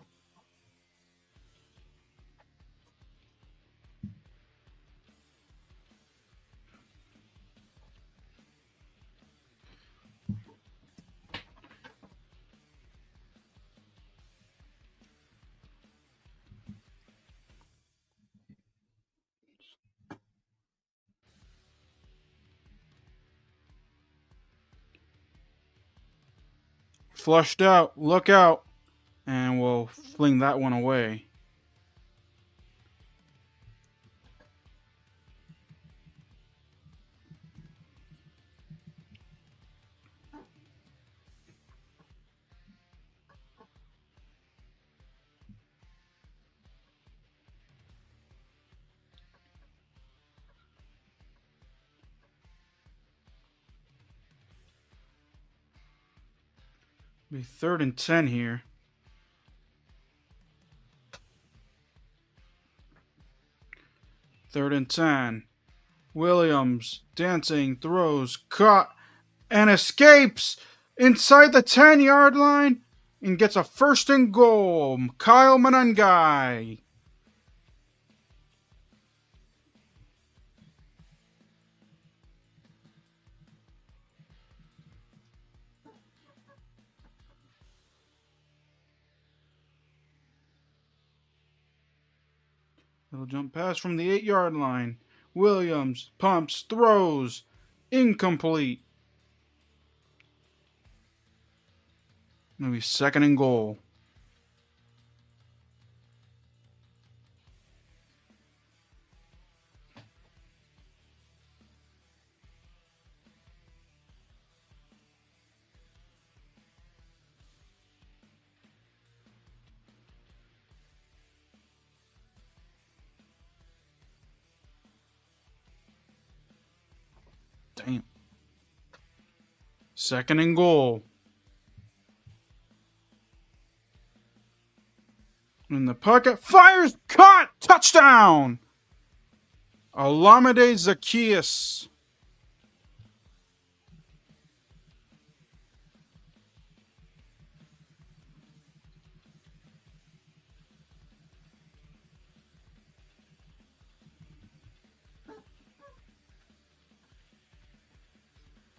S1: Flushed out. Look out. And we'll fling that one away. Be 3rd and 10 here. Third and 10. Williams dancing, throws, caught, and escapes inside the 10-yard line and gets a 1st and goal. Kyle Manangai. Little jump pass from the 8-yard line. Williams pumps, throws, incomplete. Maybe 2nd and goal. Damn. Second and goal. In the pocket. Fires. Caught. Touchdown. Alameda Zacchaeus.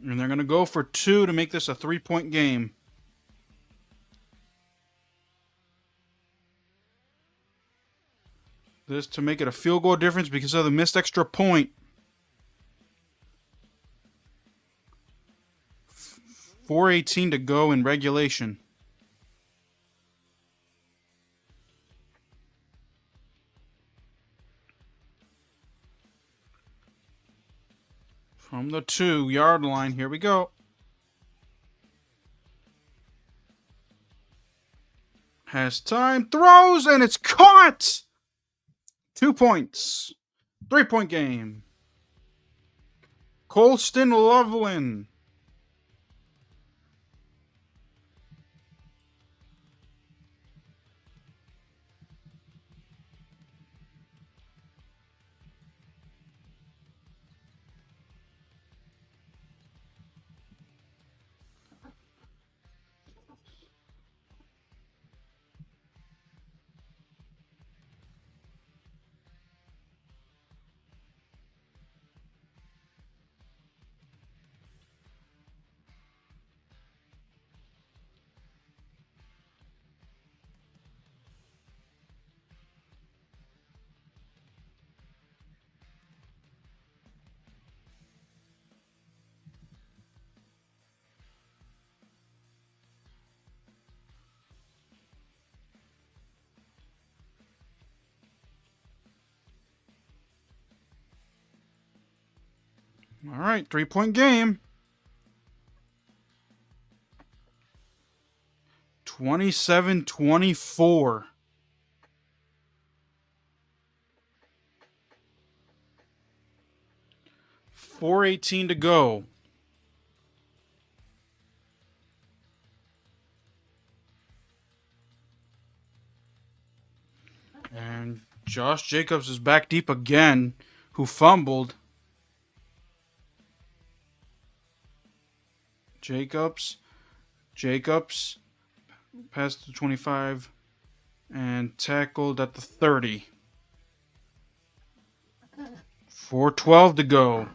S1: And they're going to go for 2 to make this a 3-point game. This to make it a field goal difference because of the missed extra point. 4:18 to go in regulation. From the 2-yard line, here we go. Has time, throws, and it's caught! 2 points. 3-point game. Colston Loveland. All right, 3-point game. 27-24. $4:18 to go. And Josh Jacobs is back deep again, who fumbled. Jacobs, passed to 25 and tackled at the 30. 4:12 to go.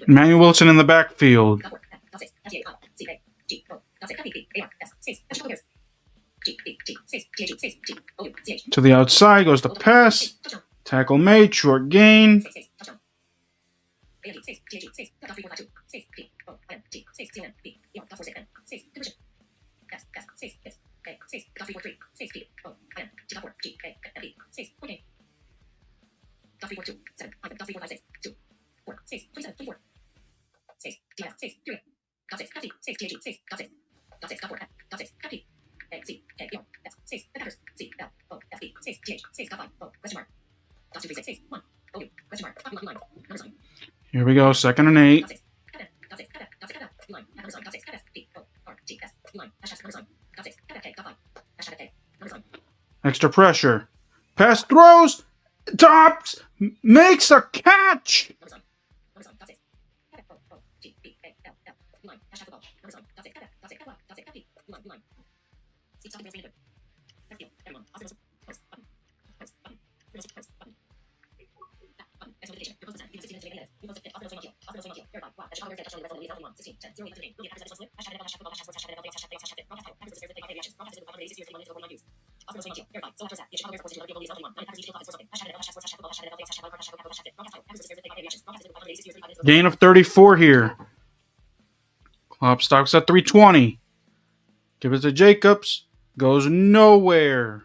S1: Emmanuel Wilson in the backfield. To the outside goes the pass. Tackle made, short gain. Here we go, 2nd and 8. Extra pressure. Pass, throws, tops, makes a catch. Gain of 34 here. Klopp stocks at 320. Give it to Jacobs. Goes nowhere.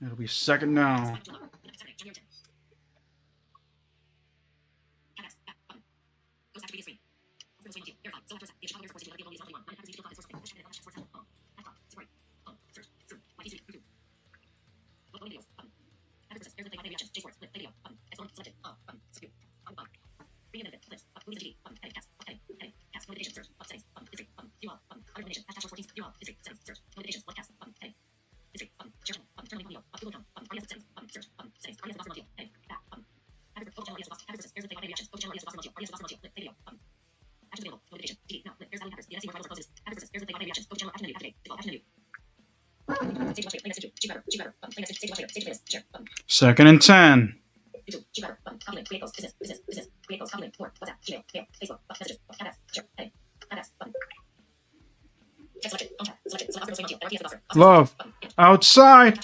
S1: It'll be second down. Second and 10. Love. Outside.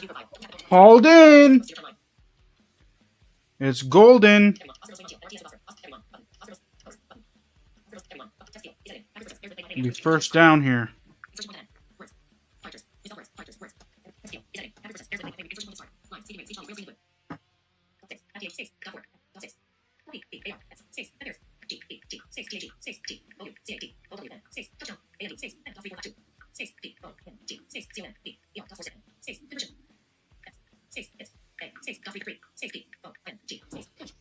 S1: Hauled in. It's golden. It'll be first down here.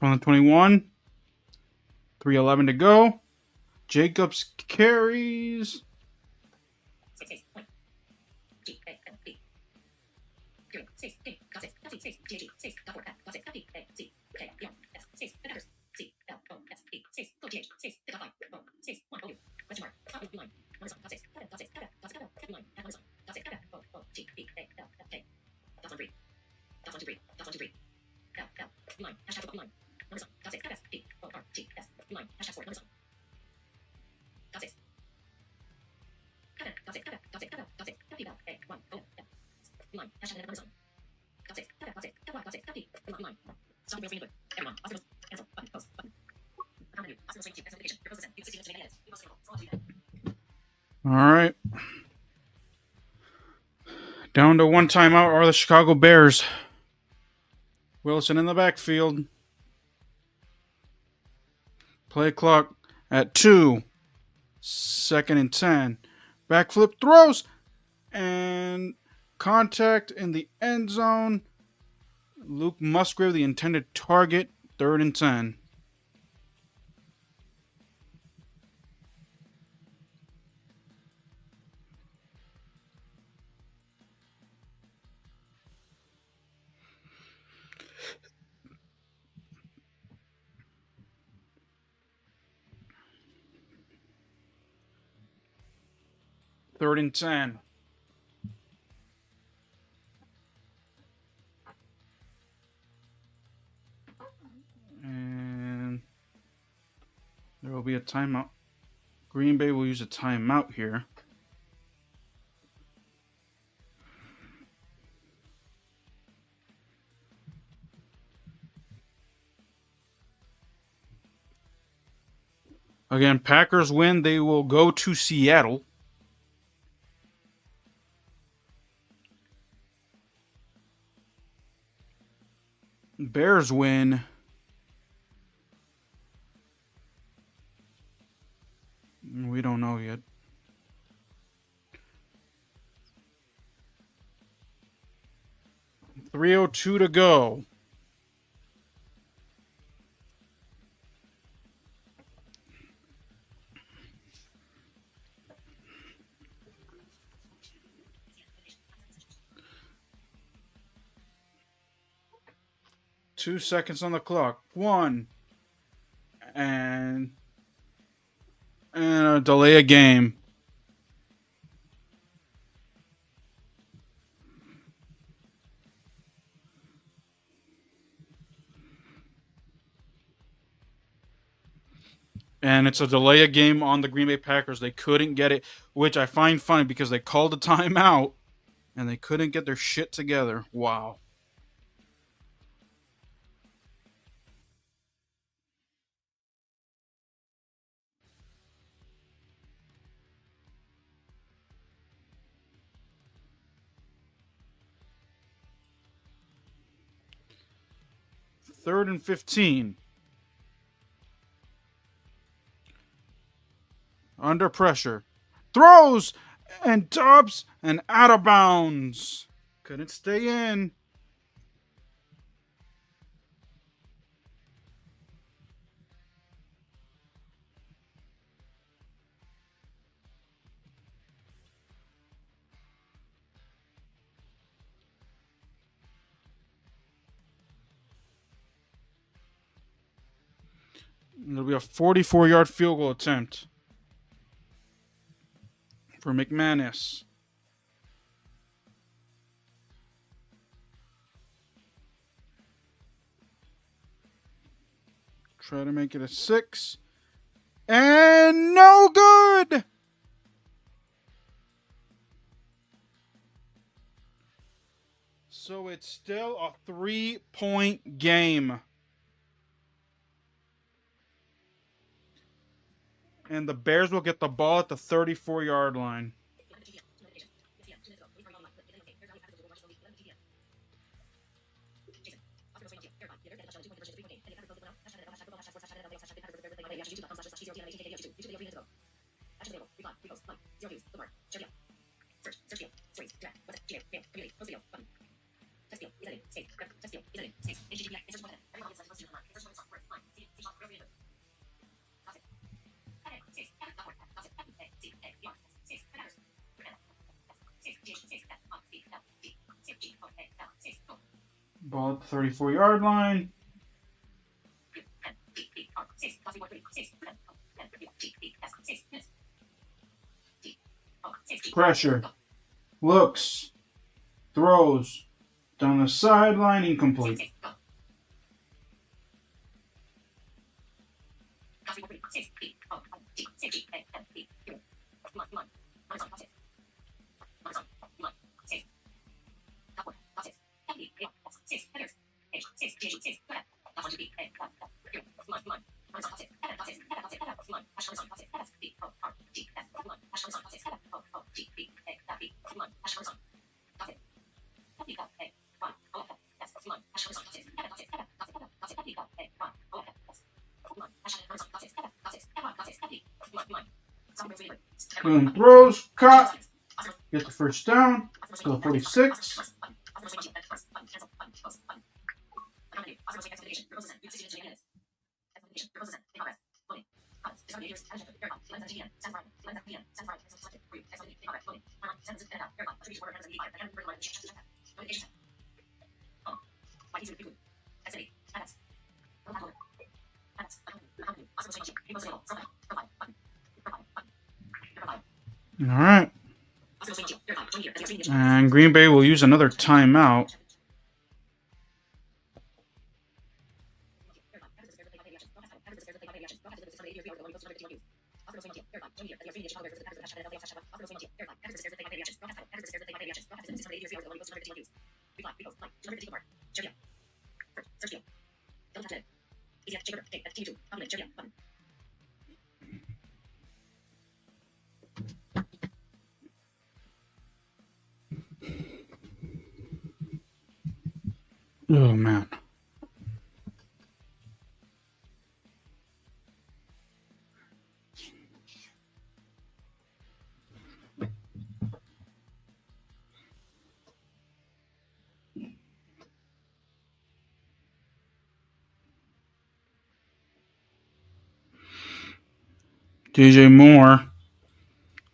S1: On the 21. 3:11 to go. Jacobs carries. All right. Down to one timeout are the Chicago Bears. Wilson in the backfield. Play clock at 2. Second and 10. Backflip throws. And contact in the end zone. Luke Musgrave, the intended target. Third and 10. Third and 10. And there will be a timeout. Green Bay will use a timeout here. Again, Packers win. They will go to Seattle. Bears win. We don't know yet. .302 to go. Two seconds on the clock. 1. And a delay a game. And it's a delay a game on the Green Bay Packers. They couldn't get it, which I find funny because they called a timeout and they couldn't get their shit together. Wow. 3rd and 15. Under pressure. Throws and dubs and out of bounds. Couldn't stay in. It'll be a 44-yard field goal attempt for McManus. Try to make it a 6. And no good! So it's still a 3-point game. And the Bears will get the ball at the 34-yard line. Ball at the 34-yard line. Pressure. Looks. Throws. Down the sideline. Incomplete. Throws, caught, get the first down, still 46. All right. And Green Bay will use another timeout. Oh, man. DJ Moore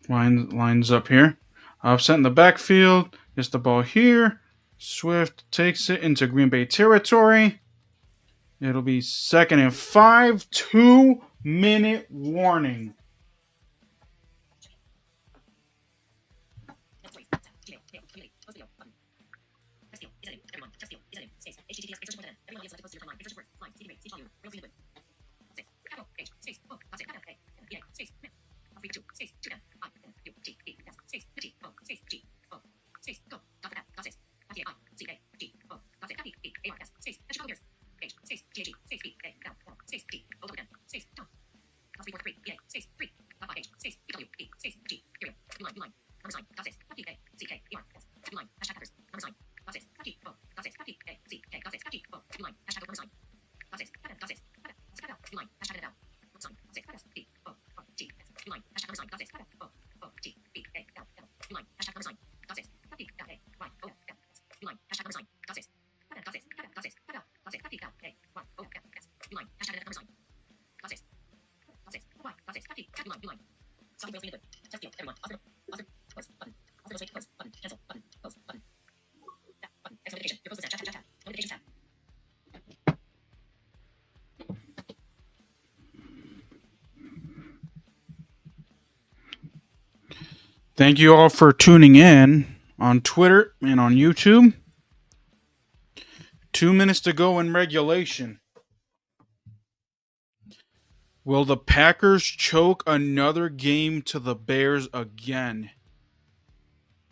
S1: lines up here. Offset in the backfield. Gets the ball here. Swift takes it into Green Bay territory. It'll be 2nd and 5. 2-minute warning. Thank you all for tuning in on Twitter and on YouTube. 2 minutes to go in regulation. Will the Packers choke another game to the Bears again?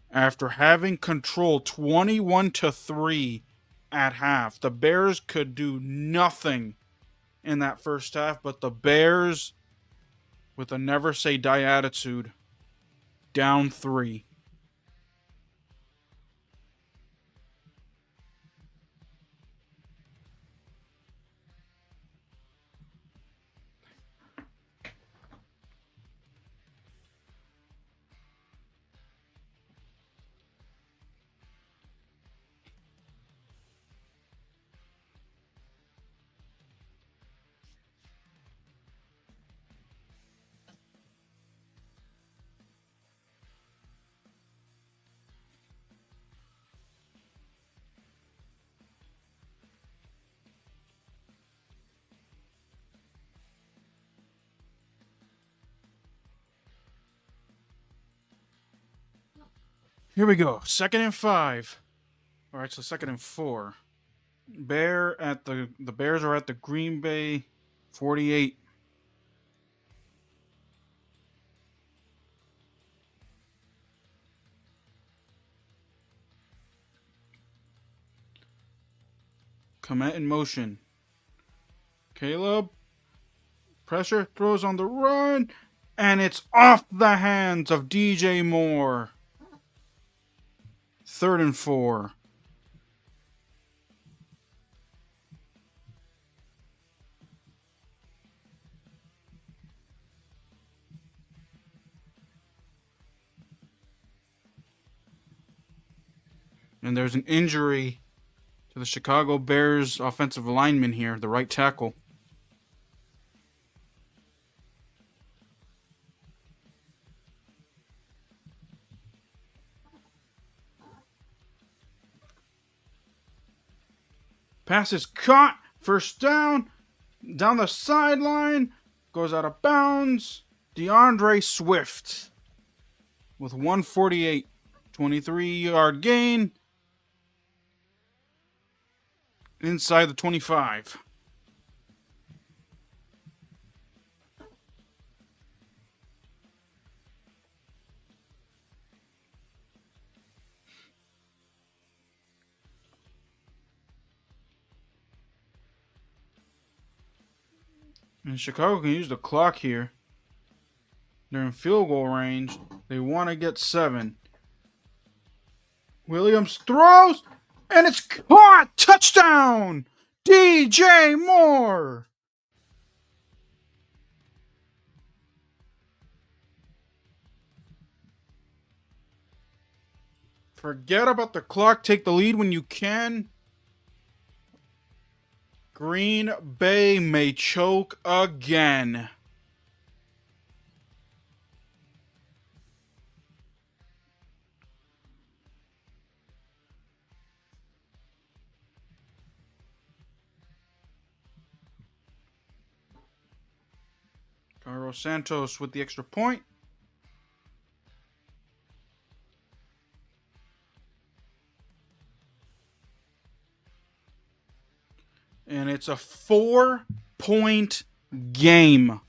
S1: After having control 21-3 at half, the Bears could do nothing in that first half, but the Bears, with a never say die attitude, down 3. Here we go. 2nd and 5. All right, so 2nd and 4. The Bears are at the Green Bay 48. Commit in motion. Caleb, pressure, throws on the run, and it's off the hands of DJ Moore. 3rd and 4. And there's an injury to the Chicago Bears offensive lineman here, the right tackle. Pass is caught. First down. Down the sideline. Goes out of bounds. DeAndre Swift with 148. 23-yard gain. Inside the 25. And Chicago can use the clock here. They're in field goal range. They want to get 7. Williams throws, and it's caught! Touchdown! DJ Moore! Forget about the clock. Take the lead when you can. Green Bay may choke again. Carlos Santos with the extra point. And it's a 4-point game.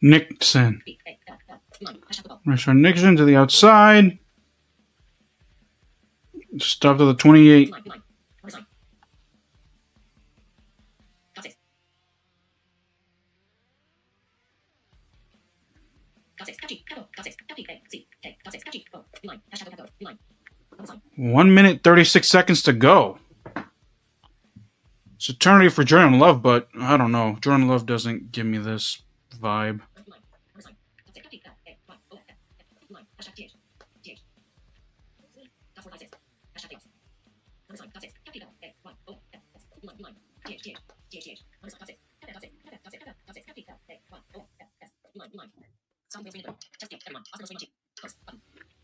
S1: Nixon. Richard Nixon to the outside. Stop to the 28. One minute, 36 seconds to go. It's eternity for Jordan Love, but I don't know. Jordan Love doesn't give me this vibe.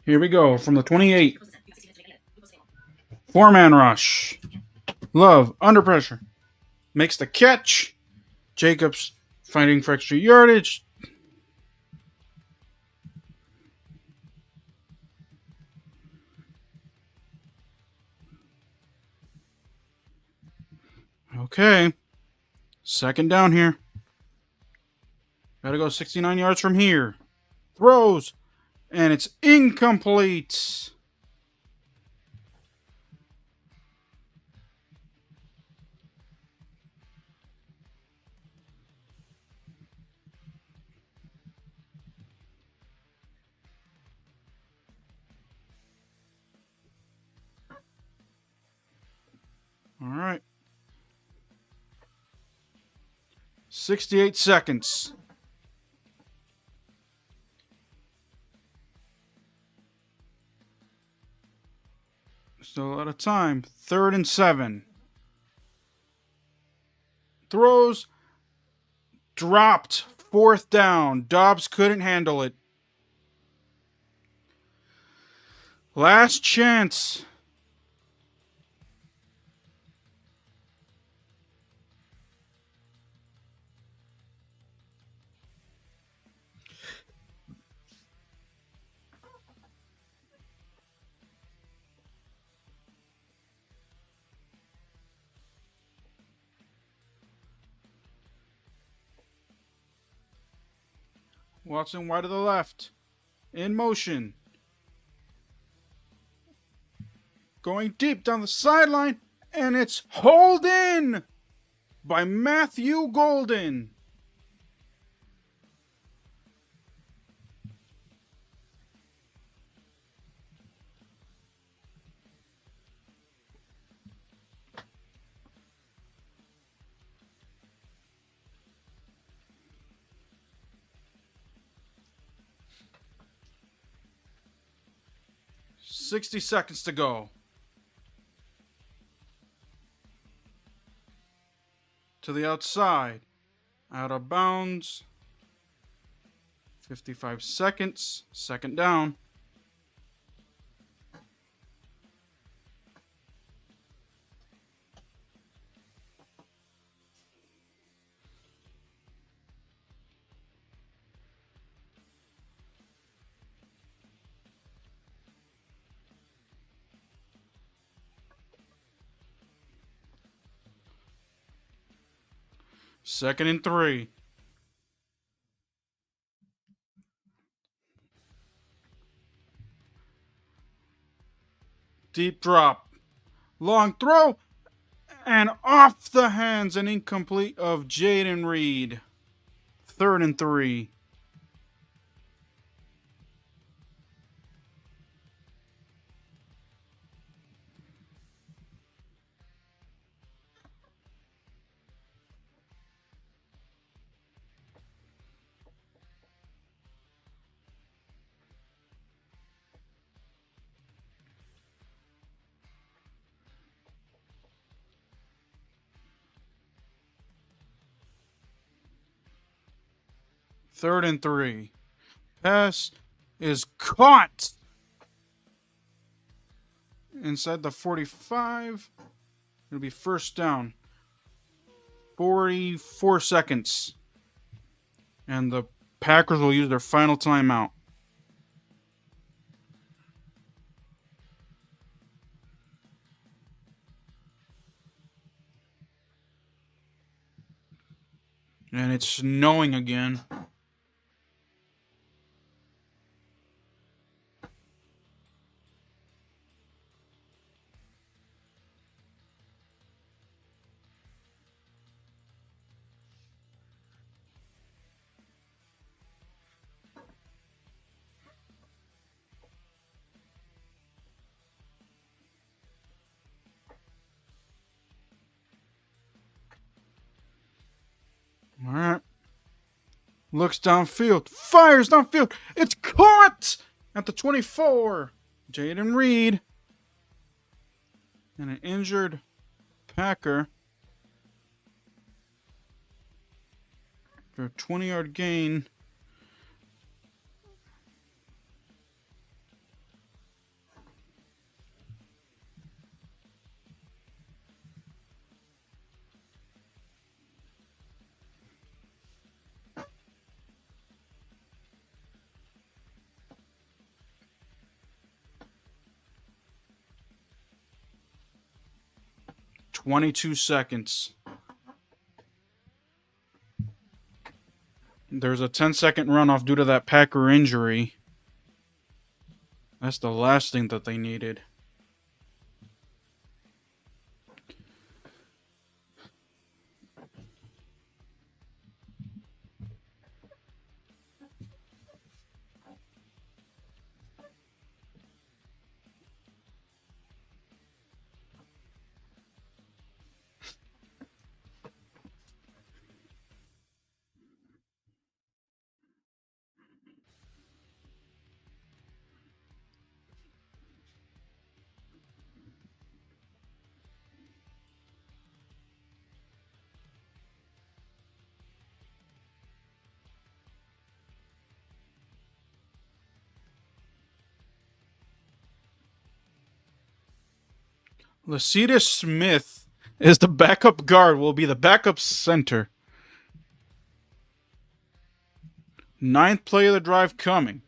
S1: Here we go from the 28. Four-man rush. Love under pressure. Makes the catch. Jacobs fighting for extra yardage. Okay. Second down here. Gotta go 69 yards from here. Throws. And it's incomplete. All right. 68 seconds. Still a lot of time. 3rd and 7. Throws. Dropped. 4th down. Dobbs couldn't handle it. Last chance. Watson wide to the left. In motion. Going deep down the sideline. And it's hauled in by Matthew Golden. $60 seconds to go. To the outside. Out of bounds. 55 seconds. Second down. Second and 3. Deep drop. Long throw. And off the hands and incomplete of Jaden Reed. 3rd and 3. Third and 3. Pass is caught inside the 45. It'll be first down. 44 seconds. And the Packers will use their final timeout. And it's snowing again. All right. Looks downfield. Fires downfield. It's caught at the 24. Jaden Reed. And an injured Packer. For a 20-yard gain. "22 seconds. There's a 10-second runoff due to that Packer injury. That's the last thing that they needed. Laceta Smith is the backup guard, will be the backup center. 9th play of the drive coming.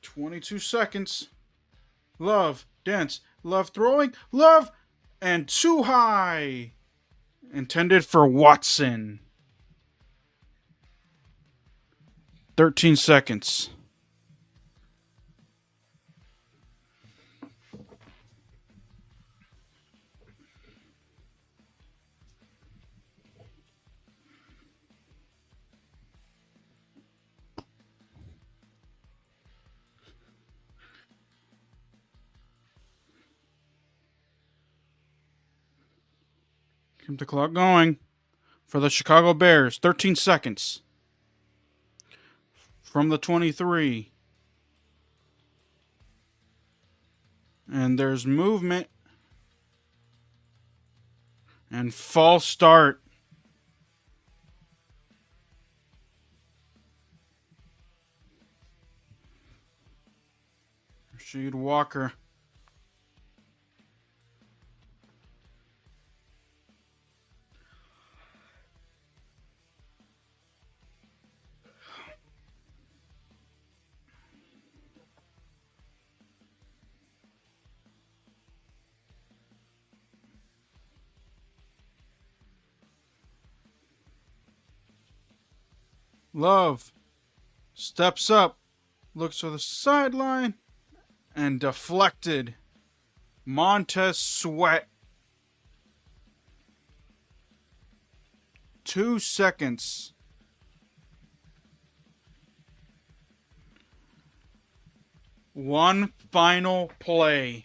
S1: 22 seconds. Love, Dents, Love throwing, Love, and too high. Intended for Watson. 13 seconds. Keep the clock going for the Chicago Bears. 13 seconds. From the 23. And there's movement. And false start. Rasheed Walker. Love steps up, looks to the sideline, and deflected. Montez Sweat. 2 seconds. One final play.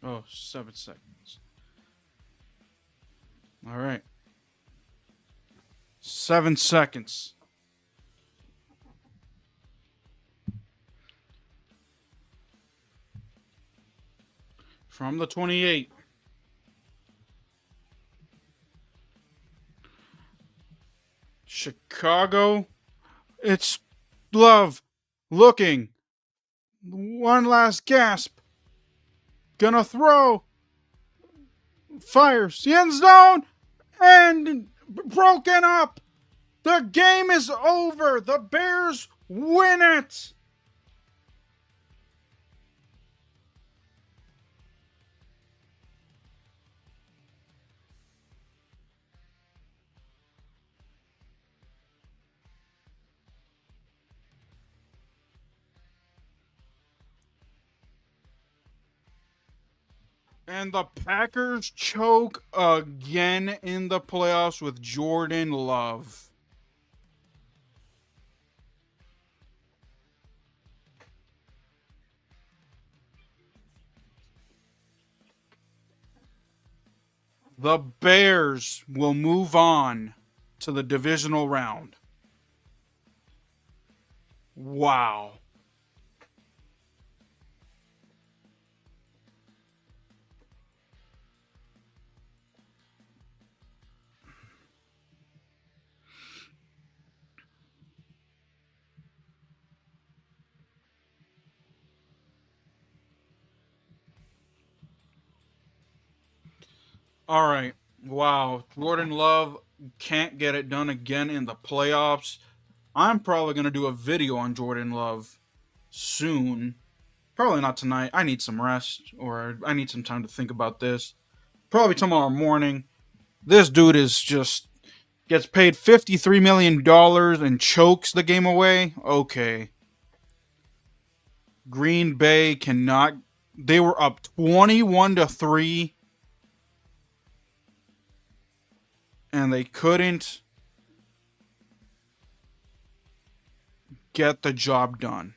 S1: Oh, 7 seconds. All right. 7 seconds. From the 28. Chicago. It's Love. Looking. One last gasp. Gonna throw. Fires. The end zone. And broken up. The game is over. The Bears win it. And the Packers choke again in the playoffs with Jordan Love. The Bears will move on to the divisional round. Wow. All right. Wow. Jordan Love can't get it done again in the playoffs. I'm probably going to do a video on Jordan Love soon. Probably not tonight. I need some rest, or I need some time to think about this. Probably tomorrow morning. This dude is just gets paid $53 million and chokes the game away. Okay. Green Bay cannot. They were up 21-3, and they couldn't get the job done.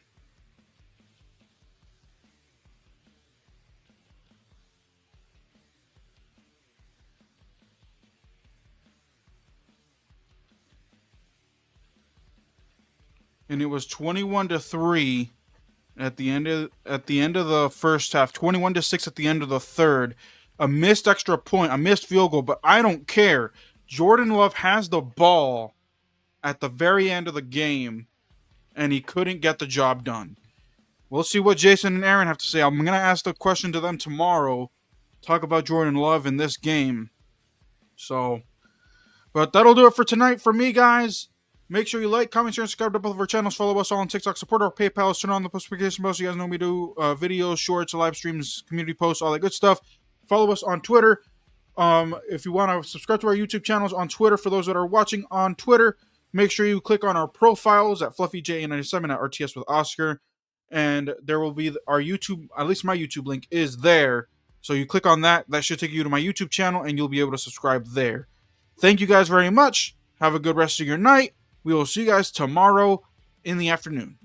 S1: And it was 21-3 at the end of the first half, 21-6 at the end of the third. A missed extra point, a missed field goal, but I don't care. Jordan Love has the ball at the very end of the game, and he couldn't get the job done. We'll see what Jason and Aaron have to say. I'm going to ask the question to them tomorrow. Talk about Jordan Love in this game. So, but that'll do it for tonight for me, guys. Make sure you like, comment, share, and subscribe to both of our channels. Follow us all on TikTok. Support our PayPal. Turn on the notification bell so you guys know we do videos, shorts, live streams, community posts, all that good stuff. Follow us on Twitter. If you want to subscribe to our YouTube channels on Twitter, for those that are watching on Twitter, make sure you click on our profiles at FluffyJ97 at RTS with Oscar. And there will be our YouTube, at least my YouTube link is there. So you click on that. That should take you to my YouTube channel, and you'll be able to subscribe there. Thank you guys very much. Have a good rest of your night. We will see you guys tomorrow in the afternoon.